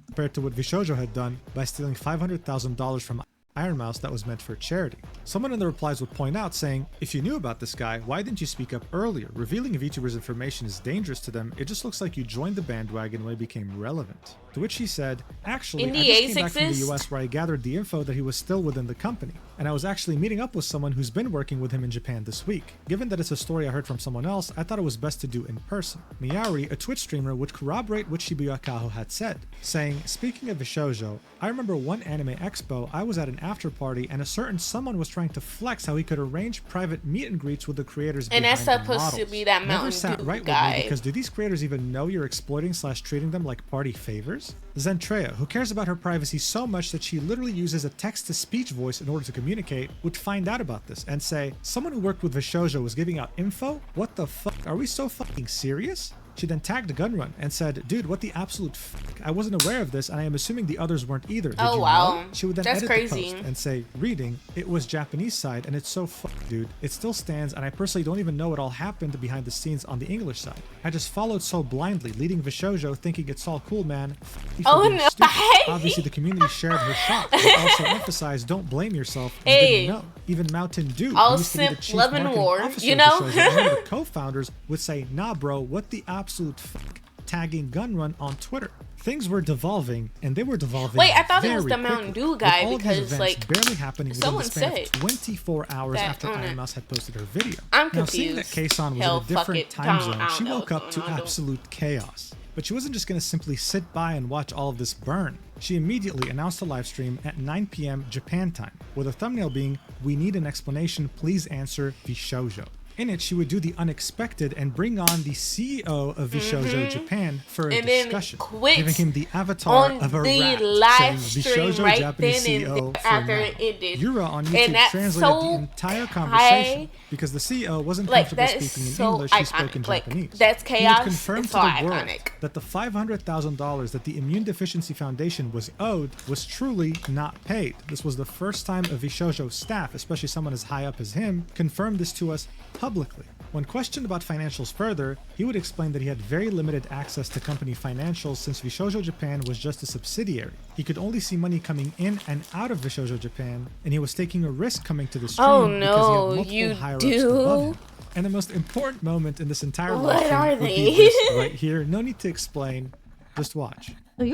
compared to what VShojo had done by stealing $500,000 from Iron Mouse that was meant for charity. Someone in the replies would point out saying, if you knew about this guy, why didn't you speak up earlier? Revealing a VTuber's information is dangerous to them. It just looks like you joined the bandwagon when it became relevant. To which he said, actually, I just came back from the US where I gathered the info that he was still within the company. And I was actually meeting up with someone who's been working with him in Japan this week. Given that it's a story I heard from someone else, I thought it was best to do in person. Miyauri, a Twitch streamer, would corroborate what Shibuya Kaho had said, saying, speaking of VShojo, I remember one anime expo, I was at an after party and a certain someone was trying to flex how he could arrange private meet and greets with the creators and behind that's the supposed models. to be that Never Mountain sat Dew right guy. with me because do these creators even know you're exploiting / treating them like party favors? Zentrea, who cares about her privacy so much that she literally uses a text-to-speech voice in order to communicate, would find out about this and say, someone who worked with VShojo was giving out info? What the fuck? Are we so fucking serious? She then tagged Gunrun and said, dude, what the absolute fuck? I wasn't aware of this and I am assuming the others weren't either. Did Oh, you wow. know? She would then That's edit crazy. the post and say, reading, it was Japanese side and it's so fuck, dude. It still stands and I personally don't even know what all happened behind the scenes on the English side. I just followed so blindly, leading VShojo thinking it's all cool, man. Fuck you for Oh, being no. stupid. Obviously, the community shared her shock, but also emphasized, don't blame yourself. You Hey. didn't know. Even Mountain Dew, All who used to be the simp, chief love, and marketing war, officer you of know? VShojo, and one of the co-founders, would say, nah, bro, what the absolute fuck? Tagging Gunrun on Twitter. Things were devolving, and they were devolving. Wait, I thought it was very the Mountain quickly, Dew with guy all of these because, events like, barely happening within the someone span said of 24 hours that after on Iron it. Mouse had posted her video. I'm Now, seeing that confused. Keisan was Hell, in a fuck different it. time I zone, don't she know woke up what's to going on. absolute chaos. But she wasn't just going to simply sit by and watch all of this burn. She immediately announced a live stream at 9 p.m. Japan time, with a thumbnail being, we need an explanation, please answer VShojo. In it, she would do the unexpected and bring on the CEO of VShojo Japan for a And then discussion, quit giving him the avatar on of a the rat, live saying stream VShojo right Japanese then and CEO there for after now. it ended. Yura on And YouTube that's translated so the entire conversation high. because the CEO wasn't Like, comfortable that is speaking in so English, he spoke iconic. in Like, Japanese. that's He would chaos. confirm It's to so the world iconic. that the $500,000 that the Immune Deficiency Foundation was owed was truly not paid. This was the first time a VShojo staff, especially someone as high up as him, confirmed this to us publicly. When questioned about financials further, he would explain that he had very limited access to company financials since VShojo Japan was just a subsidiary. He could only see money coming in and out of VShojo Japan, and he was taking a risk coming to the stream Oh, because he no, had multiple you higher-ups do? above him. And the most important moment in this entire What live stream are would they? be this right here. No need to explain. Just watch. So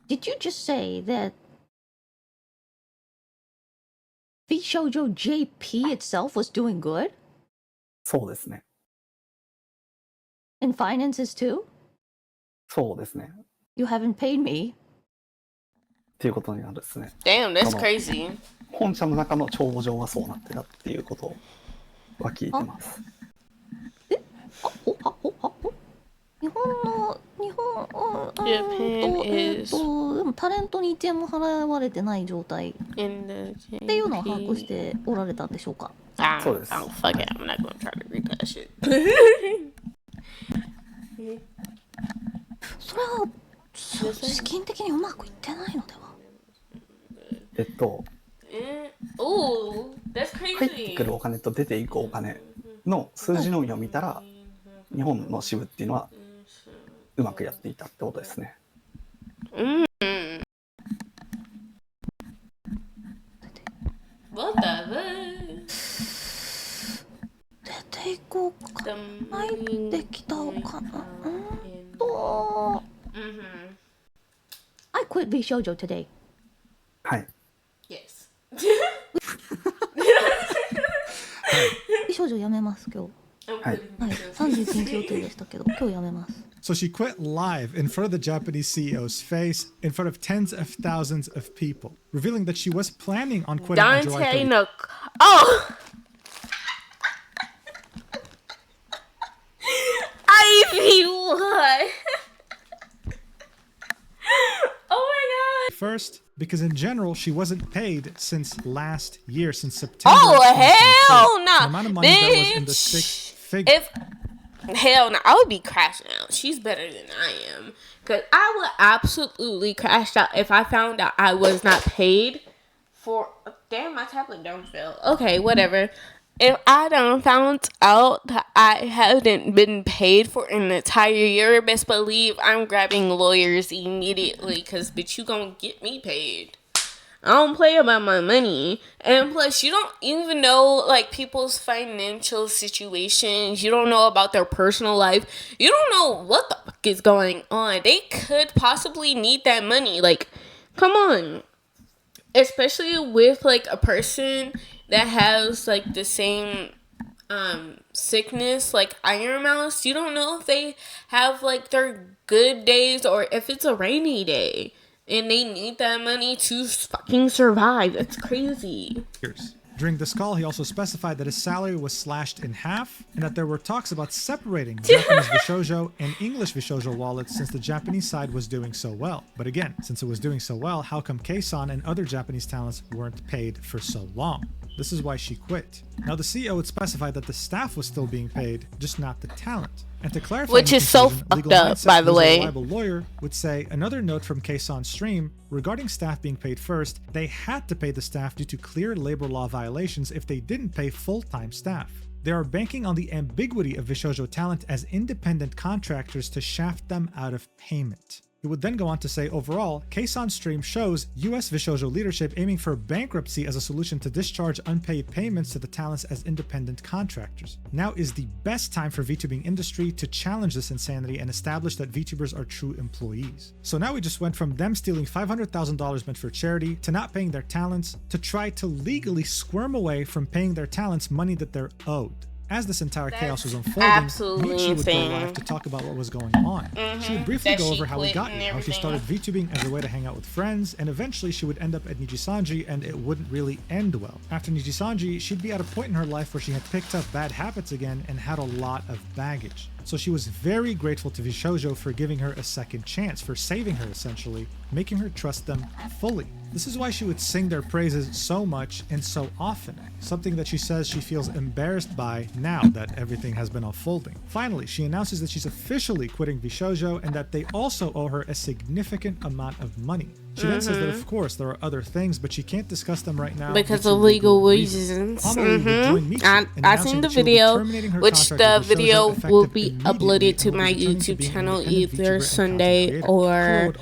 did you just say that VShojo JP itself was doing good? そうですね。 In finances too? そうですね。 You haven't paid me. っていうことになるですね。 Damn, that's その crazy. 本社の中の帳簿上はそうなってたっていうことは聞いてます。日本 Japan is でもタレントに1円も払われてない状態っ in the ていうのを把握しておられたんでしょうか？ そうです。 Oh, fuck it. I'm not gonna try to read that shit. それは資金的にうまくいってないのでは？Ooh, that's 入って crazy. くるお金と出ていくお金の数字のみを見たら、日本の支部っていうのはうまくやっていたってことですね。What the fuck? 出ていこうか。 The 入ってきたお金。I quit VShojo today. はい。 Yes. VShojo やめます今日。 I'm Hi. quitting はい、 because- 31日予定でしたけど、今日やめます。 So she quit live in front of the Japanese CEO's face, in front of tens of thousands of people, revealing that she was planning on quitting on July Dante 30th. Nook. Oh! Ivy, what? Oh my god. First, because in general, she wasn't paid since last year, since September. Oh, 2024. hell The no. amount of money that was in the Bitch. six figures. Hell no, I would be crashing out. She's better than I am. Because I would absolutely crash out if I found out I was not paid for... Damn, my tablet don't fail. Okay, whatever. If I done found out that I hadn't been paid for an entire year, best believe I'm grabbing lawyers immediately. Because, bitch, you gonna get me paid. I don't play about my money. And plus, you don't even know, like, people's financial situations. You don't know about their personal life. You don't know what the fuck is going on. They could possibly need that money. Like, come on. Especially with, like, a person that has, like, the same sickness, like Iron Mouse. You don't know if they have, like, their good days or if it's a rainy day. And they need that money to fucking survive. That's crazy. During this call, he also specified that his salary was slashed in half and that there were talks about separating Japanese VShojo and English VShojo wallets since the Japanese side was doing so well. But again, since it was doing so well, how come Kei-san and other Japanese talents weren't paid for so long? This is why she quit. Now, the CEO would specify that the staff was still being paid, just not the talent. And to clarify, which is so fucked up, by the way. A reliable lawyer would say another note from Kei-san's stream regarding staff being paid first. They had to pay the staff due to clear labor law violations if they didn't pay full-time staff. They are banking on the ambiguity of VShojo talent as independent contractors to shaft them out of payment. He would then go on to say, overall, Kei-san's stream shows US VShojo leadership aiming for bankruptcy as a solution to discharge unpaid payments to the talents as independent contractors. Now is the best time for VTubing industry to challenge this insanity and establish that VTubers are true employees. So now we just went from them stealing $500,000 meant for charity to not paying their talents to try to legally squirm away from paying their talents money that they're owed. As this entire chaos was unfolding, Michi would go live to talk about what was going on. She would briefly go over how we got here, how she started VTubing as a way to hang out with friends, and eventually she would end up at Nijisanji and it wouldn't really end well. After Nijisanji, she'd be at a point in her life where she had picked up bad habits again and had a lot of baggage. So she was very grateful to VShojo for giving her a second chance, for saving her essentially, making her trust them fully. This is why she would sing their praises so much and so often, something that she says she feels embarrassed by now that everything has been unfolding. Finally, she announces that she's officially quitting VShojo and that they also owe her a significant amount of money. She then says that of course there are other things, but she can't discuss them right now because of legal reasons. I seen the video, which the video will be uploaded to my YouTube channel either Sunday or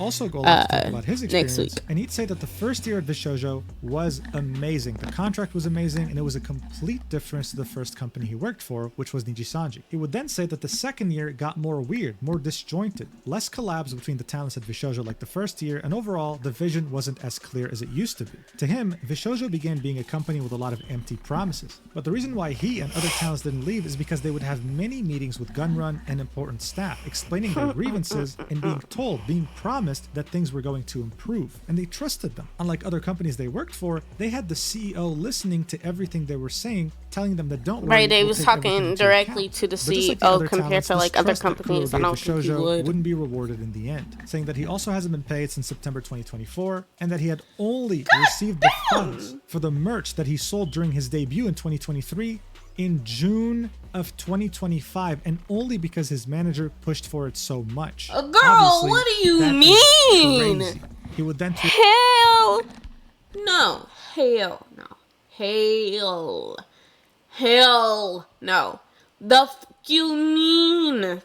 next week. And he'd say that the first year at VShojo was amazing. The contract was amazing, and it was a complete difference to the first company he worked for, which was Nijisanji. He would then say that the second year got more weird, more disjointed, less collabs between the talents at VShojo like the first year, and overall, the vision wasn't as clear as it used to be. To him, VShojo began being a company with a lot of empty promises. But the reason why he and other talents didn't leave is because they would have many meetings with Gunrun and important staff, explaining their grievances and being told, being promised that things were going to improve. And they trusted them. Unlike other companies they worked for, they had the CEO listening to everything they were saying, telling them that don't worry. Right, they was talking directly to the CEO compared to like other companies. I don't think he would. Wouldn't be rewarded in the end, saying that he also hasn't been paid since September 2024 and that he had only received the funds for the merch that he sold during his debut in 2023 in June of 2025, and only because his manager pushed for it so much. Girl, obviously, what do you mean? He would then hell no. Hell no. The f you mean?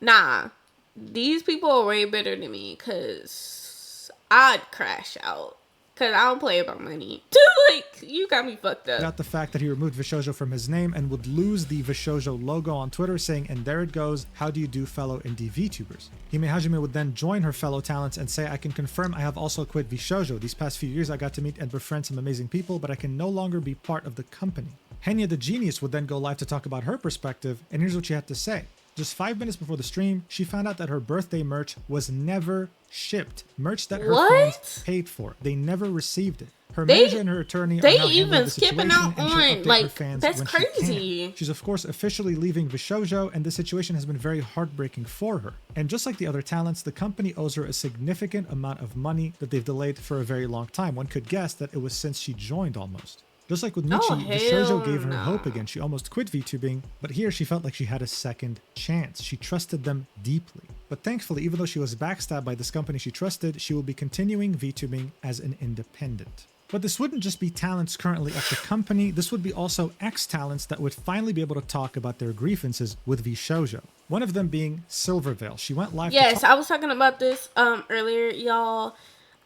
Nah, these people are way better than me, cause I'd crash out. Cause I don't play about money. Like, you got me fucked up. Got the fact that he removed VShojo from his name and would lose the VShojo logo on Twitter, saying, and there it goes, how do you do, fellow indie VTubers? Hime Hajime would then join her fellow talents and say, I can confirm I have also quit VShojo. These past few years I got to meet and befriend some amazing people, but I can no longer be part of the company. Henya the Genius would then go live to talk about her perspective, and here's what she had to say. Just 5 minutes before the stream, she found out that her birthday merch was never shipped. Merch that her fans paid for. They never received it. Her manager and her attorney they are now handling even the skipping situation out and she'll on, update like, her fans that's when she crazy. can. She's of course officially leaving VShojo, and the situation has been very heartbreaking for her. And just like the other talents, the company owes her a significant amount of money that they've delayed for a very long time. One could guess that it was since she joined almost. Just like with Michi, VShojo gave her hope again. She almost quit VTubing, but here she felt like she had a second chance. She trusted them deeply. But thankfully, even though she was backstabbed by this company she trusted, she will be continuing VTubing as an independent. But this wouldn't just be talents currently at the company, this would be also ex-talents that would finally be able to talk about their grievances with VShojo. One of them being Silvervale. She went live. Yes, I was talking about this earlier, y'all.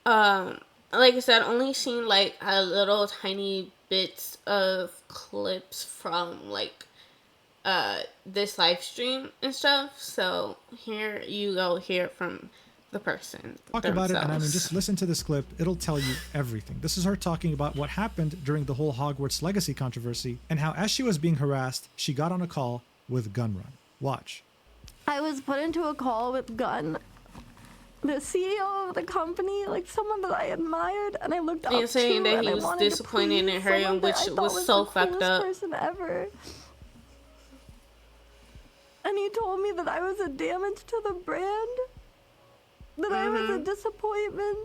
Like I said, only seen like a little tiny bits of clips from like this live stream and stuff. So here you go, hear from the person Talk themselves. about it, and I mean, just listen to this clip. It'll tell you everything. This is her talking about what happened during the whole Hogwarts Legacy controversy and how, as she was being harassed, she got on a call with Gunrun. Watch. I was put into a call with Gun, the CEO of the company, like someone that I admired and I looked up to. Saying that he and I was wanted to disappointed please in her, someone which that I thought was so the fucked coolest up. person ever. And he told me that I was a damage to the brand, that I was a disappointment.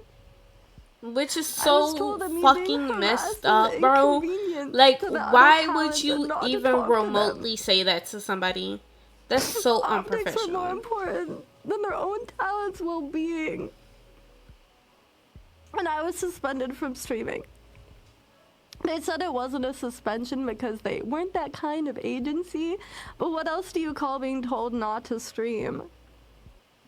Which is I was so told I'm being fucking harassed messed and up, bro. inconvenienced Like, to the other why would talents and you not to even talk to them. remotely say that to somebody? That's so Optics are more unprofessional. important than their own talent's well-being. And I was suspended from streaming. They said it wasn't a suspension because they weren't that kind of agency, but what else do you call being told not to stream?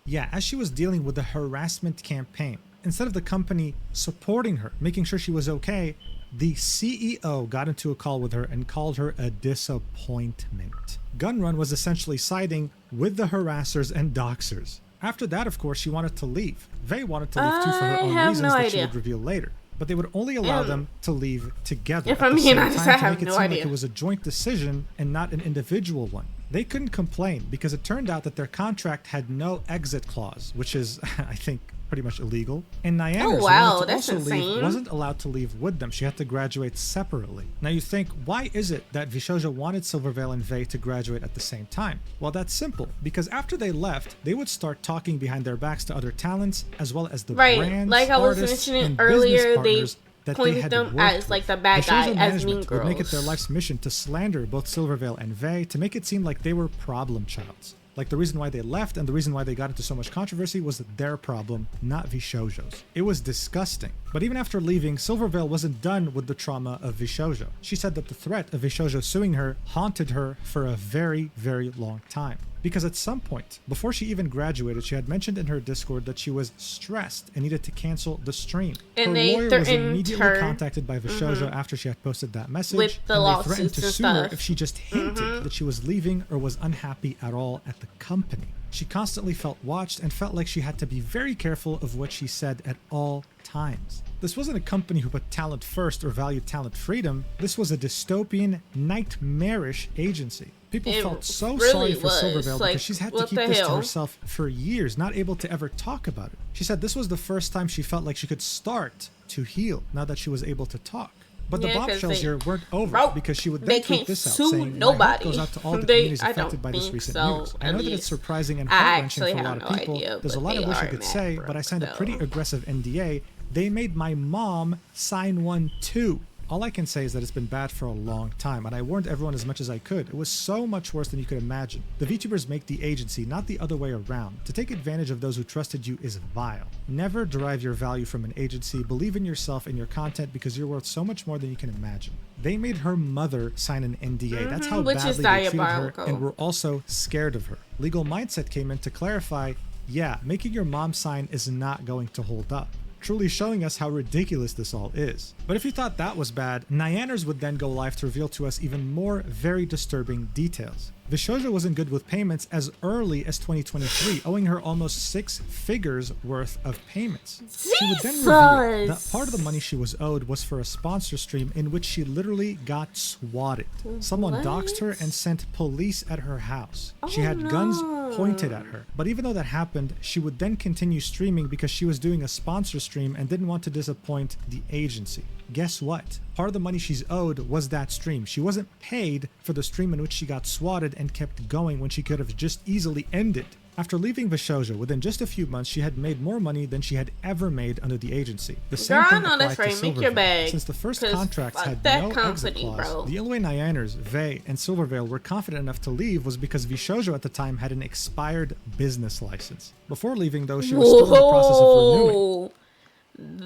Yeah, as she was dealing with the harassment campaign, instead of the company supporting her, making sure she was okay, the CEO got into a call with her and called her a disappointment. Gunrun was essentially siding with the harassers and doxers. After that, of course, she wanted to leave. Vey wanted to leave too for her own reasons that she would reveal later. But they would only allow them to leave together. If at I'm the being same honest, time, I to have make it no seem idea. like it was a joint decision and not an individual one. They couldn't complain because it turned out that their contract had no exit clause, which is, I think, pretty much illegal. And Nyaners, who wanted to that's also insane. leave, wasn't allowed to leave with them. She had to graduate separately. Now you think, why is it that VShojo wanted Silvervale and Vey to graduate at the same time? Well, that's simple. Because after they left, they would start talking behind their backs to other talents, as well as the brands, like I was artists, mentioning and earlier, business they partners that they pointed had them worked as like with. the bad VShojo guy, as management Mean would make it Girls. their life's mission to slander both Silvervale and Vey to make it seem like they were problem childs. Like the reason why they left and the reason why they got into so much controversy was their problem, not VShojo's. It was disgusting. But even after leaving, Silvervale wasn't done with the trauma of VShojo. She said that the threat of VShojo suing her haunted her for a very, very long time. Because at some point, before she even graduated, she had mentioned in her Discord that she was stressed and needed to cancel the stream. And her they lawyer was threatened immediately her, contacted by VShojo after she had posted that message, with the and they lawsuits threatened to and sue her stuff. if she just hinted that she was leaving or was unhappy at all at the company. She constantly felt watched and felt like she had to be very careful of what she said at all times. This wasn't a company who put talent first or valued talent freedom. This was a dystopian, nightmarish agency. People felt so sorry for Silvervale because she's had to keep this to herself for years, not able to ever talk about it. She said this was the first time she felt like she could start to heal now that she was able to talk. But the bombshells here weren't over because she would then tweet this out saying, "My heart goes out to all the communities affected by this recent news. I know that it's surprising and heart-wrenching for a lot of people. There's a lot I wish I could say, but I signed a pretty aggressive NDA. They made my mom sign one too. All I can say is that it's been bad for a long time, and I warned everyone as much as I could. It was so much worse than you could imagine. The VTubers make the agency, not the other way around. To take advantage of those who trusted you is vile. Never derive your value from an agency. Believe in yourself and your content because you're worth so much more than you can imagine." They made her mother sign an NDA. That's how badly they treated her, and were also scared of her. Legal Mindset came in to clarify, yeah, making your mom sign is not going to hold up. Truly showing us how ridiculous this all is. But if you thought that was bad, Nyaners would then go live to reveal to us even more very disturbing details. VShojo wasn't good with payments as early as 2023, owing her almost 6 figures worth of payments. She would then reveal that part of the money she was owed was for a sponsor stream in which she literally got swatted. Someone doxed her and sent police at her house. She had guns pointed at her. But even though that happened, she would then continue streaming because she was doing a sponsor stream and didn't want to disappoint the agency. Guess what? Part of the money she's owed was that stream. She wasn't paid for the stream in which she got swatted and kept going when she could have just easily ended. After leaving VShojo, within just a few months, she had made more money than she had ever made under the agency. The same thing applied to Silverveil. Since the first contracts had no exit clause, the Illinois Nyaners, Vey, and Silverveil were confident enough to leave was because VShojo at the time had an expired business license. Before leaving, though, she was still in the process of renewing.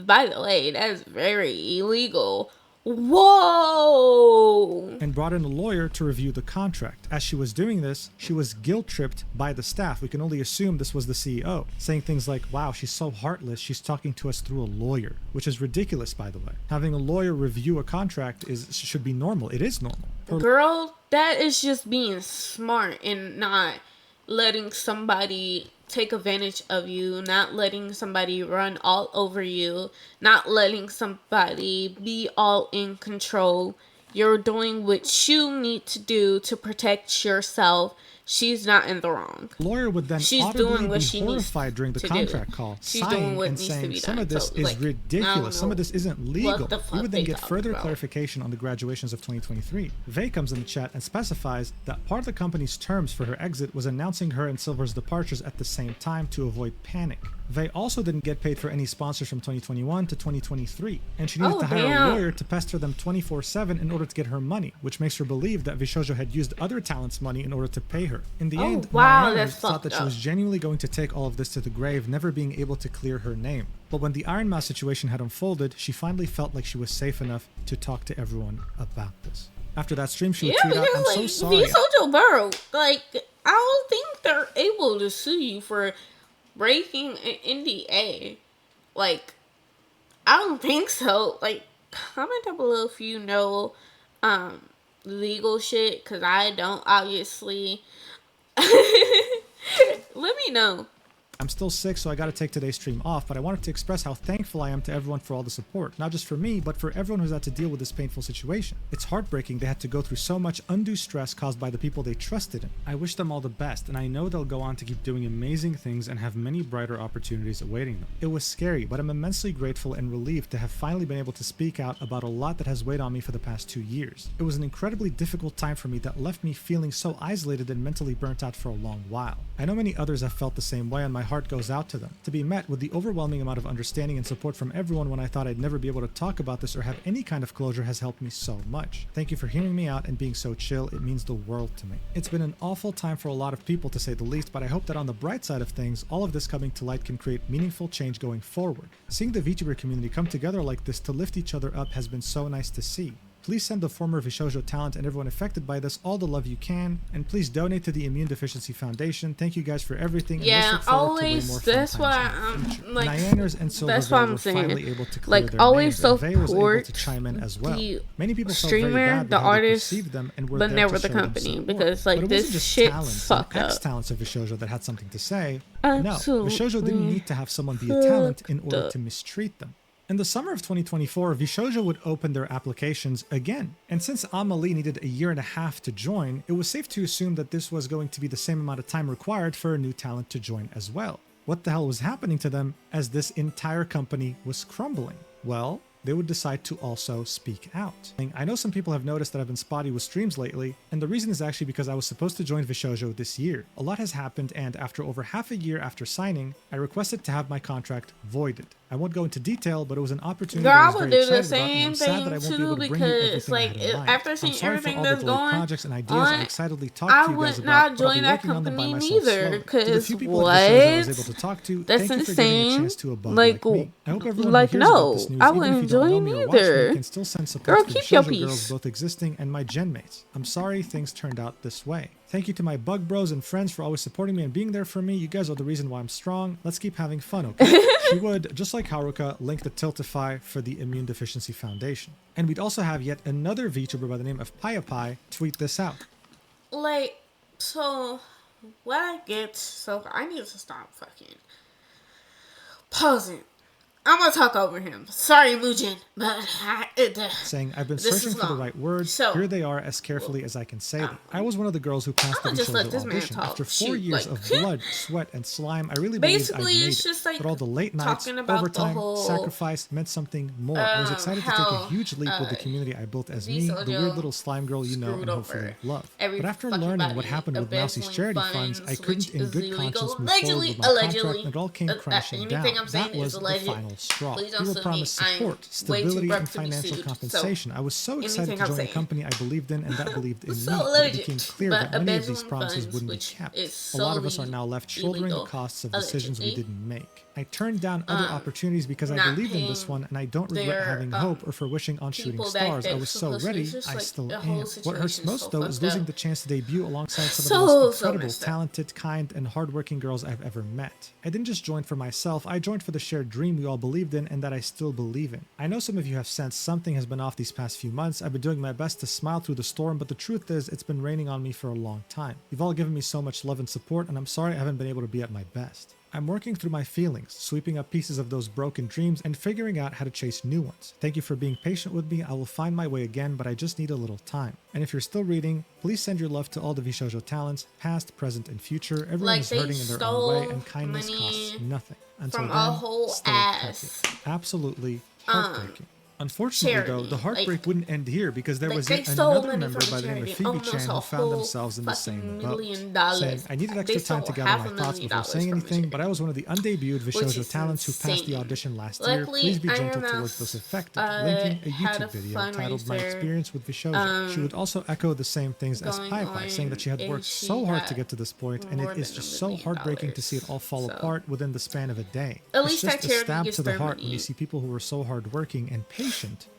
By the way, that's very illegal. Whoa! And brought in a lawyer to review the contract. As she was doing this, she was guilt-tripped by the staff. We can only assume this was the CEO, saying things like, wow, she's so heartless, she's talking to us through a lawyer, which is ridiculous, by the way. Having a lawyer review a contract should be normal. It is normal. Girl, that is just being smart and not letting somebody take advantage of you, not letting somebody run all over you, not letting somebody be all in control. You're doing what you need to do to protect yourself. She's not in the wrong. The lawyer would then audibly be horrified during the contract call, sighing and saying, some of this is ridiculous, some of this isn't legal. We would then get further clarification on the graduations of 2023. Vey comes in the chat and specifies that part of the company's terms for her exit was announcing her and Silver's departures at the same time to avoid panic. Vey also didn't get paid for any sponsors from 2021 to 2023, and she needed to hire a lawyer to pester them 24/7 in order to get her money, which makes her believe that VShojo had used other talents' money in order to pay her. In the end, Nyaners thought that she was genuinely going to take all of this to the grave, never being able to clear her name. But when the Iron Mouse situation had unfolded, she finally felt like she was safe enough to talk to everyone about this. After that stream, she would tweet out, I'm so sorry. VShojo Borough, like, I don't think they're able to sue you for breaking an NDA. Like, I don't think so. Like, comment down below if you know legal shit, because I don't, obviously. Let me know. I'm still sick, so I gotta take today's stream off, but I wanted to express how thankful I am to everyone for all the support. Not just for me, but for everyone who's had to deal with this painful situation. It's heartbreaking they had to go through so much undue stress caused by the people they trusted in. I wish them all the best, and I know they'll go on to keep doing amazing things and have many brighter opportunities awaiting them. It was scary, but I'm immensely grateful and relieved to have finally been able to speak out about a lot that has weighed on me for the past 2 years. It was an incredibly difficult time for me that left me feeling so isolated and mentally burnt out for a long while. I know many others have felt the same way, and my heart goes out to them. To be met with the overwhelming amount of understanding and support from everyone when I thought I'd never be able to talk about this or have any kind of closure has helped me so much. Thank you for hearing me out and being so chill. It means the world to me. It's been an awful time for a lot of people, to say the least, but I hope that on the bright side of things, all of this coming to light can create meaningful change going forward. Seeing the VTuber community come together like this to lift each other up has been so nice to see. Please send the former VShojo talent and everyone affected by this all the love you can, and please donate to the Immune Deficiency Foundation. Thank you guys for everything. Yeah, always. That's why I'm like. Nyaners and that's what I'm saying. Finally able to clear like their always names, and Vey was able support to chime in as well. the Many people streamer, felt very bad the how they artist, perceived them and were but there never to the show them company, support. because like but it this wasn't just shit's talents fucked and up. ex-talents of VShojo that had something to say. Absolutely. No, VShojo didn't need to have someone be a talent in order to mistreat them. In the summer of 2024, VShojo would open their applications again. And since Amelie needed a 1.5 years to join, it was safe to assume that this was going to be the same amount of time required for a new talent to join as well. What the hell was happening to them as this entire company was crumbling? Well, they would decide to also speak out. I know some people have noticed that I've been spotty with streams lately, and the reason is actually because I was supposed to join VShojo this year. A lot has happened, and after over half a year after signing, I requested to have my contract voided. I won't go into detail, but it was an opportunity that I was very excited about, and I'm sad that I won't be able to bring you everything I had in mind. After seeing everything that's going projects and ideas I excitedly talked to you guys about, not but I'll be join that working on them by company myself neither, slowly. To the because few people at VShojo I was able what? to talk to, That's thank you for giving me a insane. chance to a bug Like, me. I hope everyone like, who hears about no, this news, I even if wouldn't you don't know join me or watch me, either. can still send support Girl, to the keep your VShojo girls, peace. both existing and my gen mates. I'm sorry things turned out this way. Thank you to my bug bros and friends for always supporting me and being there for me. You guys are the reason why I'm strong. Let's keep having fun, okay? She would, just like Haruka, link the Tiltify for the Immune Deficiency Foundation. And we'd also have yet another VTuber by the name of PiaPie tweet this out. Like, So, what I get, so I need to stop fucking pausing. I'm gonna talk over him. Sorry, Mujin, but saying, I've been this is searching for the long. right words. So, Here they are as carefully as I can say them. I was one of the girls who passed the I'ma just let VShojo this man audition. talk. After 4 Shoot, years like, of blood, sweat, and slime, I really believed I'd basically, made it's it. just like But all the late nights, talking about the overtime, whole, sacrifice meant something more. I was excited to take a how, huge leap with the community I built as me, the VShojo weird little slime girl you know screwed and hopefully over love. every But after fucking learning what body, happened with Mousie's embezzling charity funds, I couldn't funds, in which good is conscience illegal. move forward with my Allegedly, contract, and it all came crashing down. anything I'm saying That is was the alleged. final straw. Please don't We were sue me. promised I'm support, way too stability, rough and to be financial sued. compensation. I was so excited anything to I'm join a saying. company I believed in and that believed in So me, but it alleged, became clear but that many of these embezzling promises funds, wouldn't be which kept. is A lot of us are solely now left shouldering the illegal, costs of decisions we allegedly. didn't make. I turned down other opportunities because I not believed in this paying one, and I don't regret their, having hope or for wishing on shooting people back stars. I that was so supposed to- ready, it's just I like still the whole am. What hurts situation is most so though is fucked losing up. the chance to debut alongside some of the So most incredible, messed up. talented, kind, and hardworking girls I've ever met. I didn't just join for myself, I joined for the shared dream we all believed in and that I still believe in. I know some of you have sensed something has been off these past few months. I've been doing my best to smile through the storm, but the truth is it's been raining on me for a long time. You've all given me so much love and support, and I'm sorry I haven't been able to be at my best. I'm working through my feelings, sweeping up pieces of those broken dreams and figuring out how to chase new ones. Thank you for being patient with me. I will find my way again, but I just need a little time. And if you're still reading, please send your love to all the VShojo talents, past, present, and future. Everyone Like, is they hurting in their own stole way, and kindness money costs nothing. Until from then, a whole stay ass, preppy. Absolutely heartbreaking. Unfortunately, though, charity. the heartbreak Like- wouldn't end here because there like, was they yet stole another money member from by the name of charity, Phoebe almost Chan a who found whole themselves in the same fucking boat. $1 Saying, I needed extra They time to stole gather my $500,000 thoughts before saying from anything, charity, but I was one of the undebuted which VShojo is talents who passed the insane. audition last year. Luckily, Please be gentle IRMF, towards those affected. Linking a had a YouTube video titled My fundraiser, Experience with VShojo. She would also echo the same things as going Pai Pai, saying that she had on, worked and so she hard to had get to this point, and more it is than just $1 so million, heartbreaking to see it all fall so- apart within the span of a day. At It's least just that a charity stab gets to the their heart when money. you see people who were so hardworking and patient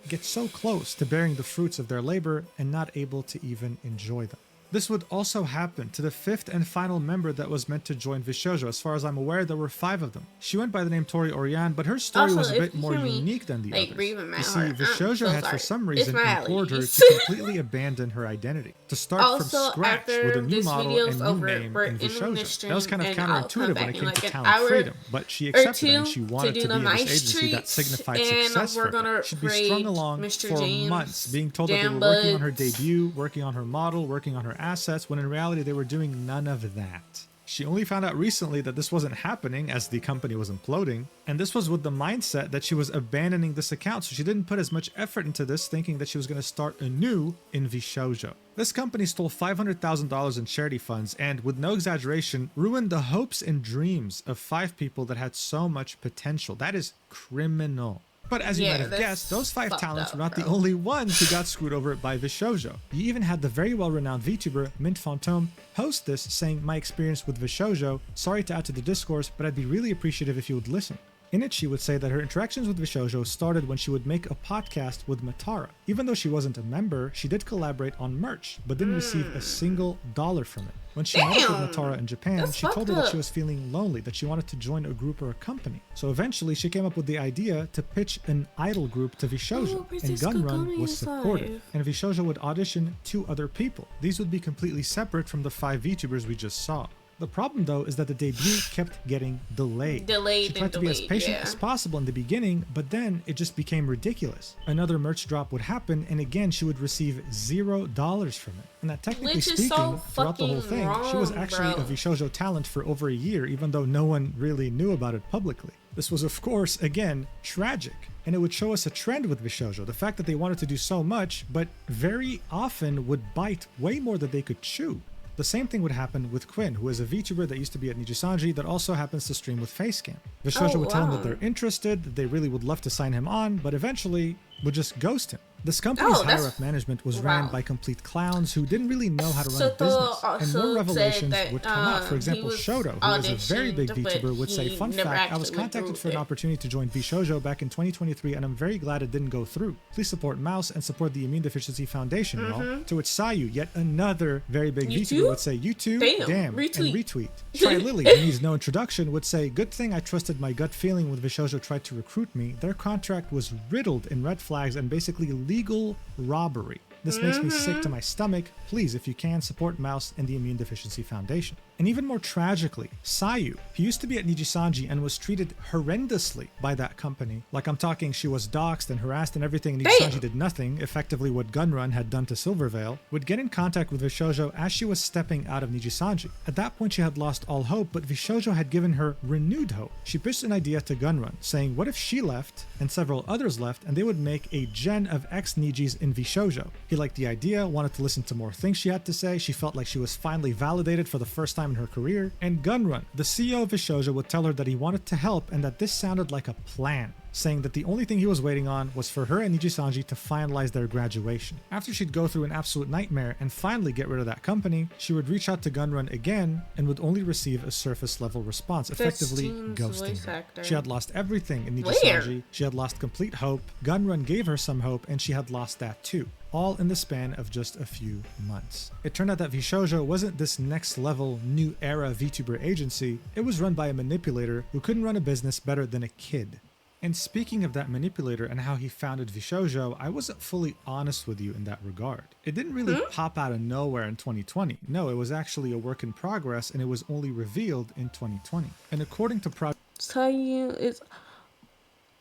get so close to bearing the fruits of their labor and not able to even enjoy them. This would also happen to the fifth and final member that was meant to join VShojo. As far as I'm aware, there were 5 of them. She went by the name Tori Orion, but her story Also, was a if bit you more hear me, unique than the like, others. breathing my You see, heart, I'm VShojo so had for sorry. some It's reason my implored her allergies. to completely abandon her identity, to start Also, from scratch after with a new this model video's and new over, name we're in ending VShojo. this That was kind of stream, and I'll come counterintuitive when back it in came like to an talent hour freedom, but she or accepted it and two she wanted to to do be the in this nice agency that treats, signified and success we're for her. gonna She'd be strung raid along Mr. for James, months, being told that they Dan were working on her Buds. debut, working on her model, working on her assets, when in reality they were doing none of that. She only found out recently that this wasn't happening as the company was imploding, and this was with the mindset that she was abandoning this account, so she didn't put as much effort into this, thinking that she was going to start anew in VShojo. This company stole $500,000 in charity funds and, with no exaggeration, ruined the hopes and dreams of 5 people that had so much potential. That is criminal. But as you Yeah, might have that's guessed, those 5 fucked talents up, were not the bro. only ones who got screwed over by VShojo. You even had the very well-renowned VTuber Mint Fantôme post this, saying, "My experience with VShojo, sorry to add to the discourse, but I'd be really appreciative if you would listen." In it, she would say that her interactions with VShojo started when she would make a podcast with Matara. Even though she wasn't a member, she did collaborate on merch, but didn't receive a single dollar from it. When she met up with Matara in Japan, That's she told her fucked that she up. was feeling lonely, that she wanted to join a group or a company. So eventually, she came up with the idea to pitch an idol group to VShojo, and Gunrun was supportive. And VShojo would audition 2 other people. These would be completely separate from the 5 VTubers we just saw. The problem, though, is that the debut kept getting delayed. She tried to be as patient as possible in the beginning, but then it just became ridiculous. Another merch drop would happen, and again, she would receive $0 from it. And that, technically Which is speaking, so throughout the whole fucking thing, she was wrong, actually bro. a VShojo talent for over a year, even though no one really knew about it publicly. This was, of course, again, tragic. And it would show us a trend with VShojo, the fact that they wanted to do so much, but very often would bite way more than they could chew. The same thing would happen with Quinn, who is a VTuber that used to be at Nijisanji that also happens to stream with Facecam. VShojo would tell him that they're interested, that they really would love to sign him on, but eventually would just ghost him. This company's higher-up management was ran by complete clowns who didn't really know how to run a business, and more revelations would come out. For example, Shoto, who is a very big VTuber, would say, "Fun fact, I was contacted for an opportunity to join VShojo back in 2023, and I'm very glad it didn't go through. Please support Mouse and support the Immune Deficiency Foundation, y'all." To which Sayu, yet another very big VTuber, would say, "You too? Damn, and retweet." Try Lily, who needs no introduction, would say, "Good thing I trusted my gut feeling when VShojo tried to recruit me. Their contract was riddled in red flags and basically legal robbery." This makes me sick to my stomach. Please, if you can, support Mouse and the Immune Deficiency Foundation. And even more tragically, Sayu, who used to be at Nijisanji and was treated horrendously by that company. Like, I'm talking, she was doxxed and harassed and everything, and Nijisanji did nothing, effectively what Gunrun had done to Silverveil, would get in contact with VShojo as she was stepping out of Nijisanji. At that point, she had lost all hope, but VShojo had given her renewed hope. She pitched an idea to Gunrun, saying what if she left and several others left and they would make a gen of ex-Nijis in VShojo. He liked the idea, wanted to listen to more things she had to say. She felt like she was finally validated for the first time in her career. And Gunrun, the CEO of VShojo, would tell her that he wanted to help and that this sounded like a plan, saying that the only thing he was waiting on was for her and Nijisanji to finalize their graduation. After she'd go through an absolute nightmare and finally get rid of that company, she would reach out to Gunrun again and would only receive a surface level response, effectively ghosting her. She had lost everything in Nijisanji. She had lost complete hope. Gunrun gave her some hope and she had lost that too, all in the span of just a few months. It turned out that VShojo wasn't this next level new era VTuber agency. It was run by a manipulator who couldn't run a business better than a kid. And speaking of that manipulator and how he founded VShojo, I wasn't fully honest with you in that regard. It didn't really pop out of nowhere in 2020. No, it was actually a work in progress and it was only revealed in 2020. And according to Tell you is,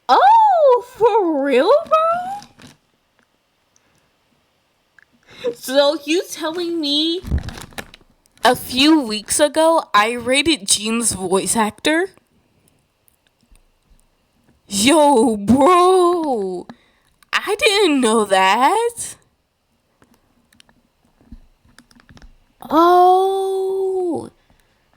oh, for real, bro? So you telling me a few weeks ago I rated Jean's voice actor? Yo, bro, I didn't know that. Oh,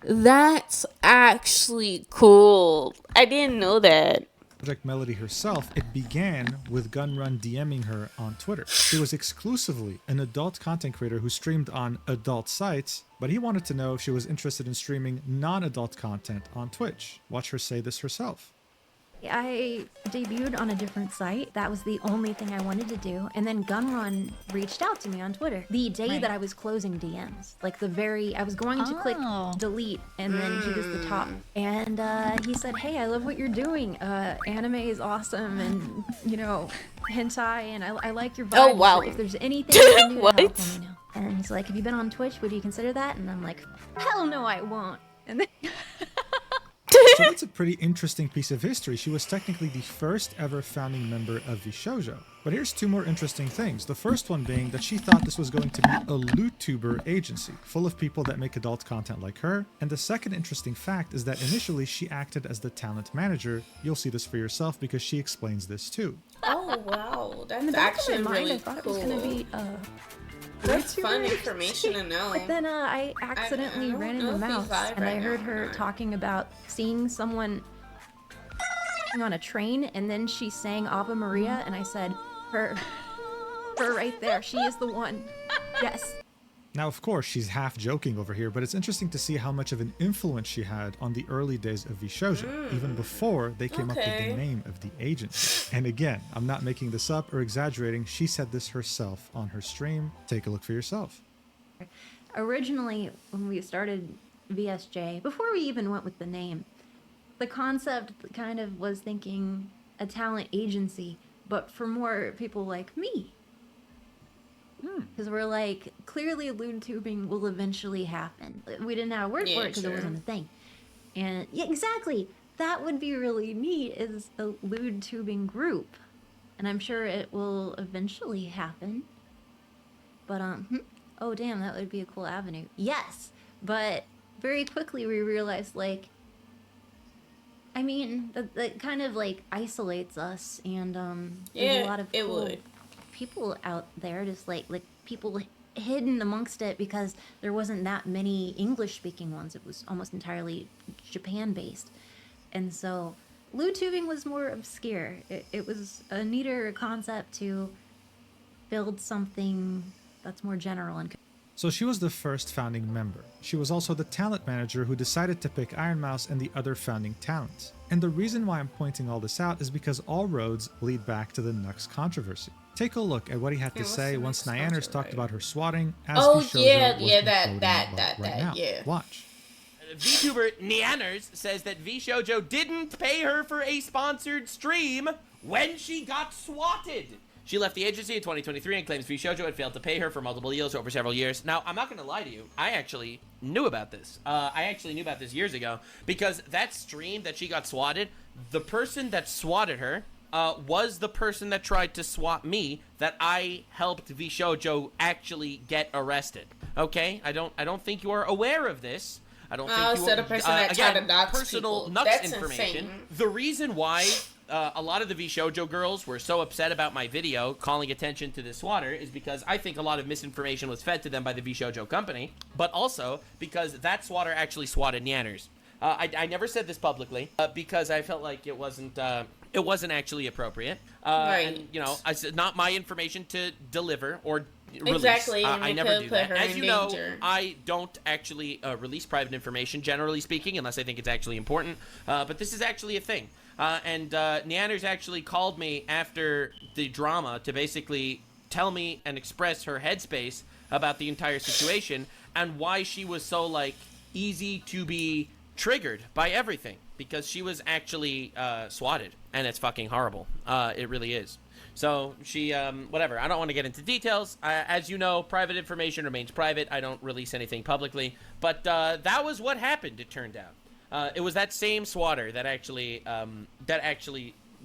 that's actually cool. I didn't know that. Project Melody herself, it began with Gunrun DMing her on Twitter. She was exclusively an adult content creator who streamed on adult sites, but he wanted to know if she was interested in streaming non-adult content on Twitch. Watch her say this herself. I debuted on a different site. That was the only thing I wanted to do. And then Gunrun reached out to me on Twitter the day that I was closing DMs. Like I was going to click delete and then he was the top. And he said, hey, I love what you're doing. Anime is awesome and, you know, hentai and I like your vibe. Oh, wow. If there's anything you can do to What? help, let me know. And he's like, have you been on Twitch? Would you consider that? And I'm like, hell no, I won't. And then... So that's a pretty interesting piece of history. She was technically the first ever founding member of VShojo. But here's two more interesting things. The first one being that she thought this was going to be a LootTuber agency, full of people that make adult content like her. And the second interesting fact is that initially she acted as the talent manager. You'll see this for yourself because she explains this too. Oh, wow. That's In the back actually of my mind, really I thought cool. it was gonna be That's YouTuber fun agency. information to know. But then I accidentally don't ran know into if he's Mouse, live and I right heard now her or not. talking about seeing someone on a train, and then she sang Ave Maria, and I said, her right there, she is the one. Yes. Now, of course, she's half joking over here, but it's interesting to see how much of an influence she had on the early days of VShojo, even before they came up with the name of the agency. And again, I'm not making this up or exaggerating. She said this herself on her stream. Take a look for yourself. Originally, when we started VSJ, before we even went with the name, the concept kind of was thinking a talent agency, but for more people like me. Because we're like, clearly lewd tubing will eventually happen. We didn't have a word for it because it wasn't a thing. And yeah, exactly. That would be really neat, is a lewd tubing group. And I'm sure it will eventually happen. But, oh damn, that would be a cool avenue. Yes! But very quickly we realized, like, I mean, that kind of, like, isolates us. And, there's a lot of cool people out there, just like people hidden amongst it because there wasn't that many English speaking ones. It was almost entirely Japan based. And so lewd tubing was more obscure. It was a neater concept to build something that's more general and So she was the first founding member. She was also the talent manager who decided to pick Iron Mouse and the other founding talents. And the reason why I'm pointing all this out is because all roads lead back to the Nux controversy. Take a look at what he had to say once Nyaners talked about her swatting as VShojo was Watch. VTuber Nyaners says that VShojo didn't pay her for a sponsored stream when she got swatted. She left the agency in 2023 and claims VShojo had failed to pay her for multiple deals over several years. Now, I'm not going to lie to you. I actually knew about this. I actually knew about this years ago because that stream that she got swatted, the person that swatted her was the person that tried to swat me that I helped VShojo actually get arrested. Okay? I don't think you are aware of this. I don't think you so the person that tried to dox personal people. Nux That's information. insane. The reason why a lot of the VShojo girls were so upset about my video calling attention to this swatter is because I think a lot of misinformation was fed to them by the VShojo company, but also because that swatter actually swatted Nyanners. I never said this publicly because I felt like it wasn't actually appropriate. Right. And, you know, I said not my information to deliver or release. Exactly, and I it never could do put that. her As in you know, danger. I don't actually release private information, generally speaking, unless I think it's actually important. But this is actually a thing. And Nyanners actually called me after the drama to basically tell me and express her headspace about the entire situation and why she was so, like, easy to be triggered by everything. Because she was actually swatted, and it's fucking horrible. It really is. So she, whatever. I don't want to get into details. As you know, private information remains private. I don't release anything publicly. But that was what happened, it turned out. It was that same swatter that actually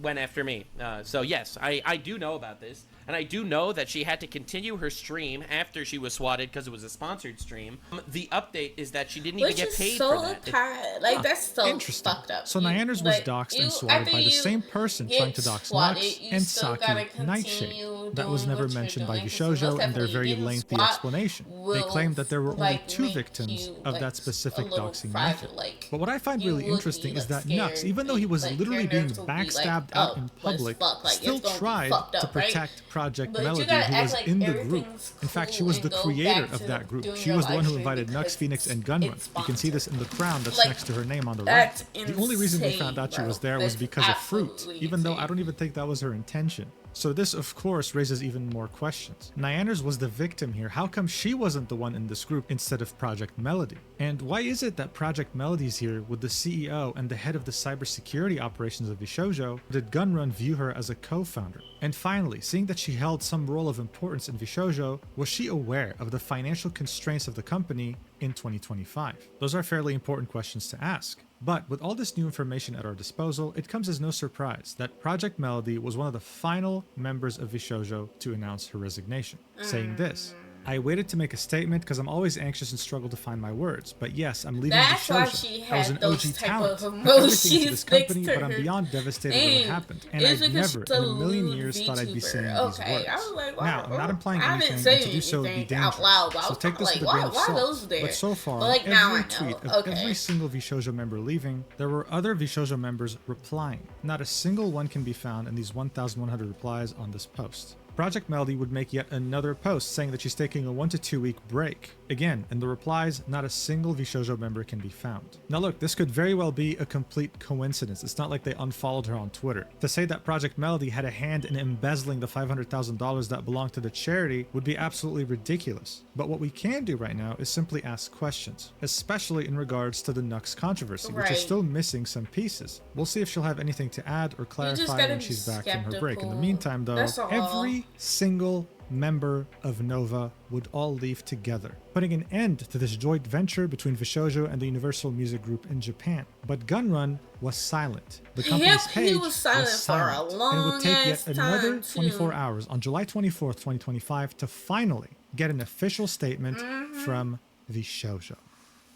went after me. So yes, I do know about this. And I do know that she had to continue her stream after she was swatted because it was a sponsored stream. The update is that she didn't even Which get is paid so for that. tired. Like, that's so Interesting. fucked up. So You- Nyanners was like, doxxed and you- swatted after by the you same person get trying to dox swatted, Nux you and still gotta Saki Nightshade. continue That was doing never what you're mentioned by doing, 'cause most VShojo in their definitely very getting lengthy swat explanation. They will, claimed that there were only like, 2 make victims you, of like, that specific a little doxing fragile, method. like, But what I find you really would interesting be, is like, that Nux, scared. even though he was Like, literally your being nerves will be like, backstabbed oh, out in let's public, fuck, like, still it's gonna be tried fucked to up, right? protect Project But you Melody, gotta who act was like in the group. everything's In fact, she cool was the and go creator back of to that group. doing She your was the one who live stream invited Nux, because Phoenix, and Gunrun. it's You can see this in the crown that's Like, next to her name on the right. that's The only reason we insane, found out she bro. was there was That's because of fruit, absolutely even though I insane. don't even think that was her intention. So this, of course, raises even more questions. Nyanners was the victim here. How come she wasn't the one in this group instead of Project Melody? And why is it that Project Melody's here with the CEO and the head of the cybersecurity operations of VShojo? Did Gunrun view her as a co-founder? And finally, seeing that she held some role of importance in VShojo, was she aware of the financial constraints of the company in 2025? Those are fairly important questions to ask. But with all this new information at our disposal, it comes as no surprise that Project Melody was one of the final members of VShojo to announce her resignation, saying this: I waited to make a statement because I'm always anxious and struggle to find my words. But yes, I'm leaving That's why VShojo. she I was had an those OG type talent. of I put everything into emojis this company, next to but I'm her beyond devastated that it name. happened. And It's I'd because never she's in a a million lewd years thought I'd be VTuber. saying these Okay, words. I was like, Now, I'm not implying I anything, didn't say and to do so would be anything dangerous. out loud, but I So was take this like, with a grain of why salt. those there? But so far, But, like, now I every tweet know. of Okay. every single VShojo member leaving, there were other VShojo members replying. Not a single one can be found in these 1,100 replies on this post. Project Melody would make yet another post saying that she's taking a 1 to 2 week break. Again, in the replies, not a single VShojo member can be found. Now look, this could very well be a complete coincidence. It's not like they unfollowed her on Twitter. To say that Project Melody had a hand in embezzling the $500,000 that belonged to the charity would be absolutely ridiculous. But what we can do right now is simply ask questions, especially in regards to the Nux controversy, which is Right. still missing some pieces. We'll see if she'll have anything to add or just clarify gotta when be she's back from her break. In the skeptical. meantime, though, That's all. every single member of Nova would all leave together, putting an end to this joint venture between VShojo and the Universal Music Group in Japan. But Gunrun was silent. The company's Yep, he page was silent for a and it would take yet long-ass another time, 24 too. hours on July 24th, 2025 to finally get an official statement from VShojo.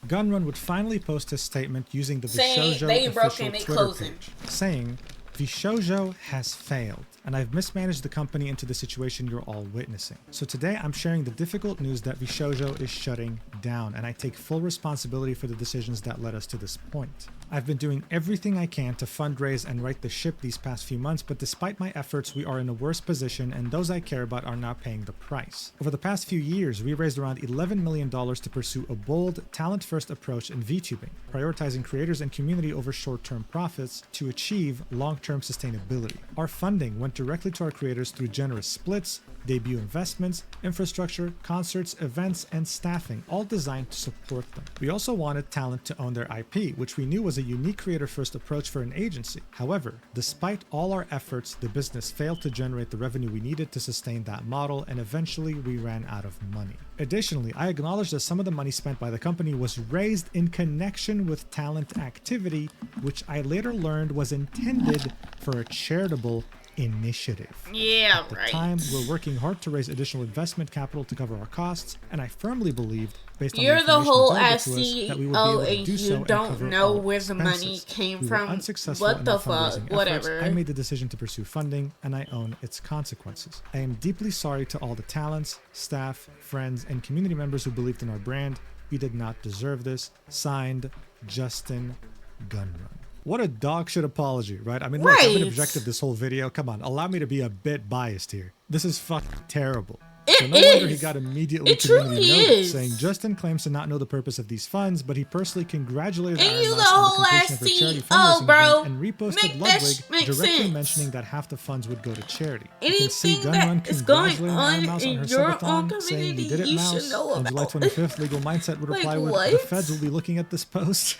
Gunrun would finally post his statement using the Saying VShojo they broke official and they Twitter closing. page, saying, VShojo has failed, and I've mismanaged the company into the situation you're all witnessing. So today I'm sharing the difficult news that VShojo is shutting down, and I take full responsibility for the decisions that led us to this point. I've been doing everything I can to fundraise and right the ship these past few months, but despite my efforts, we are in a worse position, and those I care about are not paying the price. Over the past few years, we raised around $11 million to pursue a bold, talent-first approach in VTubing, prioritizing creators and community over short-term profits to achieve long-term sustainability. Our funding went directly to our creators through generous splits, debut investments, infrastructure, concerts, events, and staffing, all designed to support them. We also wanted talent to own their IP, which we knew was a unique creator-first approach for an agency. However, despite all our efforts, the business failed to generate the revenue we needed to sustain that model, and eventually we ran out of money. Additionally, I acknowledge that some of the money spent by the company was raised in connection with talent activity, which I later learned was intended for a charitable initiative. Yeah, At the right. time, we're working hard to raise additional investment capital to cover our costs, and I firmly believed, based on You're the information whole available ass to us, that we would be CEO able to and do so you and don't cover know all where the money expenses. came We were from. unsuccessful What in the our fuck? fundraising efforts. Whatever. I made the decision to pursue funding, and I own its consequences. I am deeply sorry to all the talents, staff, friends, and community members who believed in our brand. We did not deserve this. Signed, Justin Gunrun. What a dog shit apology, right? I mean, look, I've been Right. objective this whole video. Come on, allow me to be a bit biased here. This is fucking terrible. It So no wonder he is. got immediately It community truly notice, is. saying Justin claims to not know the purpose of these funds, but he personally congratulated And Iron you the Mouse on the whole completion ass of her charity CEO, fundraising bro. event and reposted Make that Ludwig make directly sense. mentioning that half the funds would go to charity. You can see Anything Gunrun that is going congratulating Iron on Mouse on her in your own subathon, saying community, you did it, you Mouse. should know On July about. 25th, Legal Mindset would reply Like, with, what? the feds will be looking at this post.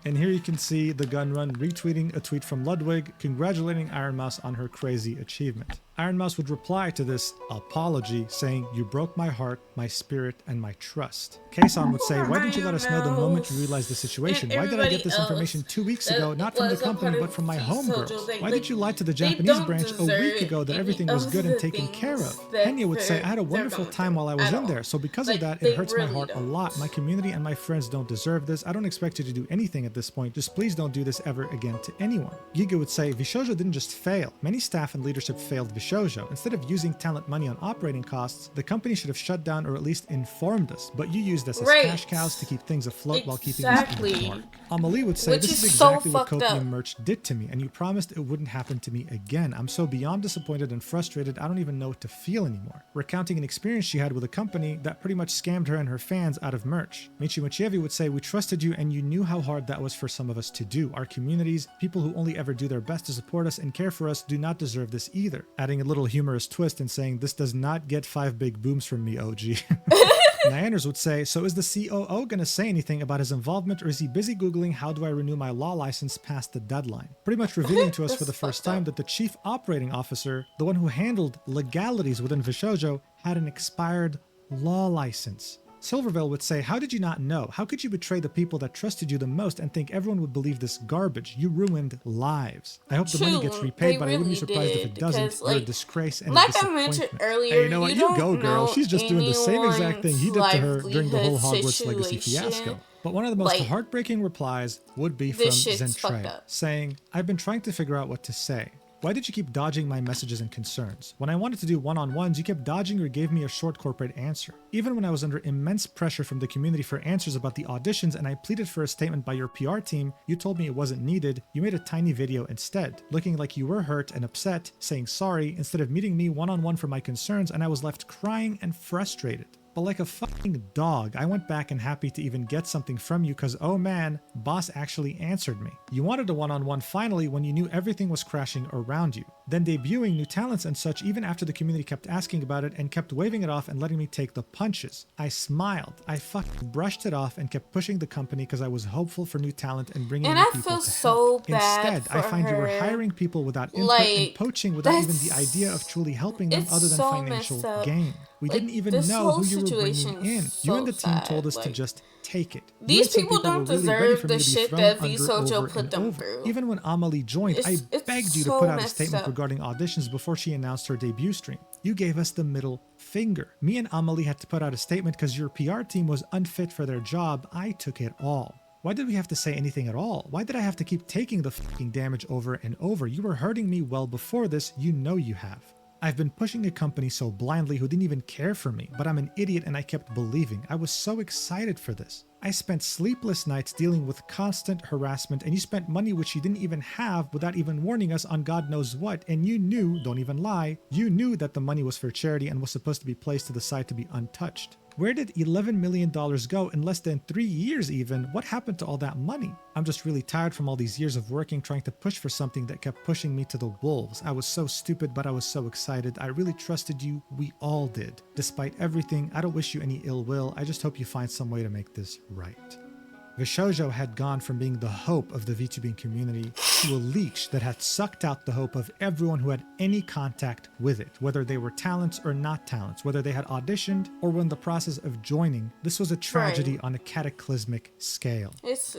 And here you can see the Gunrun retweeting a tweet from Ludwig congratulating Iron Mouse on her crazy achievement. Iron Mouse would reply to this apology saying, "You broke my heart, my spirit, and my trust." Kason would say, "Why didn't you let us know the moment you realized the situation? Why did I get this information 2 weeks ago, not from the company, but from my homegirls? Why did you lie to the Japanese branch a week ago that everything was good and taken care of?" Henya would say, "I had a wonderful time while I was in there, so because of that, it hurts my heart a lot. My community and my friends don't deserve this. I don't expect you to do anything at this point. Just please don't do this ever again to anyone." Giga would say, "VShojo didn't just fail. Many staff and leadership failed VShojo. Instead of using talent money on operating costs, the company should have shut down or at least informed us, but you used us as Right. cash cows to keep things afloat while keeping us in Exactly. the dark." Amelie would say, Which "This is is so exactly what fucked Copium up. Merch did to me, and you promised it wouldn't happen to me again. I'm so beyond disappointed and frustrated, I don't even know what to feel anymore." Recounting an experience she had with a company that pretty much scammed her and her fans out of merch. Michi Mochievi would say, "We trusted you and you knew how hard that was for some of us to do. Our communities, people who only ever do their best to support us and care for us, do not deserve this either." Adding a little humorous twist and saying, "This does not get 5 big booms from me, OG." Nyanners would say, "So is the COO going to say anything about his involvement, or is he busy Googling how do I renew my law license past the deadline?" Pretty much revealing to us for the first time that the chief operating officer, the one who handled legalities within VShojo, had an expired law license. Silvervale would say, "How did you not know? How could you betray the people that trusted you the most and think everyone would believe this garbage? You ruined lives. I hope the money gets True, repaid, they but I wouldn't be really surprised if did, it doesn't. because, You're a like- disgrace and a Like I disappointment." mentioned earlier, Hey, you know what? You go, don't girl. know She's just doing the same exact thing he did to her during the whole anyone's Hogwarts Legacy situation. fiasco. But one of the most Like, heartbreaking replies would be from this shit's fucked Zentrea, up. saying, "I've been trying to figure out what to say. Why did you keep dodging my messages and concerns? When I wanted to do one-on-ones, you kept dodging or gave me a short corporate answer. Even when I was under immense pressure from the community for answers about the auditions and I pleaded for a statement by your PR team, you told me it wasn't needed. You made a tiny video instead, looking like you were hurt and upset, saying sorry, instead of meeting me one-on-one for my concerns, and I was left crying and frustrated. But like a fucking dog, I went back and happy to even get something from you because, oh man, boss actually answered me. You wanted a one-on-one finally when you knew everything was crashing around you. Then debuting new talents and such even after the community kept asking about it and kept waving it off and letting me take the punches. I smiled. I fucking brushed it off and kept pushing the company because I was hopeful for new talent and bringing And new I people feel to so help. bad Instead, I for find you were her. hiring people without input and Like, poaching without even the that's- idea of truly helping them it's other than so financial messed up. gain. We Like, didn't even this know whole who you were situation bringing in. is You and the so team told sad, us to like, just take it. You these and some people don't were really ready deserve for the me to be shit thrown that under VShojo over put and them over. through. Even when Amelie joined, I It's begged you to so put out a messed statement up. regarding auditions before she announced her debut stream. You gave us the middle finger. Me and Amelie had to put out a statement because your PR team was unfit for their job. I took it all. Why did we have to say anything at all? Why did I have to keep taking the fucking damage over and over? You were hurting me well before this. You know you have. I've been pushing a company so blindly who didn't even care for me, but I'm an idiot and I kept believing. I was so excited for this. I spent sleepless nights dealing with constant harassment, and you spent money which you didn't even have without even warning us on God knows what, and you knew, don't even lie, you knew that the money was for charity and was supposed to be placed to the side to be untouched. Where did $11 million go in less than 3 years even? What happened to all that money? I'm just really tired from all these years of working, trying to push for something that kept pushing me to the wolves. I was so stupid, but I was so excited. I really trusted you. We all did. Despite everything, I don't wish you any ill will. I just hope you find some way to make this right. VShojo had gone from being the hope of the VTubing community to a leech that had sucked out the hope of everyone who had any contact with it, whether they were talents or not talents, whether they had auditioned or were in the process of joining. This was a tragedy on a cataclysmic scale.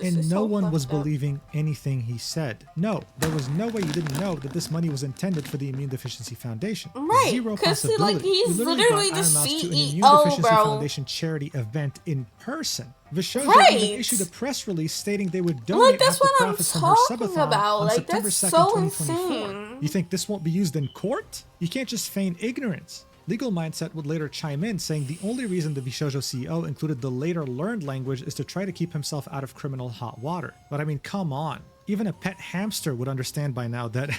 And no one was believing anything he said. No, there was no way you didn't know that this money was intended for the Immune Deficiency Foundation. Right, Zero because possibility. like he's We literally got the Iron Mouse to an Immune CEO, Deficiency bro. Foundation charity event in person. VShojo Right. even issued a press release stating they would donate Like, that's half the what I'm profits from her talking subathon about. on Like, September that's 2nd, so 2024. insane. You think this won't be used in court? You can't just feign ignorance. Legal Mindset would later chime in, saying the only reason the VShojo CEO included the later learned language is to try to keep himself out of criminal hot water. But I mean, come on. Even a pet hamster would understand by now that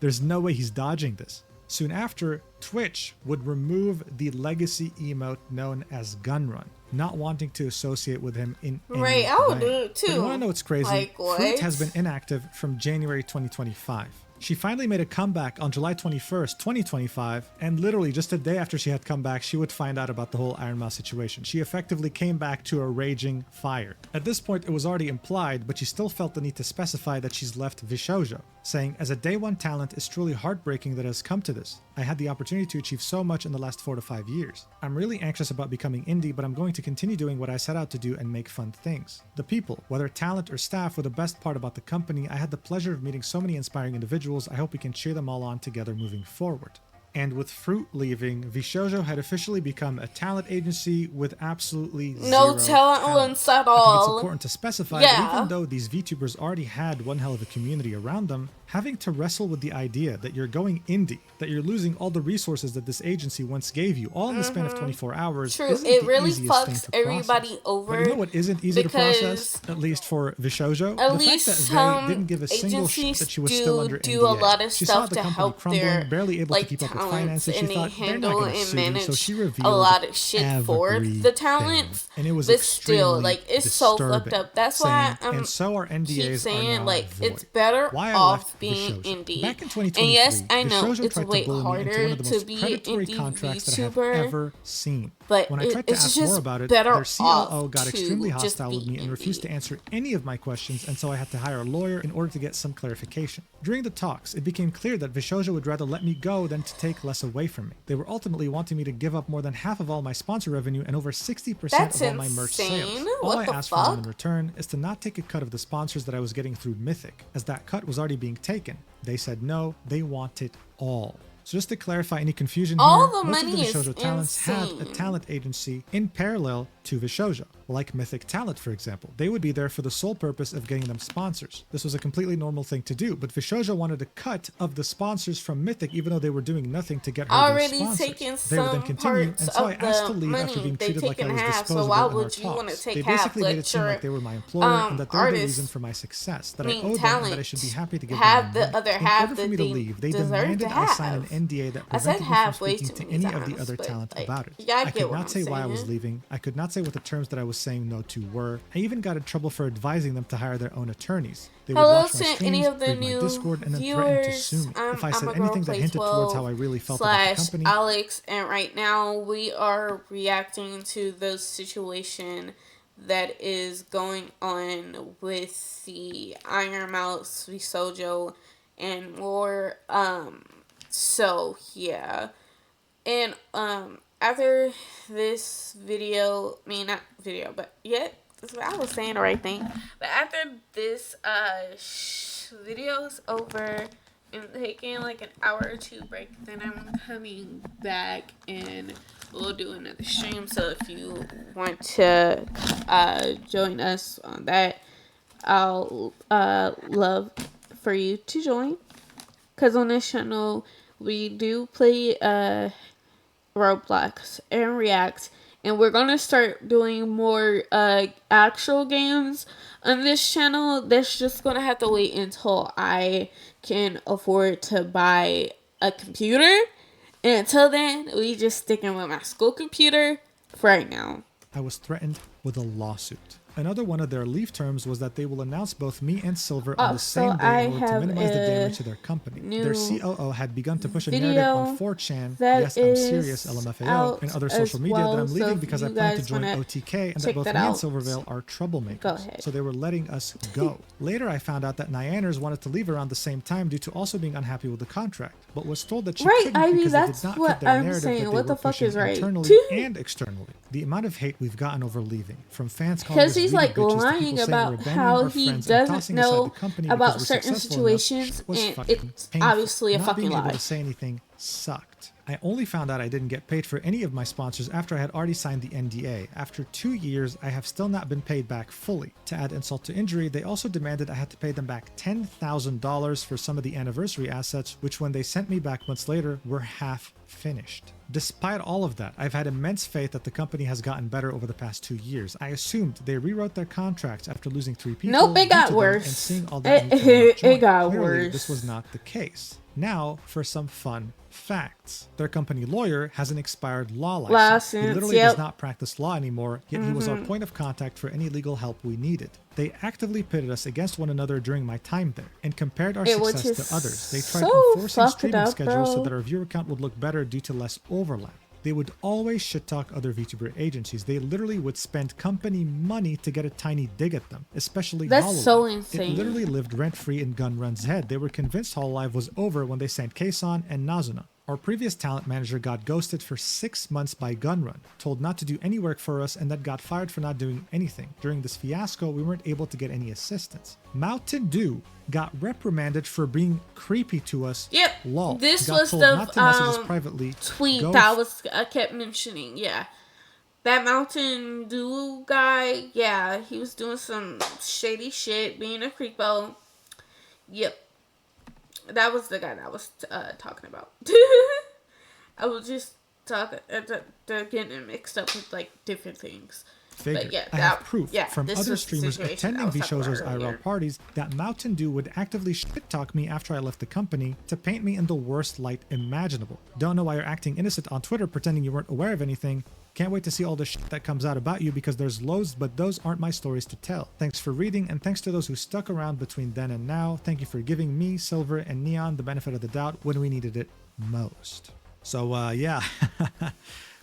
there's no way he's dodging this. Soon after, Twitch would remove the legacy emote known as Gunrun, not wanting to associate with him in any Right, I would way. do it too. But you want to know what's crazy? Like, what? Fruit has been inactive from January 2025. She finally made a comeback on July 21st, 2025, and literally just a day after she had come back, she would find out about the whole Iron Mouse situation. She effectively came back to a raging fire. At this point, it was already implied, but she still felt the need to specify that she's left VShojo, saying, as a day one talent, it's truly heartbreaking that it has come to this. I had the opportunity to achieve so much in the last 4 to 5 years. I'm really anxious about becoming indie, but I'm going to continue doing what I set out to do and make fun things. The people, whether talent or staff, were the best part about the company. I had the pleasure of meeting so many inspiring individuals. I hope we can cheer them all on together moving forward. And with Fruit leaving, VShojo had officially become a talent agency with absolutely No zero talent links at I think all. it's important to specify Yeah. that even though these VTubers already had one hell of a community around them, having to wrestle with the idea that you're going indie, that you're losing all the resources that this agency once gave you, all in the span of 24 hours, True, isn't it the really easiest thing fucks to process. everybody over. But you know what isn't easy to process, because at least for VShojo? At The least fact that some they didn't give a single shit agencies that she was still under do a NDA. lot of She saw stuff the to company help crumbling, their barely able like to keep up with talents, finances. She and they thought they're not handle going to and sue me, manage so she revealed a lot of shit for the everything. talent. And it was But still, extremely like, it's so fucked disturbing, up. That's why saying, I'm and so our NDAs keep are saying now like void. it's better Why I off left being VShojo. indie. Back in 2023, And yes, I know VShojo it's tried way to bully me into one harder of the to most be an predatory indie contracts that I have VTuber, ever seen. but When I tried to it's ask just more about it, better their COO off got to extremely just hostile with be me and refused indie. to answer any of my questions, and so I had to hire a lawyer in order to get some clarification. During the talks, it became clear that VShojo would rather let me go than to take less away from me. They were ultimately wanting me to give up more than half of all my sponsor revenue and over 60% That's of all my merch insane. sales. All What I the asked from them in fuck? return is to not take a cut of the sponsors that I was getting through Mythic, as that cut was already being taken. They said no, they want it all. So just to clarify any confusion All here, the most of money the is VShojo talents had a insane. talent agency in parallel to VShojo, like Mythic Talent, for example. They would be there for the sole purpose of getting them sponsors. This was a completely normal thing to do, but VShojo wanted a cut of the sponsors from Mythic, even though they were doing nothing to get her those Already sponsors. taken They would then some continue, parts and so I of asked to the leave after money. being They treated like I taken was half, so disposable why in our would you wanna talks. take They half? basically made it Let seem your, like they were my employer and that they were the artists reason for my success, that I mean, owed them and talent that I should be happy to give have them the money. other In half order for that me to they leave, they deserve demanded to I sign an have. NDA that I said prevented me from half way speaking too to many any of the times, other but, talent like, about it. y'all I get could what not I'm say why I was saying. leaving. I could not say what the terms that I was saying no to were. I even got in trouble for advising them to hire their own attorneys. They would Hello watch my to any streams, of the read my new Discord, and then threaten to sue viewers. me I'm, if I I'm said a girl anything that play hinted towards how 12 I really felt about the slash company. Alex, and right now we are reacting to the situation that is going on with the Iron Mouse, VShojo, and more. So yeah. And after this video, I mean not video, but yet I was saying the right thing. But after this video's over and taking like an hour or two break, then I'm coming back and we'll do another stream. So if you want to join us on that, I'll love for you to join. Cause on this channel we do play Roblox and React, and we're gonna start doing more actual games on this channel. That's just gonna have to wait until I can afford to buy a computer, and until then we just sticking with my school computer right now. I was threatened with a lawsuit. Another one of their leave terms was that they will announce both me and Silver on the same day in order to minimize the damage to their company. Their COO had begun to push a narrative on 4chan, yes, I'm serious, LMFAO, and other social media that I'm leaving because I plan to join OTK and that both me and Silvervale are troublemakers. So they were letting us go. Later, I found out that Nyanners wanted to leave around the same time due to also being unhappy with the contract, but was told that she couldn't because it did not fit their narrative that they were pushing internally and externally. The amount of hate we've gotten over leaving, from fans calling us he's like lying about how he doesn't know about certain situations, and it's obviously a fucking lie. Not being able to say anything sucked. I only found out I didn't get paid for any of my sponsors after I had already signed the NDA. After 2 years, I have still not been paid back fully. To add insult to injury, they also demanded I had to pay them back $10,000 for some of the anniversary assets, which when they sent me back months later were half finished. Despite all of that, I've had immense faith that the company has gotten better over the past 2 years. I assumed they rewrote their contracts after losing 3 people. Nope, it got worse. And seeing all that it got Clearly, worse. This was not the case. Now for some fun facts. Their company lawyer has an expired law license. He literally does not practice law anymore, yet he was our point of contact for any legal help we needed. They actively pitted us against one another during my time there and compared our success to others. They tried enforcing streaming schedules so that our viewer count would look better due to less overlap. They would always shit talk other VTuber agencies. They literally would spend company money to get a tiny dig at them, especially That's Hololive. so insane. It literally lived rent-free in Gunrun's head. They were convinced Hololive was over when they sent Kason and Nazuna. Our previous talent manager got ghosted for 6 months by Gunrun, told not to do any work for us, and then got fired for not doing anything. During this fiasco, we weren't able to get any assistance. Mountain Dew got reprimanded for being creepy to us. Yep. Lol. This got was told the not to message us privately. tweet that I kept mentioning. Yeah. That Mountain Dew guy, yeah, he was doing some shady shit, being a creepo. Yep. That was the guy that I was talking about. I was just talking, they're getting it mixed up with like different things. But yeah, I have proof from other was streamers attending VShojo's IRL parties that Mountain Dew would actively shit-talk me after I left the company to paint me in the worst light imaginable. Don't know why you're acting innocent on Twitter pretending you weren't aware of anything. Can't wait to see all the shit that comes out about you because there's loads, but those aren't my stories to tell. Thanks for reading, and thanks to those who stuck around between then and now. Thank you for giving me, Silver, and Neon the benefit of the doubt when we needed it most. So, yeah,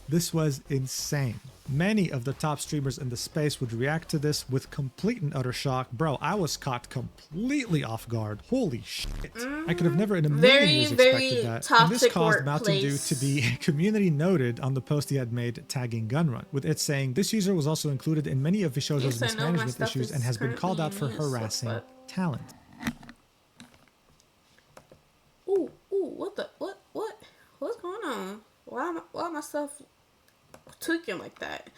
this was insane. Many of the top streamers in the space would react to this with complete and utter shock. Bro, I was caught completely off guard. Holy shit. I could have never in a million years expected that. And this caused Mountain Dew to be community noted on the post he had made tagging Gunrun, with it saying this user was also included in many of VShojo's mismanagement issues and has been called out for harassing talent. Ooh, what's going on? Why am I stuff tweaking like that?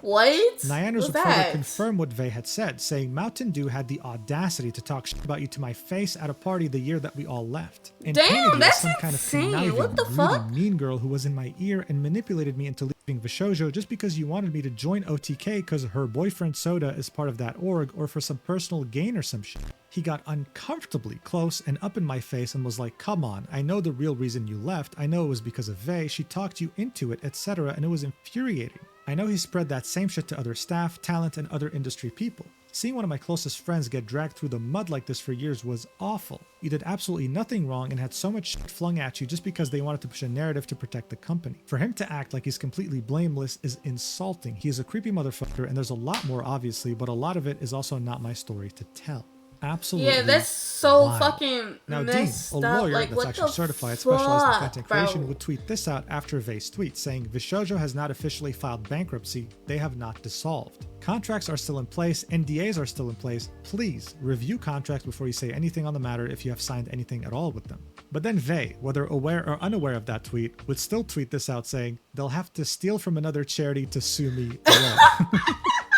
What? Nyanners would further confirm what Vey had said, saying Mountain Dew had the audacity to talk shit about you to my face at a party the year that we all left. And damn, that's some kind insane. Of conniving, what the fuck? Mean girl who was in my ear and manipulated me into leaving VShojo just because you wanted me to join OTK because her boyfriend Soda is part of that org or for some personal gain or some shit. He got uncomfortably close and up in my face and was like, come on, I know the real reason you left. I know it was because of Vey. She talked you into it, etc. And it was infuriating. I know he spread that same shit to other staff, talent, and other industry people. Seeing one of my closest friends get dragged through the mud like this for years was awful. You did absolutely nothing wrong and had so much shit flung at you just because they wanted to push a narrative to protect the company. For him to act like he's completely blameless is insulting. He is a creepy motherfucker, and there's a lot more obviously, but a lot of it is also not my story to tell. Absolutely. Yeah, that's so wild. Fucking now, Dean, a lawyer like, that's actually certified, specialized in content creation, would tweet this out after Vey's tweet, saying VShojo has not officially filed bankruptcy. They have not dissolved. Contracts are still in place. NDAs are still in place. Please review contracts before you say anything on the matter if you have signed anything at all with them. But then Vey, whether aware or unaware of that tweet, would still tweet this out saying, they'll have to steal from another charity to sue me alone.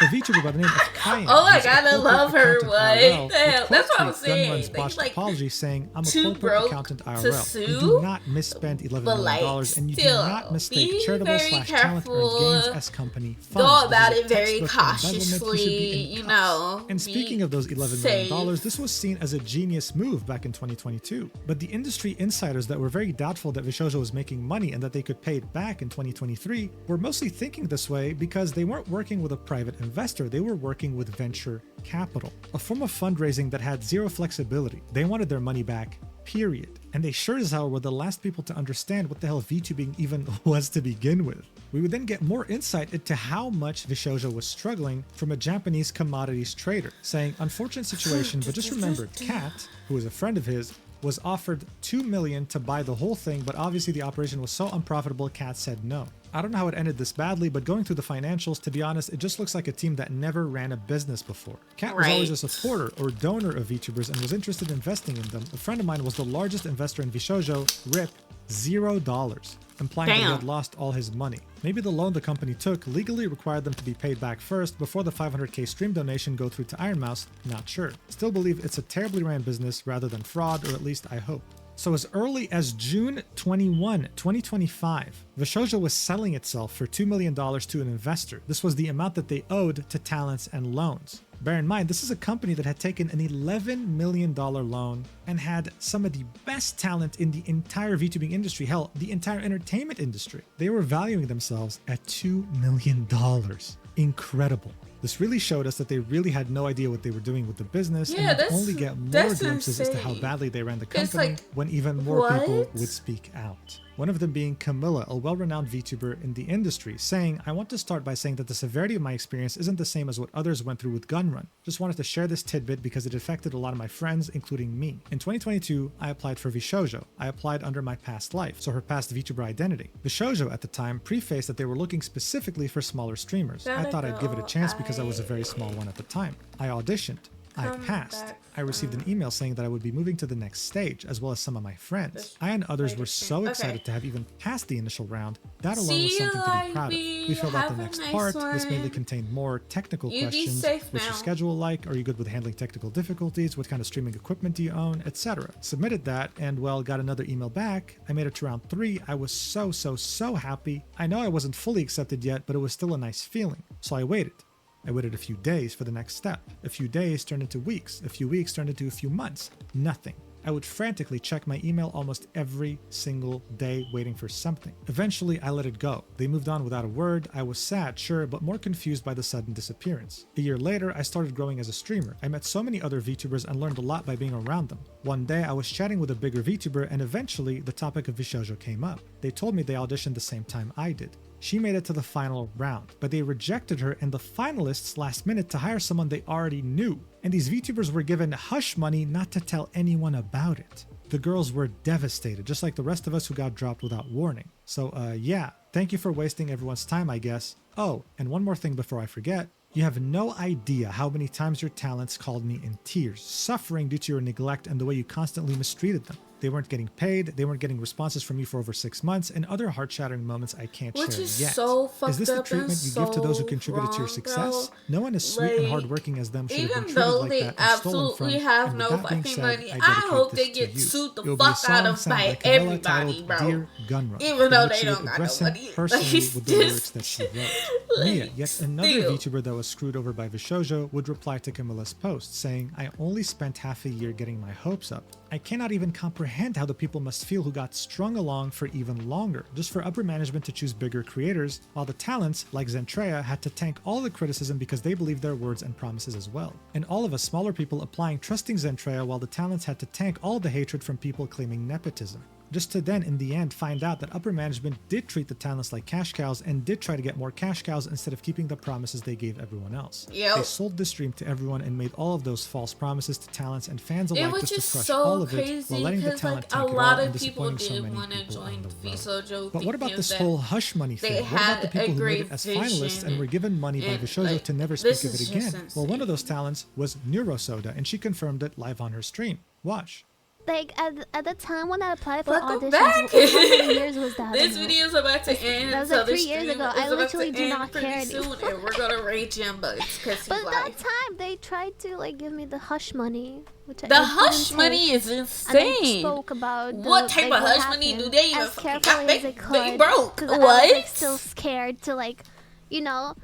A VTuber by the name of Cayenne. Oh my who's a God, I corporate love her. accountant What IRL, the hell? would That's what I'm quote tweet saying. Gunrun's They, botched like, apology saying, "I'm a too corporate broke accountant to IRL. You do sue, not misspend $11 but, million, like, and you do still, not mistake be charitable very / talent careful. earned gains as company funds. Go about This is it very textbook embezzlement. You should cautiously, be in you cuffs." know. And speaking of those $11 million, safe. this was seen as a genius move back in 2022. But the industry insiders that were very doubtful that VShojo was making money and that they could pay it back in 2023 were mostly thinking this way because they weren't working with a private investor, they were working with venture capital, a form of fundraising that had zero flexibility. They wanted their money back, period. And they sure as hell were the last people to understand what the hell VTubing even was to begin with. We would then get more insight into how much VShojo was struggling from a Japanese commodities trader, saying, "Unfortunate situation, but just remember, Kat, who is a friend of his, was offered $2 million to buy the whole thing, but obviously the operation was so unprofitable, Kat said no." I don't know how it ended this badly, but going through the financials, to be honest, it just looks like a team that never ran a business before. Kat was always a supporter or donor of VTubers and was interested in investing in them. A friend of mine was the largest investor in VShojo, RIP, $0, implying that he had lost all his money. Maybe the loan the company took legally required them to be paid back first before the 500k stream donation go through to Iron Mouse, not sure. Still believe it's a terribly ran business rather than fraud, or at least I hope. So as early as June 21, 2025, VShojo was selling itself for $2 million to an investor. This was the amount that they owed to talents and loans. Bear in mind, this is a company that had taken an $11 million loan and had some of the best talent in the entire VTubing industry, hell, the entire entertainment industry. They were valuing themselves at $2 million. Incredible. This really showed us that they really had no idea what they were doing with the business, and would only get more glimpses as to how badly they ran the company when even more people would speak out. One of them being Camilla, a well-renowned VTuber in the industry, saying, "I want to start by saying that the severity of my experience isn't the same as what others went through with Gunrun. Just wanted to share this tidbit because it affected a lot of my friends, including me. In 2022, I applied for VShojo. I applied under my past life, so her past VTuber identity. VShojo at the time prefaced that they were looking specifically for smaller streamers. I thought I'd give it a chance because I was a very small one at the time. I auditioned. I passed. I received an email saying that I would be moving to the next stage, as well as some of my friends. I and others were so excited to have even passed the initial round. That alone was something to be proud of. We filled out the next part. This mainly contained more technical questions. What's your schedule like? Are you good with handling technical difficulties? What kind of streaming equipment do you own? Etc. Submitted that and, well, got another email back. I made it to round 3. I was so happy. I know I wasn't fully accepted yet, but it was still a nice feeling. So I waited. I waited a few days for the next step. A few days turned into weeks. A few weeks turned into a few months. Nothing. I would frantically check my email almost every single day waiting for something. Eventually, I let it go. They moved on without a word. I was sad, sure, but more confused by the sudden disappearance. A year later, I started growing as a streamer. I met so many other VTubers and learned a lot by being around them. One day, I was chatting with a bigger VTuber and eventually, the topic of VShojo came up. They told me they auditioned the same time I did. She made it to the final round, but they rejected her and the finalists last minute to hire someone they already knew. And these VTubers were given hush money not to tell anyone about it. The girls were devastated, just like the rest of us who got dropped without warning. So yeah, thank you for wasting everyone's time, I guess. Oh, and one more thing before I forget. You have no idea how many times your talents called me in tears, suffering due to your neglect and the way you constantly mistreated them. They weren't getting paid, they weren't getting responses from you for over 6 months, and other heart-shattering moments I can't share yet. Is this the treatment you give to those who contributed to your success? No one as sweet and hardworking as them should have been treated like that and stolen from. Have no fucking money. I hope they get sued the fuck out of by everybody, bro. Even though they don't got no money. Personally with the lyrics that she wrote. Mia, yet another VTuber that was screwed over by VShojo, would reply to Camilla's post, saying, "I only spent half a year getting my hopes up. I cannot even comprehend how the people must feel who got strung along for even longer, just for upper management to choose bigger creators, while the talents, like Zentrea, had to tank all the criticism because they believed their words and promises as well. And all of us smaller people applying trusting Zentrea while the talents had to tank all the hatred from people claiming nepotism. Just to then, in the end, find out that upper management did treat the talents like cash cows and did try to get more cash cows instead of keeping the promises they gave everyone else. They sold this dream to everyone and made all of those false promises to talents and fans alike just to crush all of it while letting the talent take it all and disappointing so many people on the road. But what about this whole hush money thing? What about the people who made it as finalists and were given money by VShojo to never speak of it again? Well, one of those talents was Neurosoda, and she confirmed it live on her stream. Watch. like at the time when I applied for Welcome auditions, back. how many years was that? This ago? video is about to end. That was so like the 3 years stream ago. is I about literally to do end not pretty care soon, anymore. and we're gonna rate Jimbo because But at that time, they tried to like give me the hush money, which the I hush didn't money take. is And they insane. spoke about What type like, of what hush money do happened they even as fucking carefully got? as They I could. broke. 'Cause I was What? like, still scared to like, you know.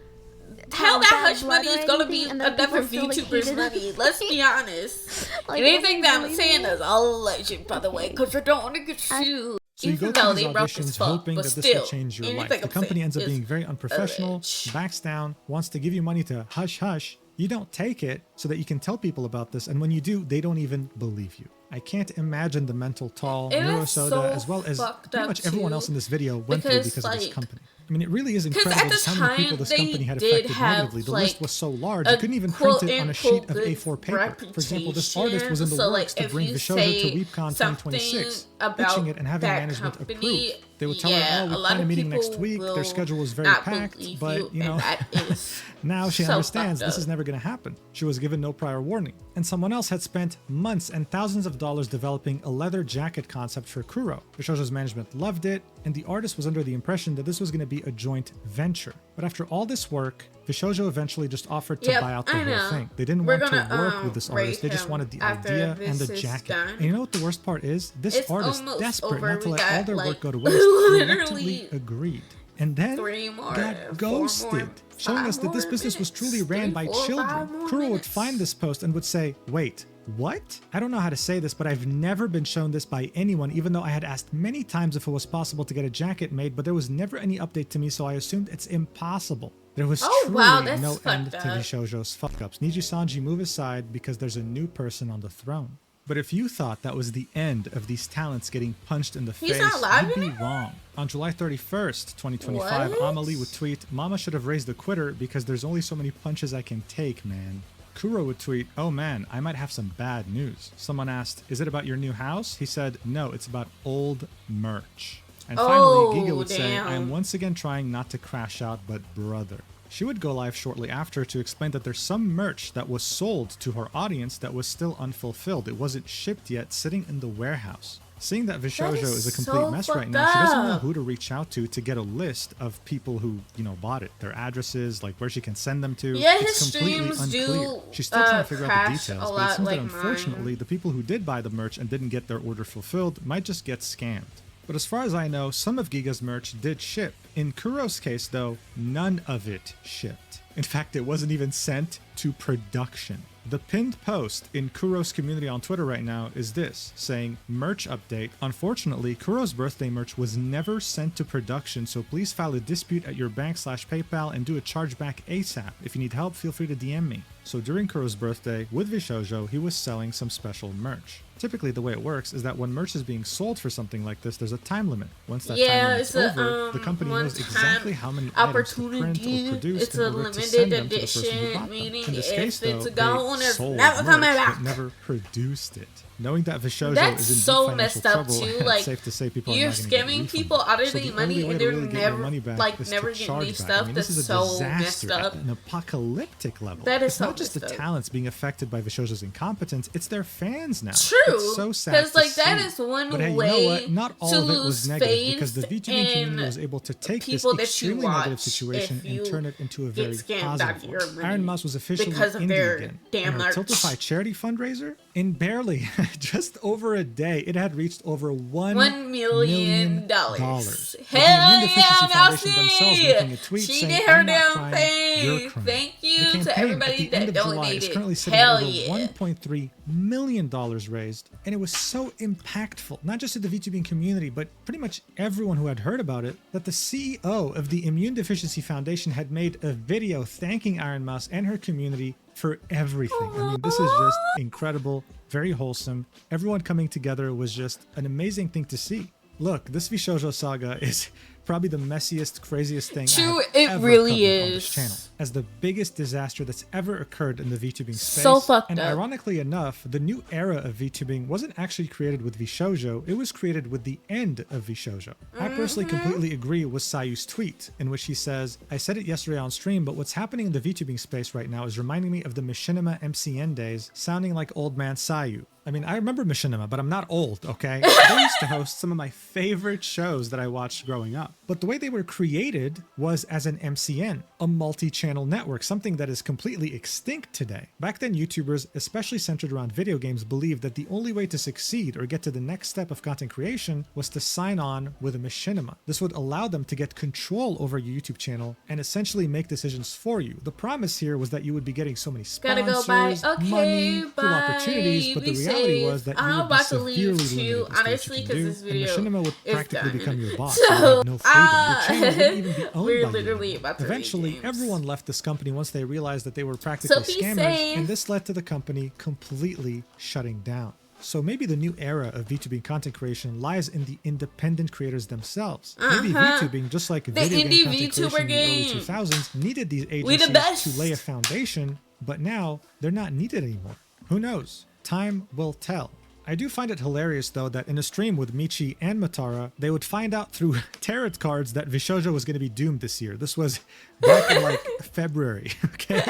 How have that bad hush blood money or is gonna be anything, and then another people still, like, VTuber's hated money. it. Let's be honest. Like, Anything that I'm believe saying me? is all legend, by the way, because you don't want to get sued. So you go Even to though these they broke as auditions fuck, hoping but that this still, will change your life. anything The I'm company saying ends up is being very unprofessional, alleged. backs down, wants to give you money to hush hush. You don't take it so that you can tell people about this, and when you do, they don't even believe you. I can't imagine the mental toll It is NeuroSoda, so as well as fucked pretty up, much everyone too, else in this video went through because, because of this like, company. I mean, it really is 'cause incredible at the just how many people time, this they company had did affected have, negatively. The like, list was so large, a you couldn't even print it on a sheet of quote-unquote A4 paper. For example, this artist was in the reputation. So, works like, to if bring you VShojo say to WeebCon something 2026, about pitching it and having that management company, approve. They would tell yeah, her, a oh, we lot plan a of meeting next people week. Their will schedule was very not packed, believe but, you know, and that is now she so understands fucked this up. is never going to happen. She was given no prior warning. And someone else had spent months and thousands of dollars developing a leather jacket concept for Kuro. VShojo's management loved it, and the artist was under the impression that this was going to be a joint venture. But after all this work, VShojo eventually just offered to Yep, buy out the I whole know. thing. They didn't We're want to gonna, work with this artist. They rate just him wanted the after idea and this the is jacket. done. And you know what the worst part is? This It's artist, almost desperate over. not to We let all got, their like, work go to waste, literally reluctantly agreed. And then 3 more, got 4 ghosted, more, showing 5 us that this more business was minutes. truly ran 3, by 4, 5 children. more Kuro would minutes. find this post and would say, wait, what? I don't know how to say this, but I've never been shown this by anyone, even though I had asked many times if it was possible to get a jacket made, but there was never any update to me, so I assumed it's impossible. There was Oh, truly wow, that's no end fucked to up. VShojo's fuck-ups. Niji Sanji, move aside because there's a new person on the throne. But if you thought that was the end of these talents getting punched in the He's face, not alive you'd be anymore? wrong. On July 31st, 2025, What? Amelie would tweet, Mama should have raised the quitter because there's only so many punches I can take, man. Kuro would tweet, oh man, I might have some bad news. Someone asked, is it about your new house? He said, no, it's about old merch. And finally, Oh, Giga would say, I am damn. once again trying not to crash out, but brother. She would go live shortly after to explain that there's some merch that was sold to her audience that was still unfulfilled. It wasn't shipped yet, sitting in the warehouse. Seeing that VShojo is a complete so mess right fucked now, she doesn't know up. who to reach out to get a list of people who, bought it. Their addresses, like where she can send them to. Yeah, it's his completely streams unclear. do, She's still trying to figure out the crash details, a but it lot seems like that unfortunately, the people who did buy the merch and didn't get their order fulfilled might just get scammed. But as far as I know, some of Giga's merch did ship. In Kuro's case, though, none of it shipped. In fact, it wasn't even sent to production. The pinned post in Kuro's community on Twitter right now is this, saying, merch update. Unfortunately, Kuro's birthday merch was never sent to production, so please file a dispute at your bank/PayPal and do a chargeback ASAP. If you need help, feel free to DM me. So during Kuro's birthday, with VShojo, he was selling some special merch. Typically, the way it works is that when merch is being sold for something like this, there's a time limit. Once that time limit's over, the company knows exactly how many items to print or produce It's in a order to send limited them to the person who edition, bought them. meaning In this if case, though, it's gone, they it's sold never coming merch, back. but never produced it. Knowing that VShojo That's is in so deep financial messed up, trouble, too, it's like, safe to say people are you're not going to get scamming refunded. people out of So the the money only way and to they're really get your never, money back like, is never to getting charge new back. stuff. I mean, this That's is a so disaster messed at up. an apocalyptic level. That is It's not so just the messed up. talents being affected by VShojo's incompetence, it's their fans now. True, It's so sad to like that see. is one But hey, you way know what? Not all to of it was lose negative because the faith VTubing community in was able to take this people that you extremely negative watch situation if you and turn it into a get very scammed out of positive your one. money Iron Mouse was officially because of indie their again. damn And her merch. Tiltify charity fundraiser, in barely just over a day, it had reached over $1 million. Hell With the yeah, Immune Deficiency Foundation themselves Mousy! making a tweet She saying, did her "I'm not damn crying, you're thing. crying." Thank The you campaign to everybody at the that end of July is donated. currently sitting Hell at over yeah. $1.3 million raised, and it was so impactful, not just to the VTubing community, but pretty much everyone who had heard about it, that the CEO of the Immune Deficiency Foundation had made a video thanking Iron Mouse and her community for everything. I mean, this is just incredible, very wholesome. Everyone coming together was just an amazing thing to see. Look, this VShojo saga is probably the messiest, craziest thing True, I have it ever really covered on is. this channel. as the biggest disaster that's ever occurred in the VTubing space. So fucked and up. ironically enough, the new era of VTubing wasn't actually created with VShojo, it was created with the end of VShojo. I personally completely agree with Sayu's tweet, in which he says, I said it yesterday on stream, but what's happening in the VTubing space right now is reminding me of the Machinima MCN days, sounding like old man Sayu. I mean, I remember Machinima, but I'm not old, okay? They used to host some of my favorite shows that I watched growing up. But the way they were created was as an MCN, a multi-channel network, something that is completely extinct today. Back then, YouTubers, especially centered around video games, believed that the only way to succeed or get to the next step of content creation was to sign on with a Machinima. This would allow them to get control over your YouTube channel and essentially make decisions for you. The promise here was that you would be getting so many sponsors, Gotta go bye. Okay, money, cool bye. opportunities, but the Be reality safe. was that you I'm would be about to leave severely too, limited as to honestly, what you can 'cause do, this video and Machinima would is practically done. become your boss. So, You had no freedom. Your channel wouldn't even be owned we're by literally you. about to Eventually, read games. everyone left this company once they realized that they were practically So be scammers, safe. and this led to the company completely shutting down. So maybe the new era of VTubing content creation lies in the independent creators themselves. Maybe VTubing, just like video indie game content VTuber creation in the early game. 2000s, needed these We the agencies best. to lay a foundation, but now they're not needed anymore. Who knows? Time will tell. I do find it hilarious though that in a stream with Michi and Matara, they would find out through tarot cards that VShojo was going to be doomed this year. This was back in like February, okay?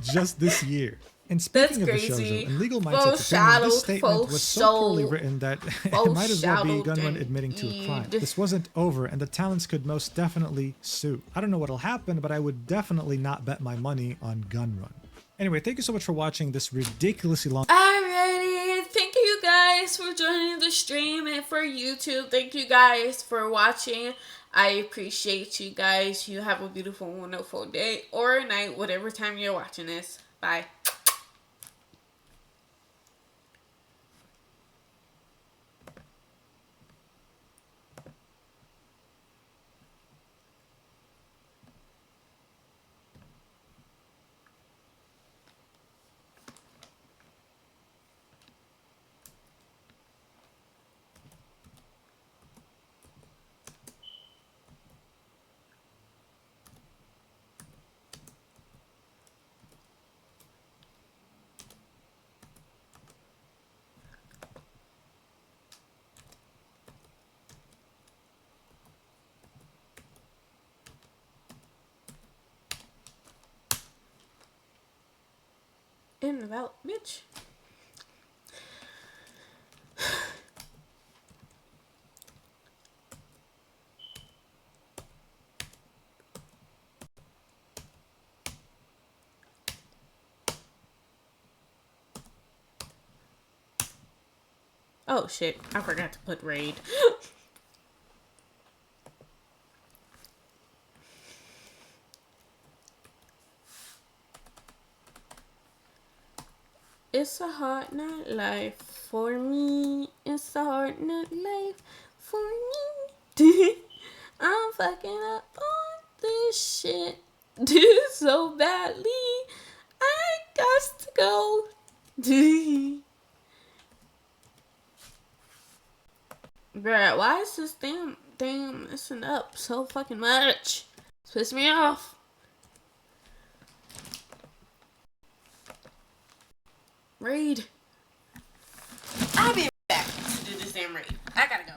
Just this year. And speaking of crazy. VShojo, in Legal Faux Mindset's opinion, shadowed, this statement faux was so poorly soul, written that it faux might as well be shadowed Gunrun admitting to a crime. indeed. This wasn't over, and the talents could most definitely sue. I don't know what'll happen, but I would definitely not bet my money on Gunrun. Anyway, thank you so much for watching this ridiculously long Alrighty, thank you guys for joining the stream and for YouTube. Thank you guys for watching. I appreciate you guys. You have a beautiful, wonderful day or night, whatever time you're watching this. Bye. In and out, bitch. Oh shit, I forgot to put raid. It's a hard night life for me. It's a hard night life for me. I'm fucking up on this shit so badly. I got to go. Bruh, why is this damn thing messing up so fucking much? It's pissing me off. Raid. I'll be back to do this damn raid. I gotta go.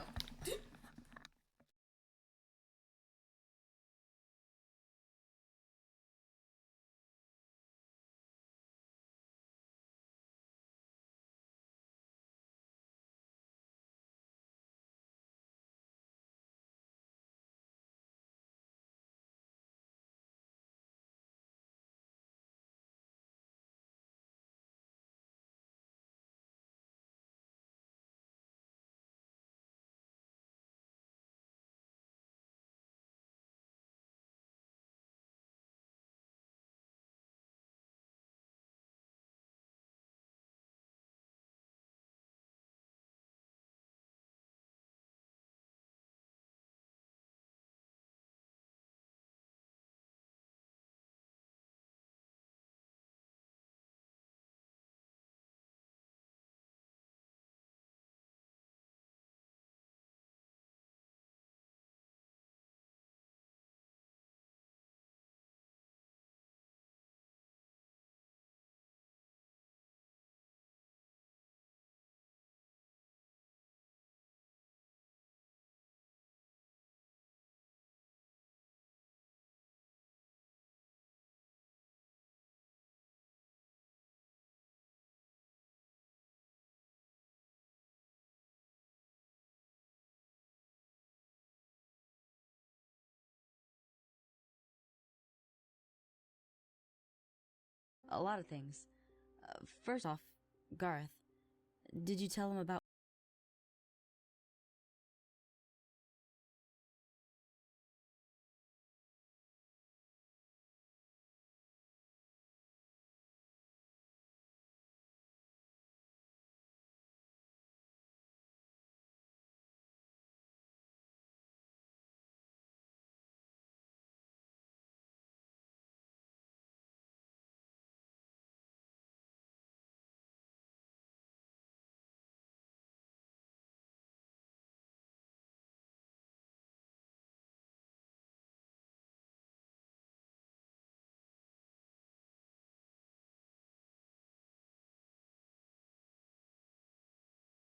a lot of things. First off, Garth, did you tell him about